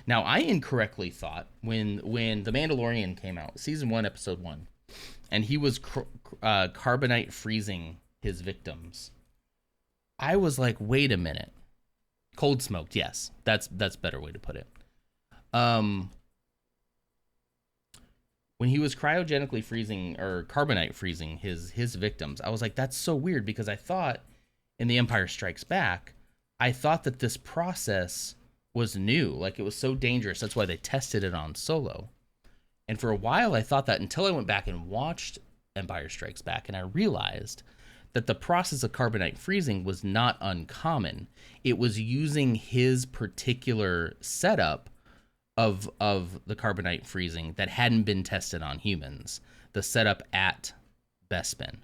Speaker 1: Now, I incorrectly thought when The Mandalorian came out, season 1, episode 1, and he was carbonite freezing his victims, I was like, wait a minute. Cold smoked, yes. That's a better way to put it. When he was cryogenically freezing or carbonite freezing his victims, I was like, that's so weird, because I thought in The Empire Strikes Back, I thought that this process was new. Like, it was so dangerous. That's why they tested it on Solo. And for a while, I thought that until I went back and watched Empire Strikes Back, and I realized that the process of carbonite freezing was not uncommon. It was using his particular setup of the carbonite freezing that hadn't been tested on humans, the setup at Bespin.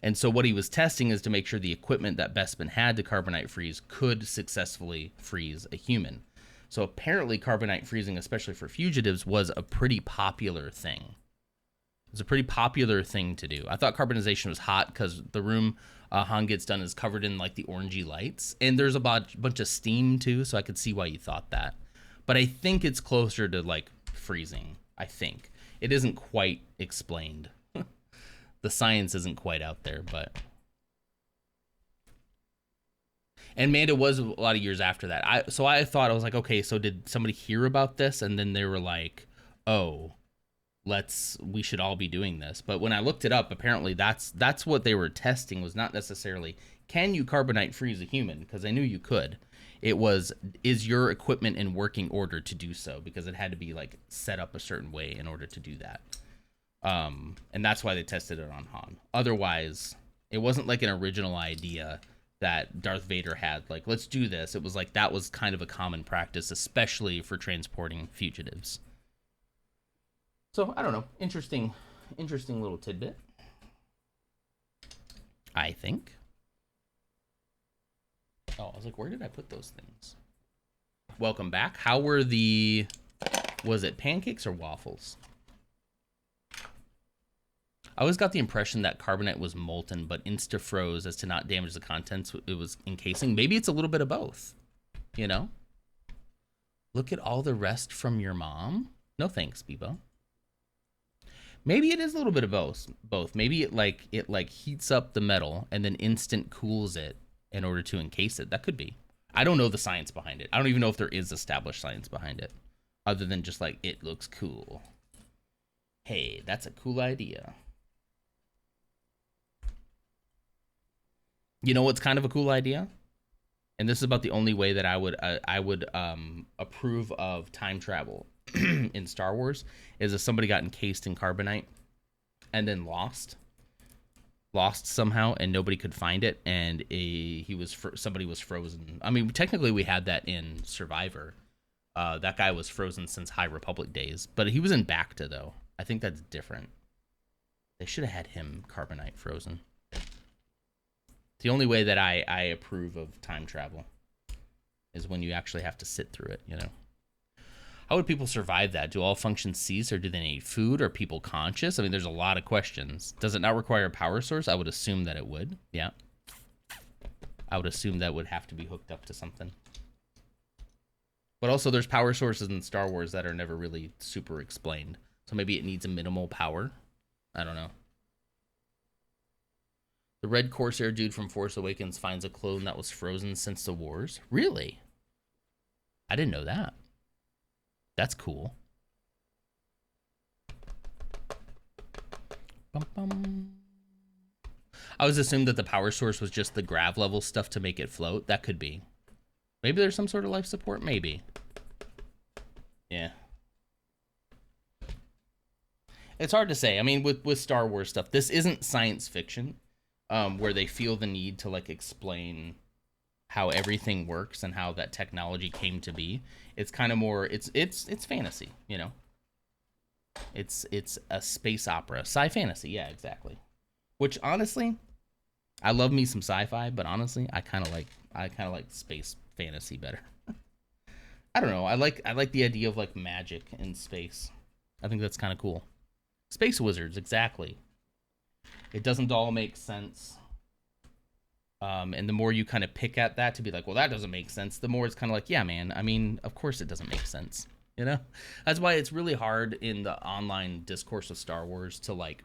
Speaker 1: And so what he was testing is to make sure the equipment that Bespin had to carbonite freeze could successfully freeze a human. So apparently carbonite freezing, especially for fugitives, was a pretty popular thing. It was a pretty popular thing to do. I thought carbonization was hot because the room Han gets done is covered in like the orangey lights. And there's a bunch of steam too, so I could see why you thought that. But I think it's closer to like freezing, I think. It isn't quite explained. The science isn't quite out there, but... And Manda was a lot of years after that. So I thought, I was like, okay, so did somebody hear about this? And then they were like, oh, we should all be doing this. But when I looked it up, apparently that's what they were testing, was not necessarily, can you carbonite freeze a human? Because I knew you could. It was, is your equipment in working order to do so? Because it had to be like set up a certain way in order to do that. And that's why they tested it on Han. Otherwise, it wasn't like an original idea that Darth Vader had, like, let's do this. It was like that was kind of a common practice, especially for transporting fugitives. So I don't know. Interesting little tidbit. I think. Oh, I was like, where did I put those things? Welcome back. How were was it pancakes or waffles? I always got the impression that carbonite was molten, but insta-froze as to not damage the contents it was encasing. Maybe it's a little bit of both, you know? Look at all the rest from your mom. No thanks, Bebo. Maybe it is a little bit of both. Maybe it heats up the metal and then instant cools it in order to encase it. That could be. I don't know the science behind it. I don't even know if there is established science behind it, other than just like, it looks cool. Hey, that's a cool idea. You know what's kind of a cool idea? And this is about the only way that I would approve of time travel in Star Wars, is if somebody got encased in carbonite and then lost somehow, and nobody could find it, and somebody was frozen. I mean, technically we had that in Survivor. That guy was frozen since High Republic days, but he was in Bacta though. I think that's different. They should have had him carbonite frozen. The only way that I approve of time travel is when you actually have to sit through it, you know. How would people survive that? Do all functions cease, or do they need food? Are people conscious? I mean, there's a lot of questions. Does it not require a power source? I would assume that it would. Yeah. I would assume that would have to be hooked up to something. But also there's power sources in Star Wars that are never really super explained. So maybe it needs a minimal power. I don't know. The Red Corsair dude from Force Awakens finds a clone that was frozen since the wars. Really? I didn't know that. That's cool. Bum, bum. I was assumed that the power source was just the grav level stuff to make it float. That could be. Maybe there's some sort of life support. Maybe. Yeah. It's hard to say. I mean, with Star Wars stuff, this isn't science fiction. Where they feel the need to like explain how everything works and how that technology came to be. It's kind of more, it's fantasy, you know. It's a space opera, sci-fantasy, yeah, exactly. Which honestly, I love me some sci-fi, but honestly, I kind of like space fantasy better. I don't know. I like the idea of like magic in space. I think that's kind of cool. Space wizards, exactly. It doesn't all make sense. And the more you kind of pick at that to be like, well, that doesn't make sense, the more it's kind of like, yeah, man, I mean, of course it doesn't make sense. You know? That's why it's really hard in the online discourse of Star Wars to like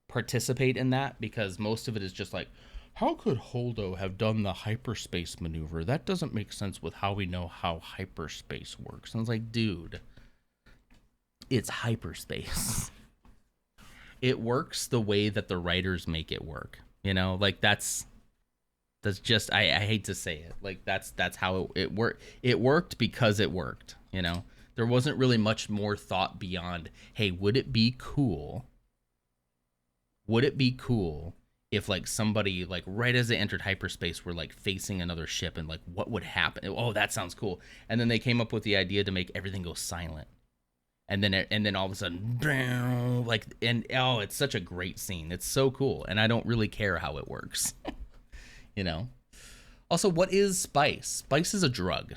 Speaker 1: participate in that, because most of it is just like, how could Holdo have done the hyperspace maneuver? That doesn't make sense with how we know how hyperspace works. And it's like, dude, it's hyperspace. It works the way that the writers make it work, you know, like that's just, I hate to say it, like that's how it worked. It worked because it worked, you know. There wasn't really much more thought beyond, hey, would it be cool if like somebody like right as they entered hyperspace were like facing another ship, and like what would happen? Oh, that sounds cool. And then they came up with the idea to make everything go silent. And then all of a sudden, like, and oh, it's such a great scene. It's so cool, and I don't really care how it works, you know. Also, what is spice? Spice is a drug.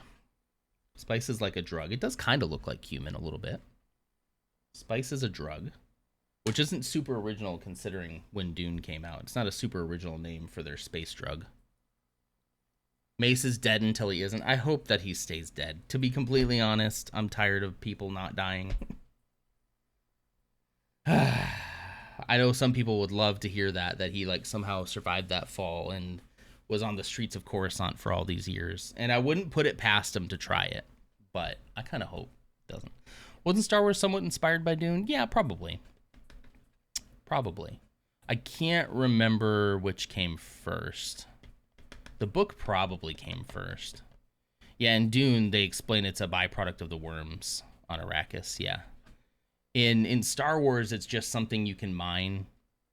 Speaker 1: Spice is like a drug. It does kind of look like cumin a little bit. Spice is a drug, which isn't super original considering when Dune came out. It's not a super original name for their space drug. Mace is dead until he isn't. I hope that he stays dead. To be completely honest, I'm tired of people not dying. I know some people would love to hear that he like somehow survived that fall and was on the streets of Coruscant for all these years. And I wouldn't put it past him to try it, but I kind of hope it doesn't. Wasn't Star Wars somewhat inspired by Dune? Yeah, probably. Probably. I can't remember which came first. The book probably came first. Yeah, in Dune, they explain it's a byproduct of the worms on Arrakis, yeah. In Star Wars, it's just something you can mine.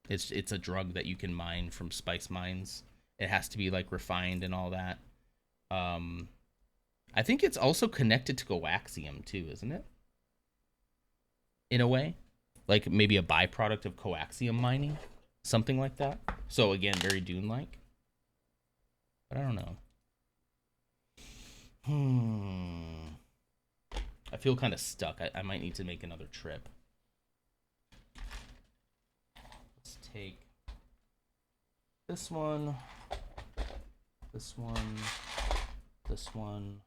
Speaker 1: It's a drug that you can mine from spice mines. It has to be, like, refined and all that. I think it's also connected to coaxium, too, isn't it? In a way. like maybe a byproduct of coaxium mining, something like that. So again, very Dune-like. But I don't know. I feel kind of stuck. I might need to make another trip. Let's take this one, this one, this one,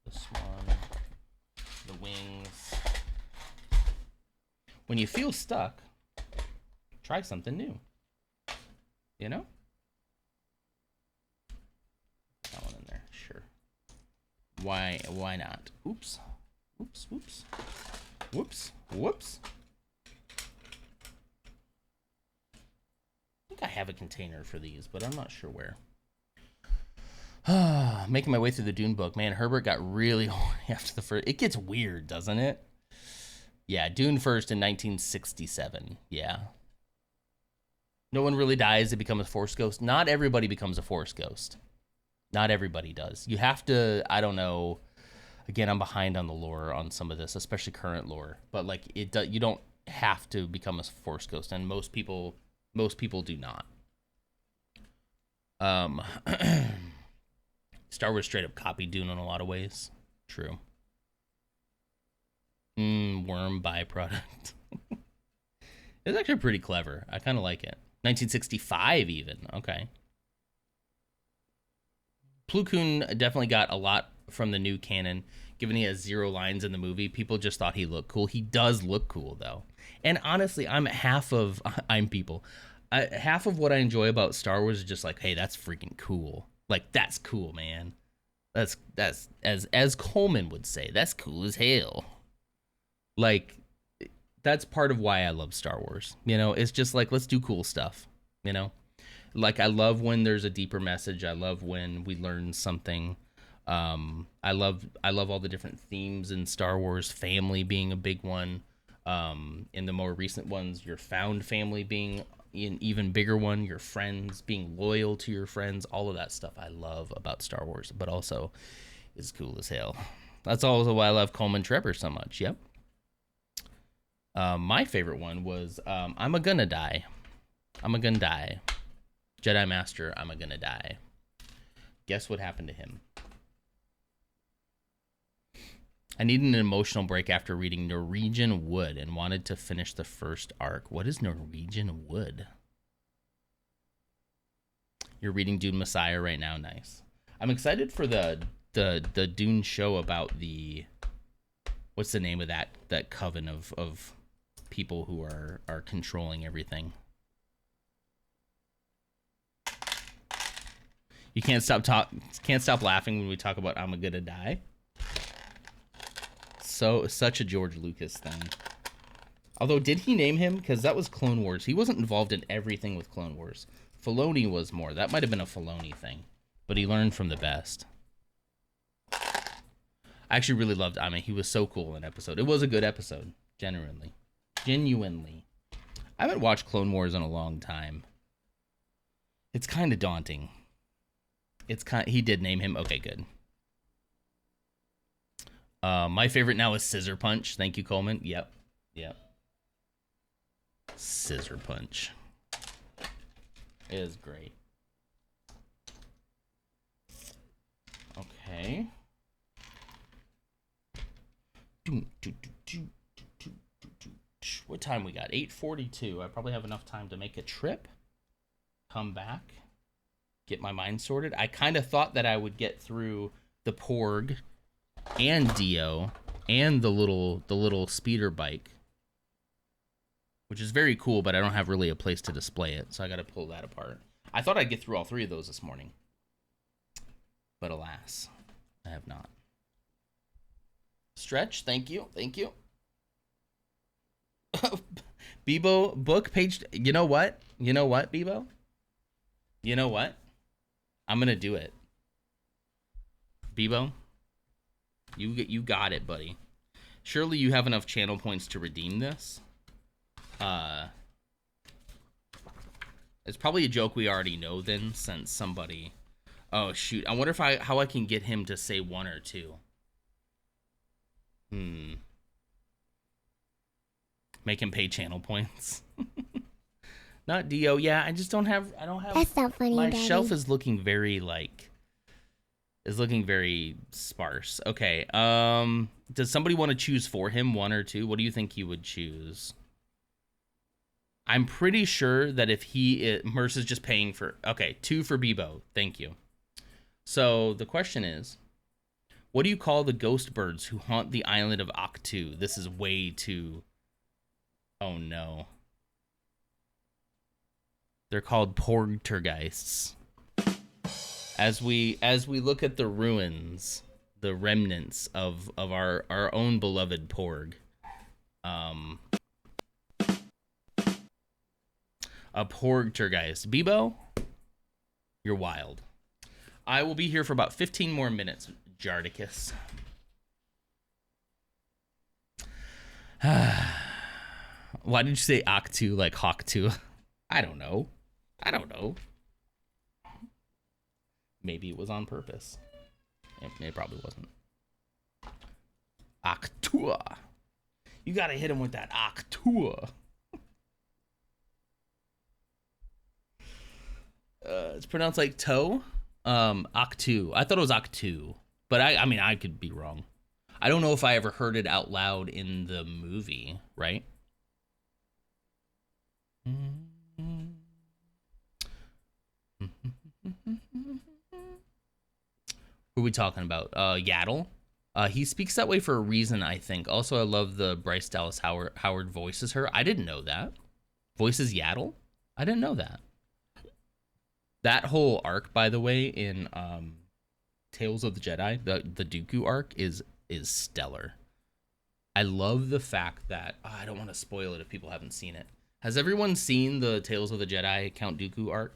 Speaker 1: this one, the wings. When you feel stuck, try something new. You know? That one in there, sure. Why not? Oops. Oops, whoops. Whoops, whoops. I think I have a container for these, but I'm not sure where. Making my way through the Dune book. Man, Herbert got really horny after the first. It gets weird, doesn't it? Yeah, Dune first in 1967. Yeah. No one really dies. They become a Force ghost. Not everybody becomes a Force ghost. Not everybody does. You have to, I don't know. Again, I'm behind on the lore on some of this, especially current lore. But like you don't have to become a Force ghost, and most people do not. Star Wars straight up copied Dune in a lot of ways. True. Worm byproduct. It's actually pretty clever. I kind of like it. 1965 even. Okay. Plo Koon definitely got a lot from the new canon. Given he has 0 lines in the movie, people just thought he looked cool. He does look cool, though. And honestly, half of what I enjoy about Star Wars is just like, hey, that's freaking cool. Like, that's cool, man. That's as Coleman would say, that's cool as hell. Like, that's part of why I love Star Wars. You know, it's just like, let's do cool stuff, you know? Like, I love when there's a deeper message. I love when we learn something. I love all the different themes in Star Wars, family being a big one. In the more recent ones, your found family being an even bigger one, your friends, being loyal to your friends, all of that stuff I love about Star Wars, but also is cool as hell. That's also why I love Coleman Trevor so much. Yep. My favorite one was I'm a gonna die. Jedi Master, I'm a gonna die. Guess what happened to him? I needed an emotional break after reading Norwegian Wood and wanted to finish the first arc. What is Norwegian Wood? You're reading Dune Messiah right now. Nice. I'm excited for the Dune show about the, what's the name of that coven of people who are controlling everything. You can't stop laughing when we talk about I'm gonna die. So such a George Lucas thing. Although, did he name him? Because that was Clone Wars. He wasn't involved in everything with Clone Wars. Filoni was more. That might have been a Filoni thing. But he learned from the best. I actually really loved, I mean, he was so cool in an episode. It was a good episode. Genuinely. I haven't watched Clone Wars in a long time. It's kind of daunting. He did name him. Okay, good. My favorite now is Scissor Punch. Thank you, Coleman. Yep. Scissor Punch. It is great. Okay. What time we got? 8:42. I probably have enough time to make a trip. Come back. Get my mind sorted. I kind of thought that I would get through the Porg and Dio and the little speeder bike, which is very cool, but I don't have really a place to display it, so I got to pull that apart. I thought I'd get through all 3 of those this morning, but alas, I have not. Stretch, thank you. Bebo, book page. You know what, Bebo? You know what? I'm gonna do it. Bebo, you got it, buddy. Surely you have enough channel points to redeem this. It's probably a joke we already know then, since somebody. Oh shoot! I wonder how I can get him to say 1 or 2. Make him pay channel points. Not Dio. Yeah, I don't have.
Speaker 5: That's not funny,
Speaker 1: My
Speaker 5: Daddy.
Speaker 1: shelf is looking very sparse. Okay. Does somebody want to choose for him, 1 or 2? What do you think he would choose? I'm pretty sure that if Merce is just paying for. Okay, 2 for Bebo. Thank you. So the question is, what do you call the ghost birds who haunt the island of Ahch-To? This is way too. Oh no. They're called Porgtergeists. As we look at the ruins, the remnants of our own beloved Porg, a Porgtergeist. Bebo, you're wild. I will be here for about 15 more minutes, Jardicus. Why did you say Ahch-To like Hawk-To? I don't know. Maybe it was on purpose. It probably wasn't. Ahch-To. You gotta hit him with that Ahch-To. It's pronounced like toe. Ahch-To. I thought it was Ahch-To, but I mean, I could be wrong. I don't know if I ever heard it out loud in the movie, right? Who are we talking about? Yaddle. He speaks that way for a reason, I think. Also, I love the Bryce Dallas Howard voices her. I didn't know that. Voices Yaddle? I didn't know that. That whole arc, by the way, in Tales of the Jedi, the Dooku arc is stellar. I love the fact that I don't want to spoil it if people haven't seen it. Has everyone seen the Tales of the Jedi Count Dooku arc?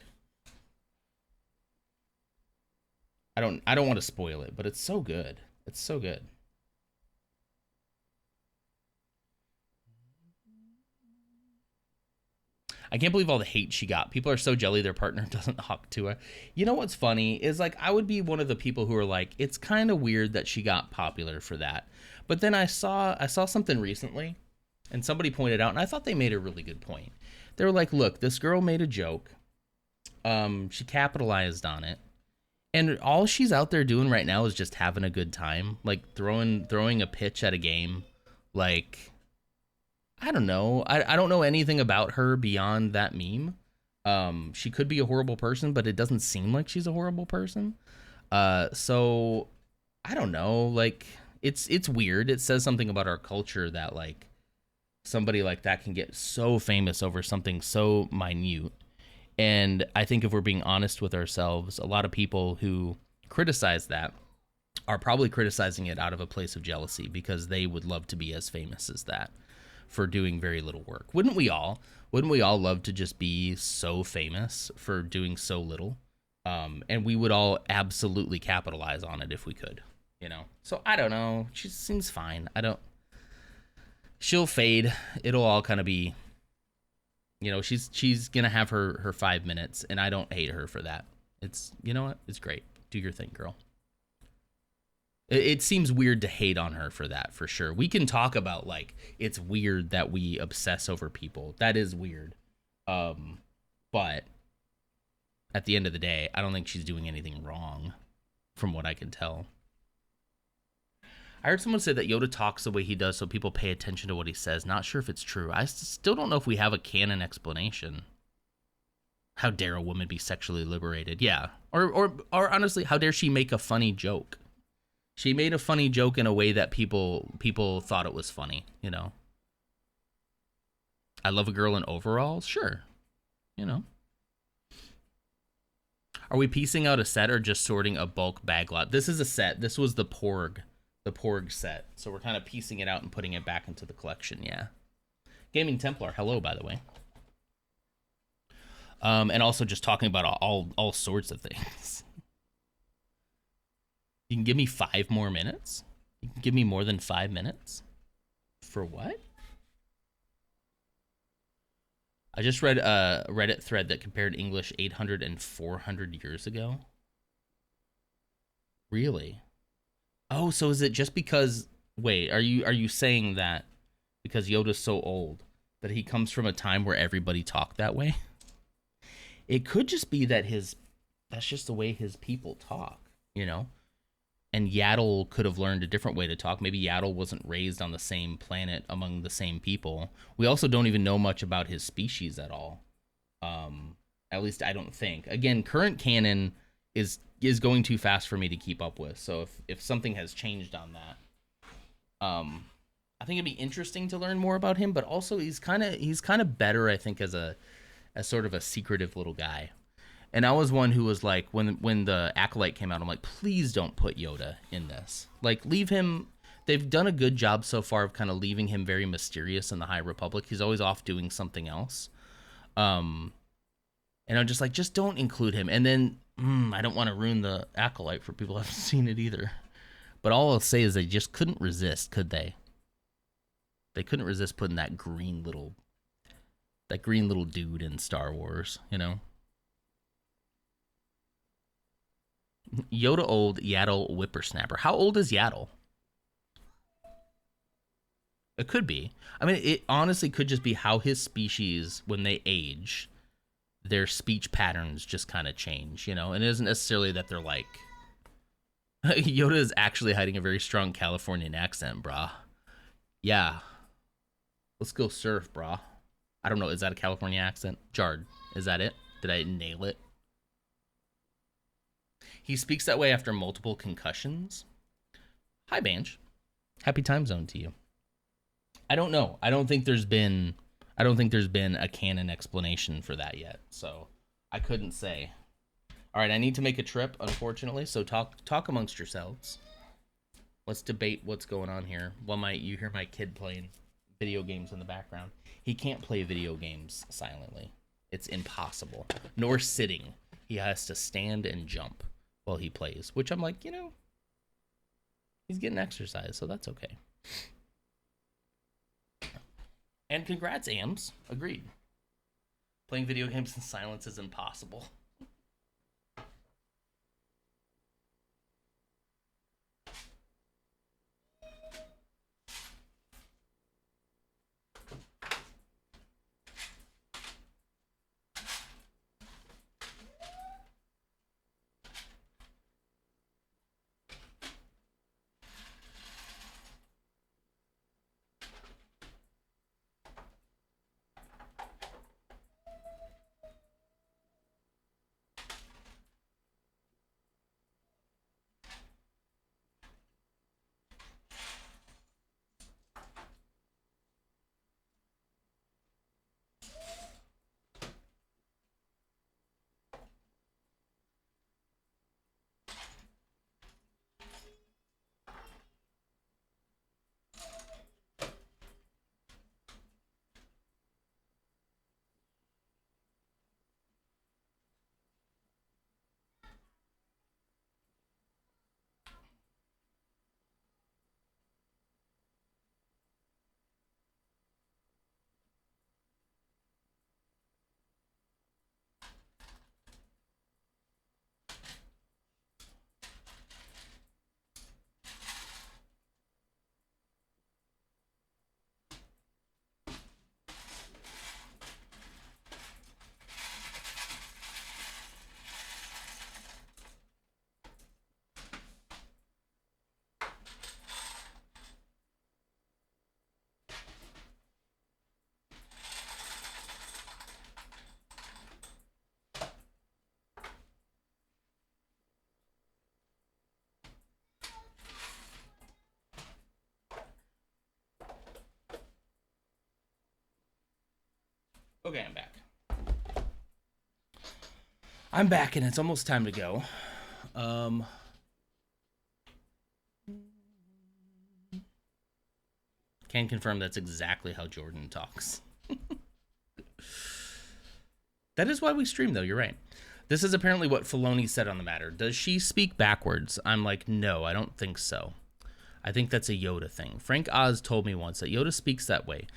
Speaker 1: I don't want to spoil it, but it's so good. It's so good. I can't believe all the hate she got. People are so jelly their partner doesn't talk to her. You know what's funny is, like, I would be one of the people who are like, it's kind of weird that she got popular for that. But then I saw something recently, and somebody pointed out, and I thought they made a really good point. They were like, look, this girl made a joke. She capitalized on it. And all she's out there doing right now is just having a good time, like throwing a pitch at a game. Like, I don't know. I don't know anything about her beyond that meme. She could be a horrible person, but it doesn't seem like she's a horrible person. So I don't know. Like, it's weird. It says something about our culture that, like, somebody like that can get so famous over something so minute. And I think if we're being honest with ourselves, a lot of people who criticize that are probably criticizing it out of a place of jealousy because they would love to be as famous as that for doing very little work. Wouldn't we all? Wouldn't we all love to just be so famous for doing so little? And we would all absolutely capitalize on it if we could, you know? So I don't know. She seems fine. She'll fade. It'll all kind of be, you know, she's gonna have her 5 minutes, and I don't hate her for that. It's, you know what? It's great. Do your thing, girl. It seems weird to hate on her for that, for sure. We can talk about, like, it's weird that we obsess over people. That is weird. But at the end of the day, I don't think she's doing anything wrong, from what I can tell. I heard someone say that Yoda talks the way he does so people pay attention to what he says. Not sure if it's true. I still don't know if we have a canon explanation. How dare a woman be sexually liberated? Yeah. Or honestly, how dare she make a funny joke? She made a funny joke in a way that people thought it was funny, you know? I love a girl in overalls? Sure. You know. Are we piecing out a set or just sorting a bulk bag lot? This is a set. This was the Porg set. So we're kind of piecing it out and putting it back into the collection, yeah. Gaming Templar, hello, by the way. And also just talking about all sorts of things. You can give me 5 more minutes? You can give me more than 5 minutes? For what? I just read a Reddit thread that compared English 800 and 400 years ago. Really? Oh, so is it just because... Wait, are you saying that because Yoda's so old, that he comes from a time where everybody talked that way. It could just be that that's just the way his people talk, you know? And Yaddle could have learned a different way to talk. Maybe Yaddle wasn't raised on the same planet among the same people. We also don't even know much about his species at all. At least I don't think. Again, current canon is going too fast for me to keep up with. So if something has changed on that, I think it'd be interesting to learn more about him. But also he's kind of better, I think, as sort of a secretive little guy. And I was one who was like, when the Acolyte came out, I'm like, please don't put Yoda in this. Like, leave him. They've done a good job so far of kind of leaving him very mysterious in the High Republic. He's always off doing something else. And I'm just like, just don't include him. And then I don't want to ruin the Acolyte for people who haven't seen it either. But all I'll say is they just couldn't resist, could they? They couldn't resist putting that green little dude in Star Wars, you know? Yoda old, Yaddle whippersnapper. How old is Yaddle? It could be. I mean, it honestly could just be how his species, when they age, their speech patterns just kind of change, you know? And it isn't necessarily that they're like... Yoda is actually hiding a very strong Californian accent, brah. Yeah. Let's go surf, brah. I don't know, is that a California accent? Jard, is that it? Did I nail it? He speaks that way after multiple concussions. Hi, Banj. Happy time zone to you. I don't know. I don't think there's been a canon explanation for that yet, so I couldn't say. All right, I need to make a trip, unfortunately, so talk amongst yourselves. Let's debate what's going on here. You hear my kid playing video games in the background. He can't play video games silently. It's impossible. Nor sitting. He has to stand and jump while he plays, which I'm like, you know, he's getting exercise, so that's okay. And congrats, Ams. Agreed. Playing video games in silence is impossible. Okay, I'm back. I'm back, and it's almost time to go. Can confirm that's exactly how Jordan talks. That is why we stream, though. You're right. This is apparently what Filoni said on the matter. Does she speak backwards? I'm like, no, I don't think so. I think that's a Yoda thing. Frank Oz told me once that Yoda speaks that way,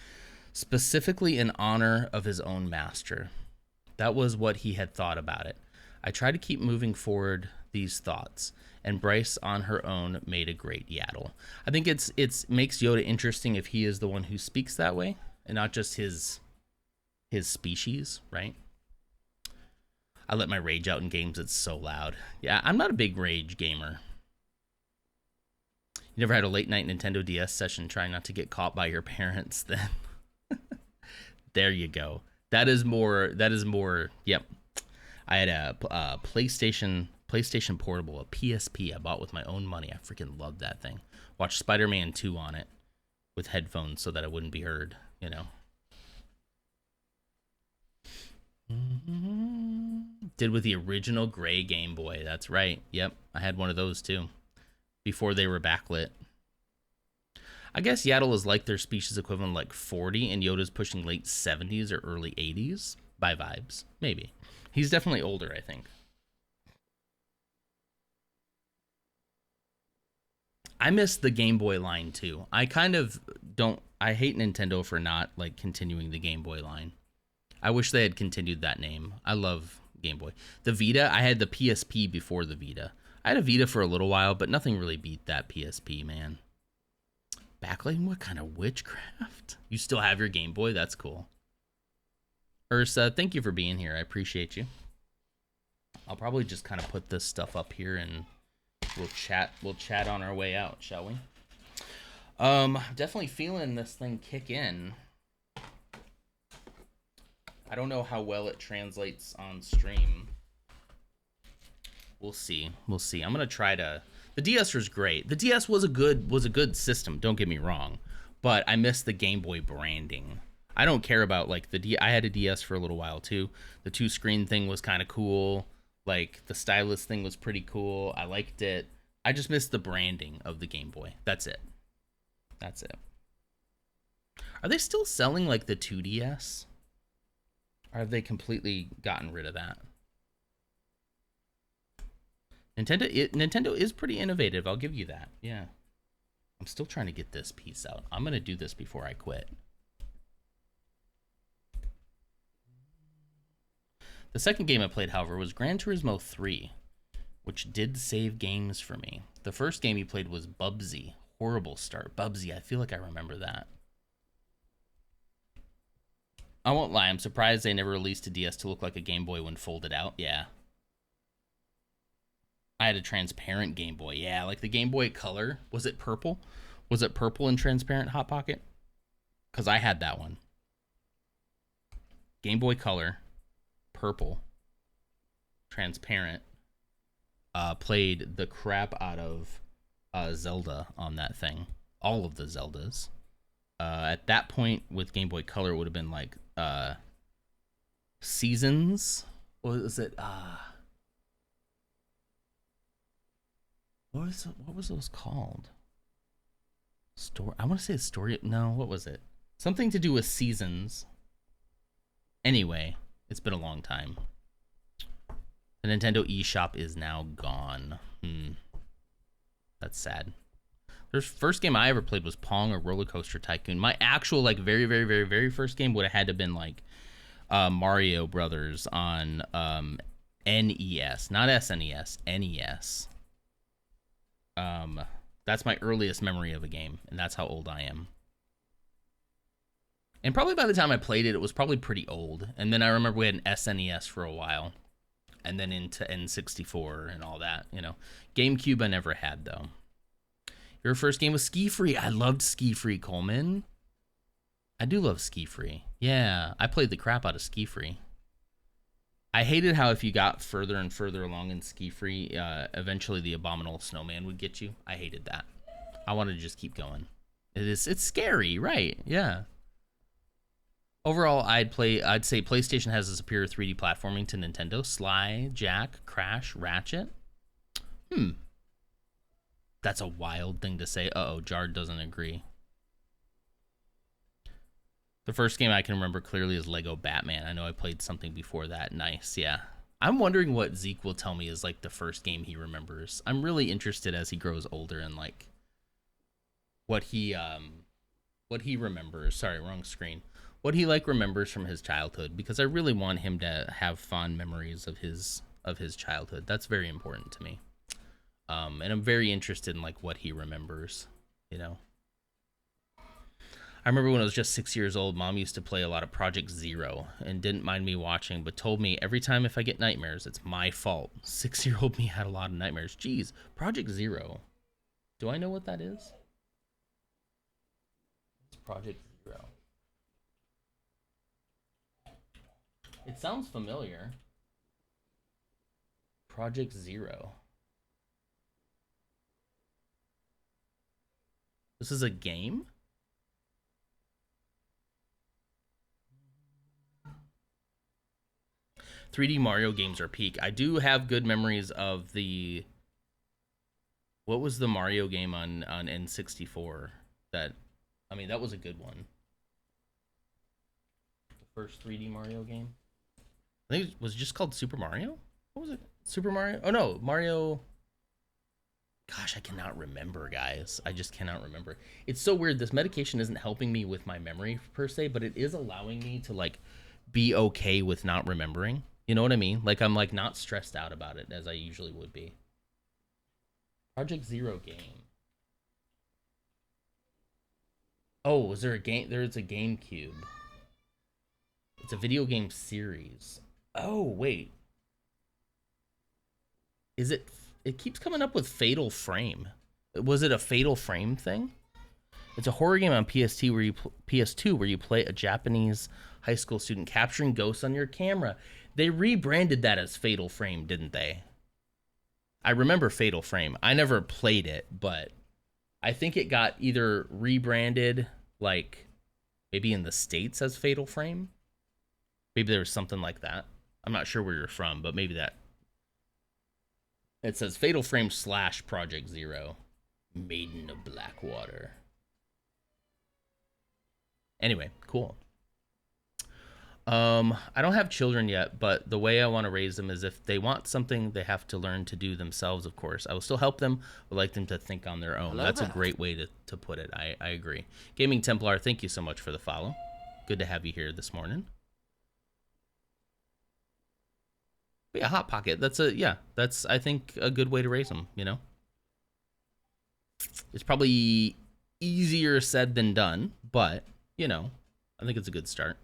Speaker 1: specifically in honor of his own master. That was what he had thought about it. I try to keep moving forward these thoughts, and Bryce on her own made a great Yaddle. I think it's makes Yoda interesting if he is the one who speaks that way, and not just his species, right? I let my rage out in games. It's so loud. Yeah, I'm not a big rage gamer. You never had a late night Nintendo DS session trying not to get caught by your parents then? There you go. That is more, yep. I had a PlayStation Portable, a PSP I bought with my own money. I freaking loved that thing. Watched Spider-Man 2 on it with headphones so that it wouldn't be heard, you know. Did with the original gray Game Boy. That's right. Yep, I had one of those too before they were backlit. I guess Yaddle is like their species equivalent, like 40, and Yoda's pushing late 70s or early 80s by vibes. Maybe. He's definitely older, I think. I miss the Game Boy line too. I kind of don't. I hate Nintendo for not like continuing the Game Boy line. I wish they had continued that name. I love Game Boy. The Vita, I had the PSP before the Vita. I had a Vita for a little while, but nothing really beat that PSP, man. Backlighting? What kind of witchcraft? You still have your Game Boy? That's cool. Ursa, thank you for being here. I appreciate you. I'll probably just kind of put this stuff up here and we'll chat on our way out, shall we? Definitely feeling this thing kick in. I don't know how well it translates on stream. We'll see. I'm gonna try to. The DS was great. The DS was a good system. Don't get me wrong, but I miss the Game Boy branding. I don't care about like I had a DS for a little while too. The 2-screen thing was kind of cool. Like the stylus thing was pretty cool. I liked it. I just missed the branding of the Game Boy. That's it. Are they still selling like the 2DS? Or have they completely gotten rid of that? Nintendo is pretty innovative. I'll give you that. Yeah. I'm still trying to get this piece out. I'm going to do this before I quit. The second game I played, however, was Gran Turismo 3, which did save games for me. The first game you played was Bubsy. Horrible start. Bubsy, I feel like I remember that. I won't lie, I'm surprised they never released a DS to look like a Game Boy when folded out. Yeah. I had a transparent Game Boy. Yeah, like the Game Boy Color. Was it purple? Was it purple and transparent, Hot Pocket? Because I had that one. Game Boy Color. Purple. Transparent. Played the crap out of Zelda on that thing. All of the Zeldas. At that point with Game Boy Color, it would have been like Seasons. What was it? What was those called? I want to say a story. No, what was it? Something to do with seasons. Anyway, it's been a long time. The Nintendo eShop is now gone. That's sad. The first game I ever played was Pong or Roller Coaster Tycoon. My actual, like, very, very, very, very first game would have had to have been, like, Mario Brothers on NES. Not SNES, NES. That's my earliest memory of a game, and that's how old I am. And probably by the time I played it, it was probably pretty old. And then I remember we had an SNES for a while, and then into N64 and all that, you know. GameCube I never had, though. Your first game was Ski Free. I loved Ski Free, Coleman. I do love Ski Free. Yeah, I played the crap out of Ski Free. I hated how if you got further and further along in Ski Free, eventually the Abominable Snowman would get you. I hated that. I wanted to just keep going. It's scary, right? Yeah. Overall, I'd say PlayStation has a superior 3D platforming to Nintendo. Sly, Jack, Crash, Ratchet. That's a wild thing to say. Uh-oh, Jard doesn't agree. The first game I can remember clearly is Lego Batman. I know I played something before that. Nice, yeah. I'm wondering what Zeke will tell me is like the first game he remembers. I'm really interested as he grows older and like what he remembers. Sorry, wrong screen. What he like remembers from his childhood, because I really want him to have fond memories of his childhood. That's very important to me. And I'm very interested in like what he remembers, you know. I remember when I was just 6 years old, Mom used to play a lot of Project Zero and didn't mind me watching, but told me every time if I get nightmares, it's my fault. 6-year-old me had a lot of nightmares. Jeez, Project Zero. Do I know what that is? It's Project Zero. It sounds familiar. Project Zero. This is a game? 3D Mario games are peak. I do have good memories of the... What was the Mario game on N64? That was a good one. The first 3D Mario game? I think it was just called Super Mario? What was it? Super Mario? Oh no, Mario... Gosh, I cannot remember, guys. I just cannot remember. It's so weird. This medication isn't helping me with my memory per se, but it is allowing me to like be okay with not remembering. You know what I mean? Like I'm like not stressed out about it as I usually would be. Project Zero game. Oh, was there a game? There's a GameCube. It's a video game series. Oh, wait. Is it... It keeps coming up with Fatal Frame. Was it a Fatal Frame thing? It's a horror game on PS2 where you play a Japanese high school student capturing ghosts on your camera. They rebranded that as Fatal Frame, didn't they? I remember Fatal Frame. I never played it, but I think it got either rebranded, like maybe in the States as Fatal Frame. Maybe there was something like that. I'm not sure where you're from, but maybe that. It says Fatal Frame / Project Zero. Maiden of Blackwater. Anyway, cool. I don't have children yet, but the way I want to raise them is if they want something, they have to learn to do themselves, of course. I will still help them, but like them to think on their own. That's a great way to put it. I agree. Gaming Templar, thank you so much for the follow. Good to have you here this morning. But yeah, Hot Pocket. That's I think a good way to raise them, you know? It's probably easier said than done, but, you know, I think it's a good start.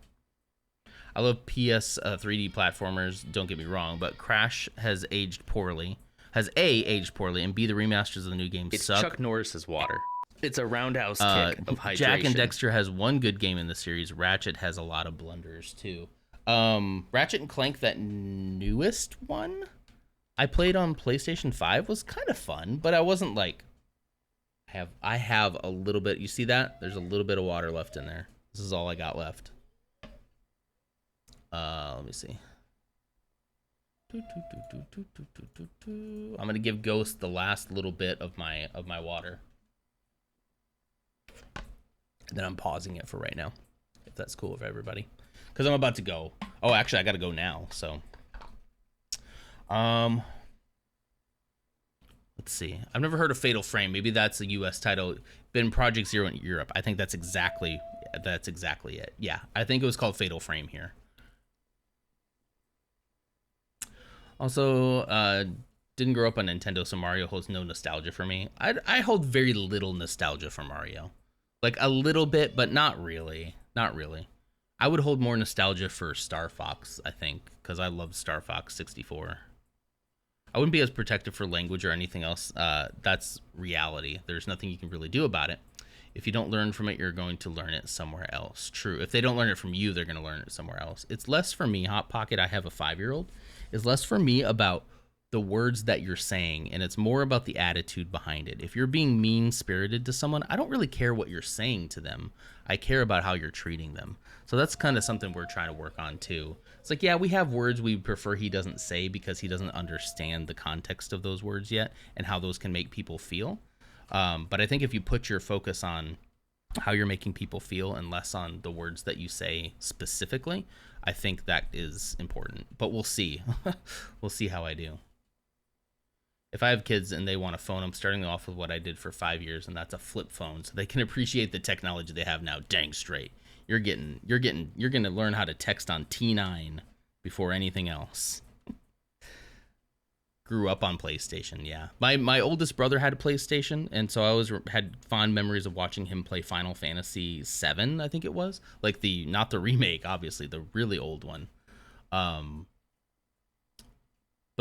Speaker 1: I love PS 3D platformers, don't get me wrong, but Crash has aged poorly. Has A, aged poorly, and B, the remasters of the new games
Speaker 4: It's
Speaker 1: suck.
Speaker 4: Chuck Norris's water. It's a roundhouse kick of hydration.
Speaker 1: Jak and Daxter has one good game in the series. Ratchet has a lot of blunders, too. Ratchet and Clank, that newest one I played on PlayStation 5 was kind of fun, but I wasn't like... I have a little bit... You see that? There's a little bit of water left in there. This is all I got left. Let me see. I'm gonna give Ghost the last little bit of my water. And then I'm pausing it for right now, if that's cool with everybody, because I'm about to go. Oh, actually, I gotta go now. So, let's see. I've never heard of Fatal Frame. Maybe that's a U.S. title. Been Project Zero in Europe. I think that's exactly it. Yeah, I think it was called Fatal Frame here. Also, didn't grow up on Nintendo, so Mario holds no nostalgia for me. I hold very little nostalgia for Mario. Like, a little bit, but not really. Not really. I would hold more nostalgia for Star Fox, I think, because I loved Star Fox 64. I wouldn't be as protective for language or anything else. That's reality. There's nothing you can really do about it. If you don't learn from it, you're going to learn it somewhere else. True. If they don't learn it from you, they're going to learn it somewhere else. It's less for me, Hot Pocket, I have a 5-year-old, is less for me about the words that you're saying, and it's more about the attitude behind it. If you're being mean-spirited to someone, I don't really care what you're saying to them. I care about how you're treating them. So that's kind of something we're trying to work on, too. It's like, yeah, we have words we prefer he doesn't say because he doesn't understand the context of those words yet and how those can make people feel. But I think if you put your focus on how you're making people feel and less on the words that you say specifically, I think that is important. But we'll see. We'll see how I do. If I have kids and they want a phone, I'm starting off with what I did for 5 years, and that's a flip phone, so they can appreciate the technology they have now. Dang straight. You're gonna learn how to text on T9 before anything else. grew up on PlayStation. Yeah, my oldest brother had a PlayStation, and so I always had fond memories of watching him play Final Fantasy VII. I think it was like not the remake, obviously, the really old one. But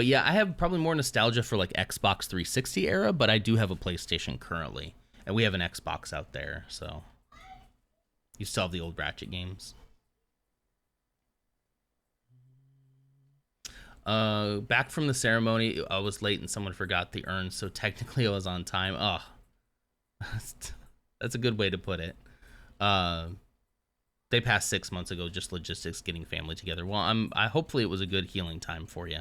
Speaker 1: yeah, I have probably more nostalgia for like Xbox 360 era, but I do have a PlayStation currently, and we have an Xbox out there, so you still have the old Ratchet games. Back from the ceremony, I was late and someone forgot the urn, so technically I was on time. Oh, that's a good way to put it. They passed 6 months ago, just logistics, getting family together. Well, hopefully it was a good healing time for you.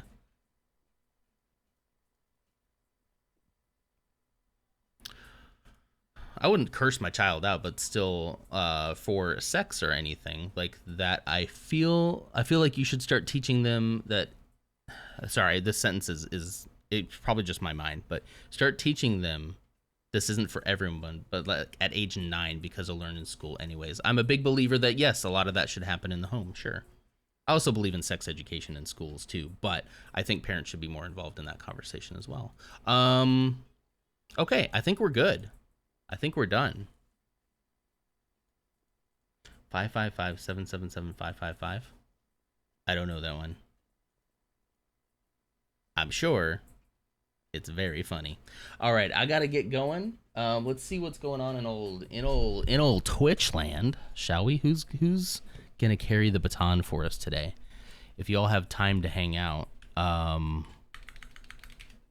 Speaker 1: I wouldn't curse my child out, but still, for sex or anything like that, I feel like you should start teaching them that. Sorry, this sentence is it's probably just my mind, but start teaching them this isn't for everyone, but like at age 9, because they'll learn in school anyways. I'm a big believer that yes, a lot of that should happen in the home. Sure, I also believe in sex education in schools too, but I think parents should be more involved in that conversation as well. Okay, I think we're good. I think we're done. 555-777-555. I don't know that one. I'm sure it's very funny. All right, I gotta get going. Let's see what's going on in old Twitch land, shall we? Who's gonna carry the baton for us today? If you all have time to hang out,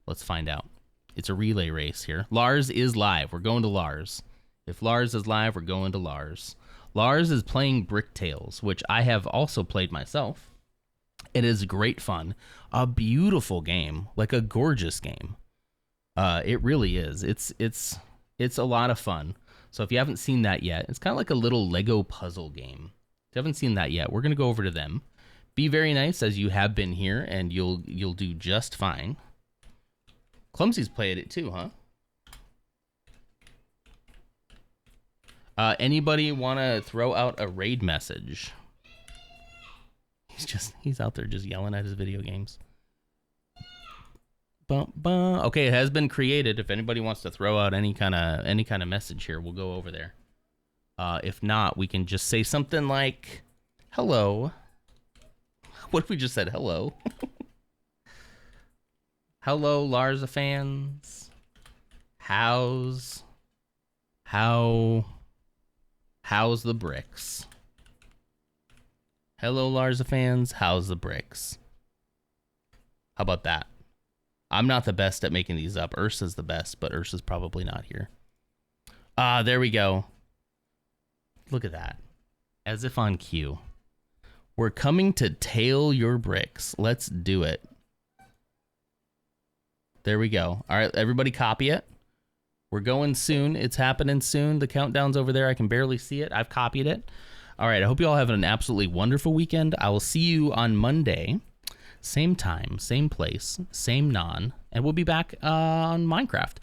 Speaker 1: let's find out. It's a relay race here. Lars is live. We're going to Lars. If Lars is live, we're going to Lars. Lars is playing Brick Tales, which I have also played myself. It is great fun. A beautiful game, like a gorgeous game. It really is. It's a lot of fun. So if you haven't seen that yet, it's kind of like a little Lego puzzle game. If you haven't seen that yet, we're going to go over to them. Be very nice as you have been here, and you'll do just fine. Clumsy's played it too, huh? Anybody want to throw out a raid message? He's out there just yelling at his video games. Bum, bum. Okay, it has been created. If anybody wants to throw out any kind of message here, we'll go over there. If not, we can just say something like, hello. What if we just said hello? Hello, Larsa fans. How's the bricks? Hello, Larsa fans. How's the bricks? How about that? I'm not the best at making these up. Ursa's the best, but Ursa's probably not here. There we go. Look at that. As if on cue. We're coming to tail your bricks. Let's do it. There we go. All right, everybody copy it. We're going soon. It's happening soon. The countdown's over there. I can barely see it. I've copied it. All right, I hope you all have an absolutely wonderful weekend. I will see you on Monday. Same time, same place, same non, and we'll be back on Minecraft.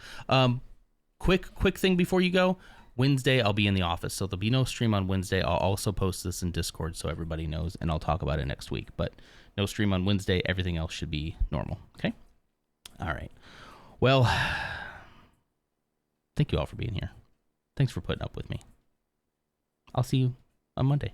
Speaker 1: Quick thing before you go. Wednesday, I'll be in the office, so there'll be no stream on Wednesday. I'll also post this in Discord so everybody knows, and I'll talk about it next week. But no stream on Wednesday. Everything else should be normal, okay? All right. Well, thank you all for being here. Thanks for putting up with me. I'll see you on Monday.